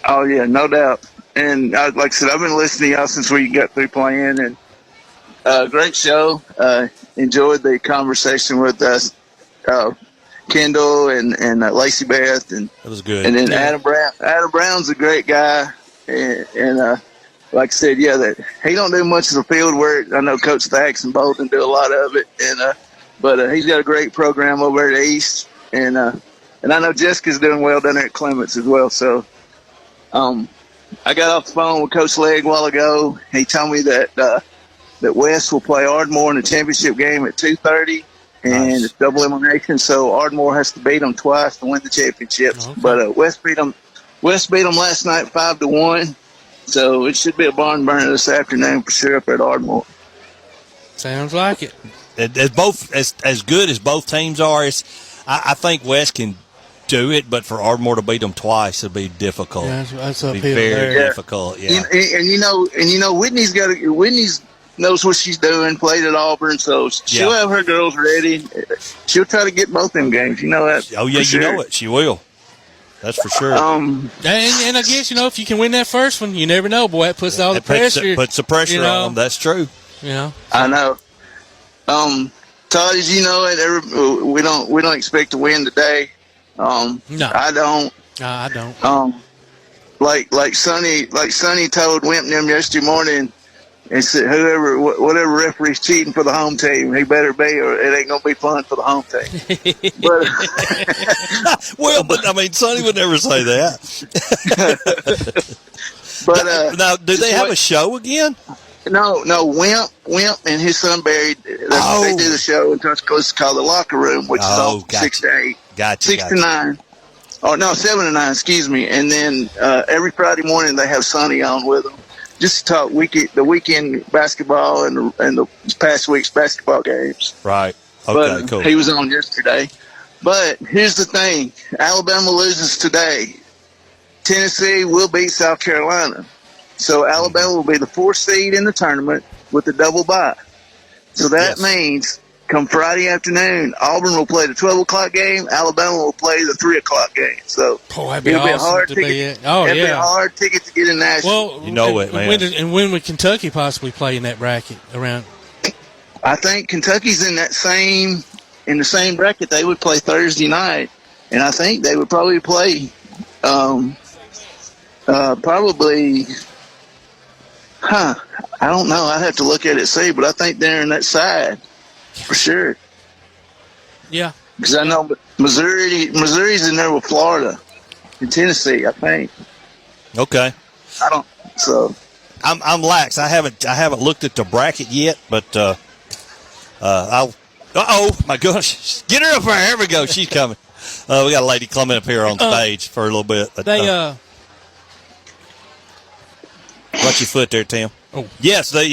Oh yeah, no doubt. And like I said, I've been listening to y'all since we got through playing, and great show. Enjoyed the conversation with us, Kendall and Lacey, Beth, and that was good. And then Adam Brown. Adam Brown's a great guy, and like I said, that he don't do much of the field work. I know Coach Thax and Bolton do a lot of it, but he's got a great program over at the East, and I know Jessica's doing well down there at Clements as well. So, I got off the phone with Coach Legg a while ago. He told me that West will play Ardmore in the championship game at 2:30, and it's double elimination. So Ardmore has to beat them twice to win the championships. Okay. But West beat them last night 5-1. So it should be a barn burner this afternoon for sure up at Ardmore. Sounds like it. As good as both teams are, I think West can do it, but for Ardmore to beat them twice would be difficult. Yeah, that's it'd be very difficult. Yeah, and you know Whitney's knows what she's doing. Played at Auburn, so she'll have her girls ready. She'll try to get both them games. You know that. Oh yeah, you know it. She will. That's for sure. And I guess if you can win that first one, you never know. Boy, it puts all the pressure. Puts the pressure on them. That's true. I know. Todd, as you know, we don't expect to win today. No, I don't. I don't. Like Sonny told Wimp and them yesterday morning, and said whatever referee's cheating for the home team, he better be, or it ain't gonna be fun for the home team. But I mean, Sonny would never say that. But now, do they have a show again? No, Wimp and his son Barry, they do the show in Tuscaloosa called The Locker Room, which is all 6 to 8. Gotcha. 6 to 9. Oh, no, 7 to 9, excuse me. And then every Friday morning they have Sonny on with them. Just to talk the weekend basketball and the past week's basketball games. Right. Okay, but cool. He was on yesterday. But here's the thing. Alabama loses today. Tennessee will beat South Carolina. So Alabama will be the 4th seed in the tournament with a double bye. So that means come Friday afternoon, Auburn will play the 12 o'clock game. Alabama will play the 3 o'clock game. So that'd be awesome a hard to ticket. be it. Oh, it'd be a hard ticket to get in Nashville. Well, you know it, man. When would Kentucky possibly play in that bracket around? I think Kentucky's in the same bracket. They would play Thursday night, and I think they would probably play I don't know. I'd have to look at it and see, but I think they're in that side for sure. Yeah. Because I know Missouri's in there with Florida and Tennessee, I think. Okay. I'm lax. I haven't looked at the bracket yet, but my gosh. Get her up here. Here we go. She's coming. We got a lady coming up here on stage for a little bit. But, watch your foot there, Tim. Oh. Yes, this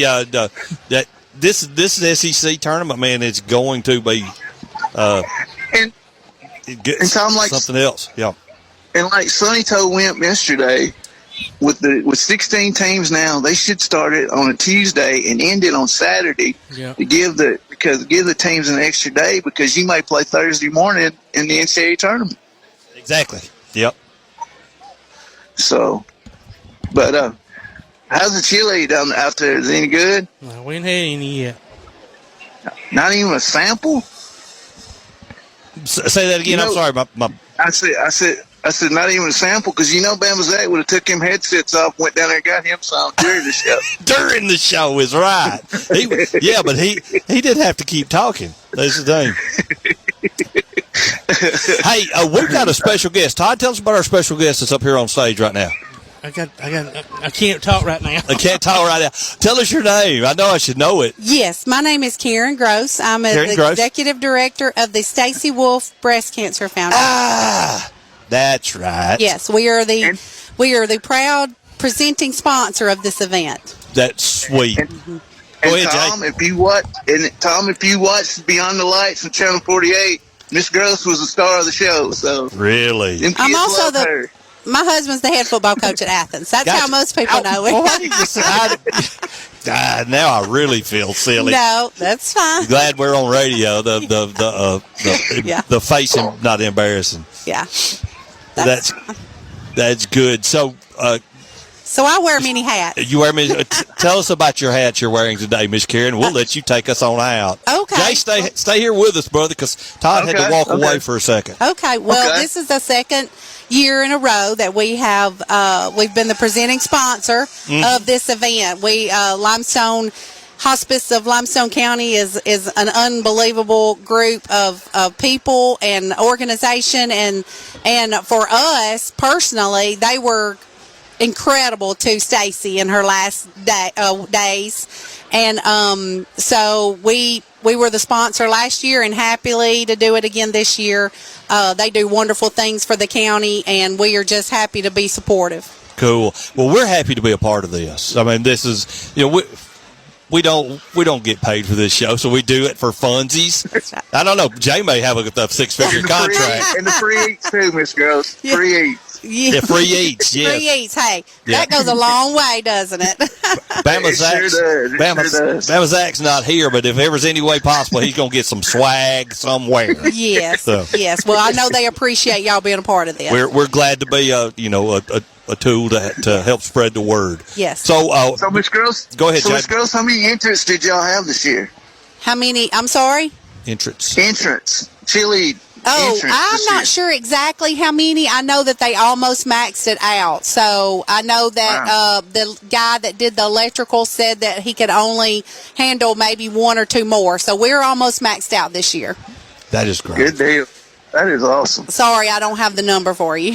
SEC tournament, man, is going to be and Tom, like something else. Yeah. And like Sonny told Wimp yesterday, with 16 teams now, they should start it on a Tuesday and end it on Saturday to give the teams an extra day, because you may play Thursday morning in the NCAA tournament. Exactly. Yep. So, but how's the chili out there? Is it any good? No, we ain't had any yet. Not even a sample? Say that again. I'm sorry. I said not even a sample, because Bama Zach would have took him headsets off, went down there and got him some during the show. During the show is right. But he did have to keep talking. That's the thing. Hey, we've got a special guest. Todd, tell us about our special guest that's up here on stage right now. I can't talk right now. I can't talk right now. Tell us your name. I know I should know it. Yes, my name is Karin Gross. I'm the executive director of the Stacy Wolfe Breast Cancer Foundation. Ah, that's right. Yes, we are the proud presenting sponsor of this event. That's sweet. Go ahead, Tom, Jay. If you watch Beyond the Lights on Channel 48, Miss Gross was the star of the show. So really, I'm also my husband's the head football coach at Athens. That's how most people know it. Now I really feel silly. No, that's fine. Glad we're on radio. The facing, not embarrassing. Yeah, that's good. So I wear many hats. You wear many. Tell us about your hats you're wearing today, Miss Karin. We'll let you take us on out. Okay. Jay, stay here with us, brother, because Todd had to walk away for a second. Okay. Well, this is the second year in a row that we have we've been the presenting sponsor of this event. We Limestone Hospice of Limestone County is an unbelievable group of people and organization, and for us personally, they were incredible to Stacy in her last days, and so we were the sponsor last year and happily to do it again this year. They do wonderful things for the county, and we are just happy to be supportive. Cool. Well, we're happy to be a part of this. I mean, this is, we don't get paid for this show, so we do it for funsies. Right. I don't know. Jay may have a 6-figure contract. And the free eats too, Miss Gross. Free eats. Yeah, free eats. Yes. Free eats. Hey, that goes a long way, doesn't it? Bama Zach's not here, but if ever's any way possible, he's going to get some swag somewhere. Yes. Yes. Well, I know they appreciate y'all being a part of this. We're glad to be a tool to help spread the word. Yes. So Miss Gross, go ahead, Miss Gross, how many entrants did y'all have this year? How many? I'm sorry. Entrants. Chili. Oh, I'm not sure exactly how many. I know that they almost maxed it out. So I know that the guy that did the electrical said that he could only handle maybe 1 or 2 more. So we're almost maxed out this year. That is great. Good deal. That is awesome. Sorry, I don't have the number for you.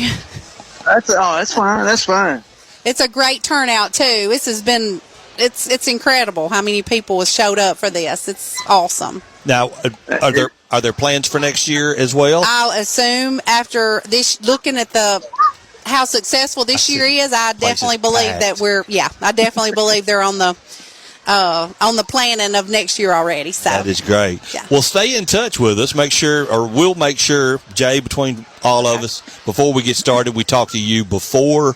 That's fine. That's fine. It's a great turnout too. This has been it's incredible how many people have showed up for this. It's awesome. Now, are there plans for next year as well? I'll assume after this, looking at how successful this year is, I definitely believe that I definitely believe they're on the planning of next year already. So that is great. Yeah. Well, stay in touch with us. We'll make sure, Jay, between all of us, before we get started, we talk to you before,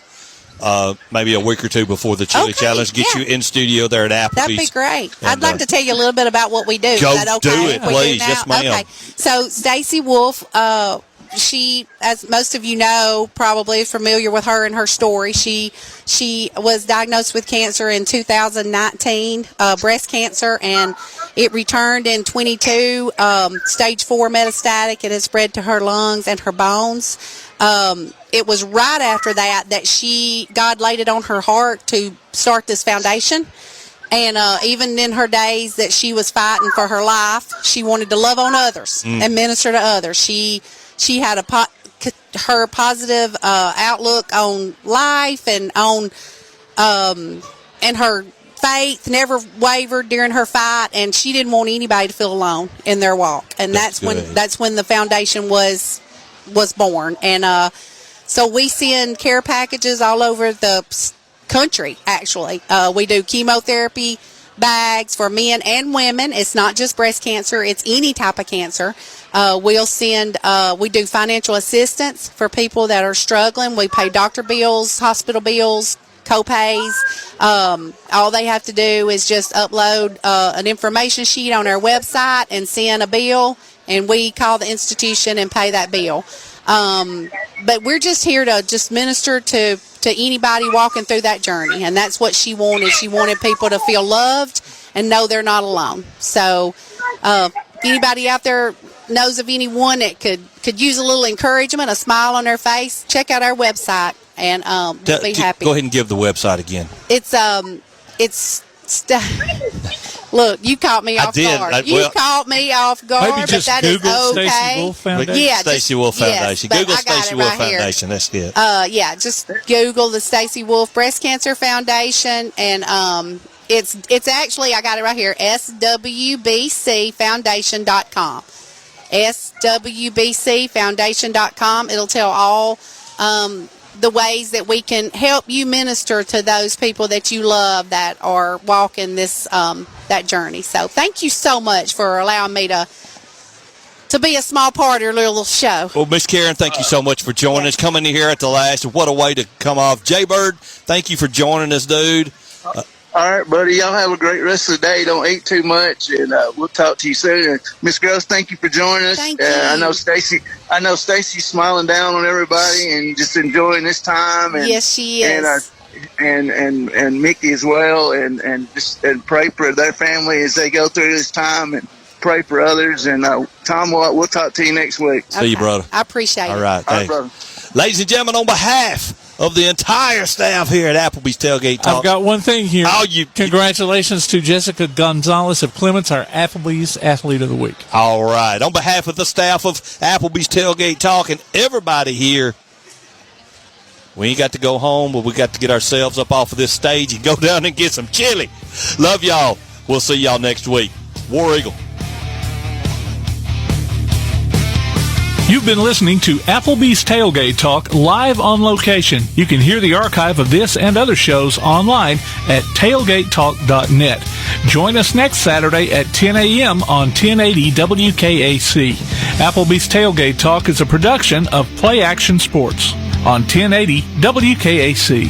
maybe a week or two before the Chili Challenge. Get you in studio there at Applebee's. That'd be great. And, I'd like to tell you a little bit about what we do. Go Is that okay? do it, please. Yes, ma'am. Okay. So Stacy Wolfe, she, as most of you know, probably is familiar with her and her story. She was diagnosed with cancer in 2019, breast cancer, and it returned in 22, stage 4 metastatic. It has spread to her lungs and her bones. It was right after that God laid it on her heart to start this foundation. And even in her days that she was fighting for her life, she wanted to love on others and minister to others. She had her positive outlook on life and on and her faith never wavered during her fight, and she didn't want anybody to feel alone in their walk. And that's when the foundation was born. And so we send care packages all over the country. Actually, we do chemotherapy bags for men and women. It's not just breast cancer, it's any type of cancer. We'll send we do financial assistance for people that are struggling. We pay doctor bills, hospital bills, co-pays. All they have to do is just upload an information sheet on our website and send a bill, and we call the institution and pay that bill. But we're just here to just minister to anybody walking through that journey, and that's what she wanted. She wanted people to feel loved and know they're not alone. So anybody out there knows of anyone that could use a little encouragement, a smile on their face, check out our website, and we'll be happy. Go ahead and give the website again. Look, you caught me off guard. You caught me off guard, maybe just but that Google is okay. Stacy Wolfe Foundation. Yeah, Stacy Wolfe Foundation. Yes, Google Stacy Wolfe Foundation. That's good. Just Google the Stacy Wolfe Breast Cancer Foundation, and it's actually, I got it right here, swbcfoundation.com. swbcfoundation.com. It'll tell all the ways that we can help you minister to those people that you love that are walking this that journey. So thank you so much for allowing me to be a small part of your little show. Well, Miss Karin, thank you so much for joining us, coming in here at the last. What a way to come off. Jay Bird, thank you for joining us, dude. All right, buddy. Y'all have a great rest of the day. Don't eat too much, and we'll talk to you soon. Miss Gross, thank you for joining us. Thank you. I know Stacy's smiling down on everybody and just enjoying this time. And, yes, she is. And Mickey as well, and pray for their family as they go through this time, and pray for others. And Tom, we'll talk to you next week. See you, brother. I appreciate it. All right, brother. Ladies and gentlemen, on behalf of the entire staff here at Applebee's Tailgate Talk, I've got one thing here. Congratulations to Jessica Gonzalez of Clements, our Applebee's Athlete of the Week. All right. On behalf of the staff of Applebee's Tailgate Talk and everybody here, we ain't got to go home, but we got to get ourselves up off of this stage and go down and get some chili. Love y'all. We'll see y'all next week. War Eagle. You've been listening to Applebee's Tailgate Talk live on location. You can hear the archive of this and other shows online at tailgatetalk.net. Join us next Saturday at 10 a.m. on 1080 WKAC. Applebee's Tailgate Talk is a production of Play Action Sports on 1080 WKAC.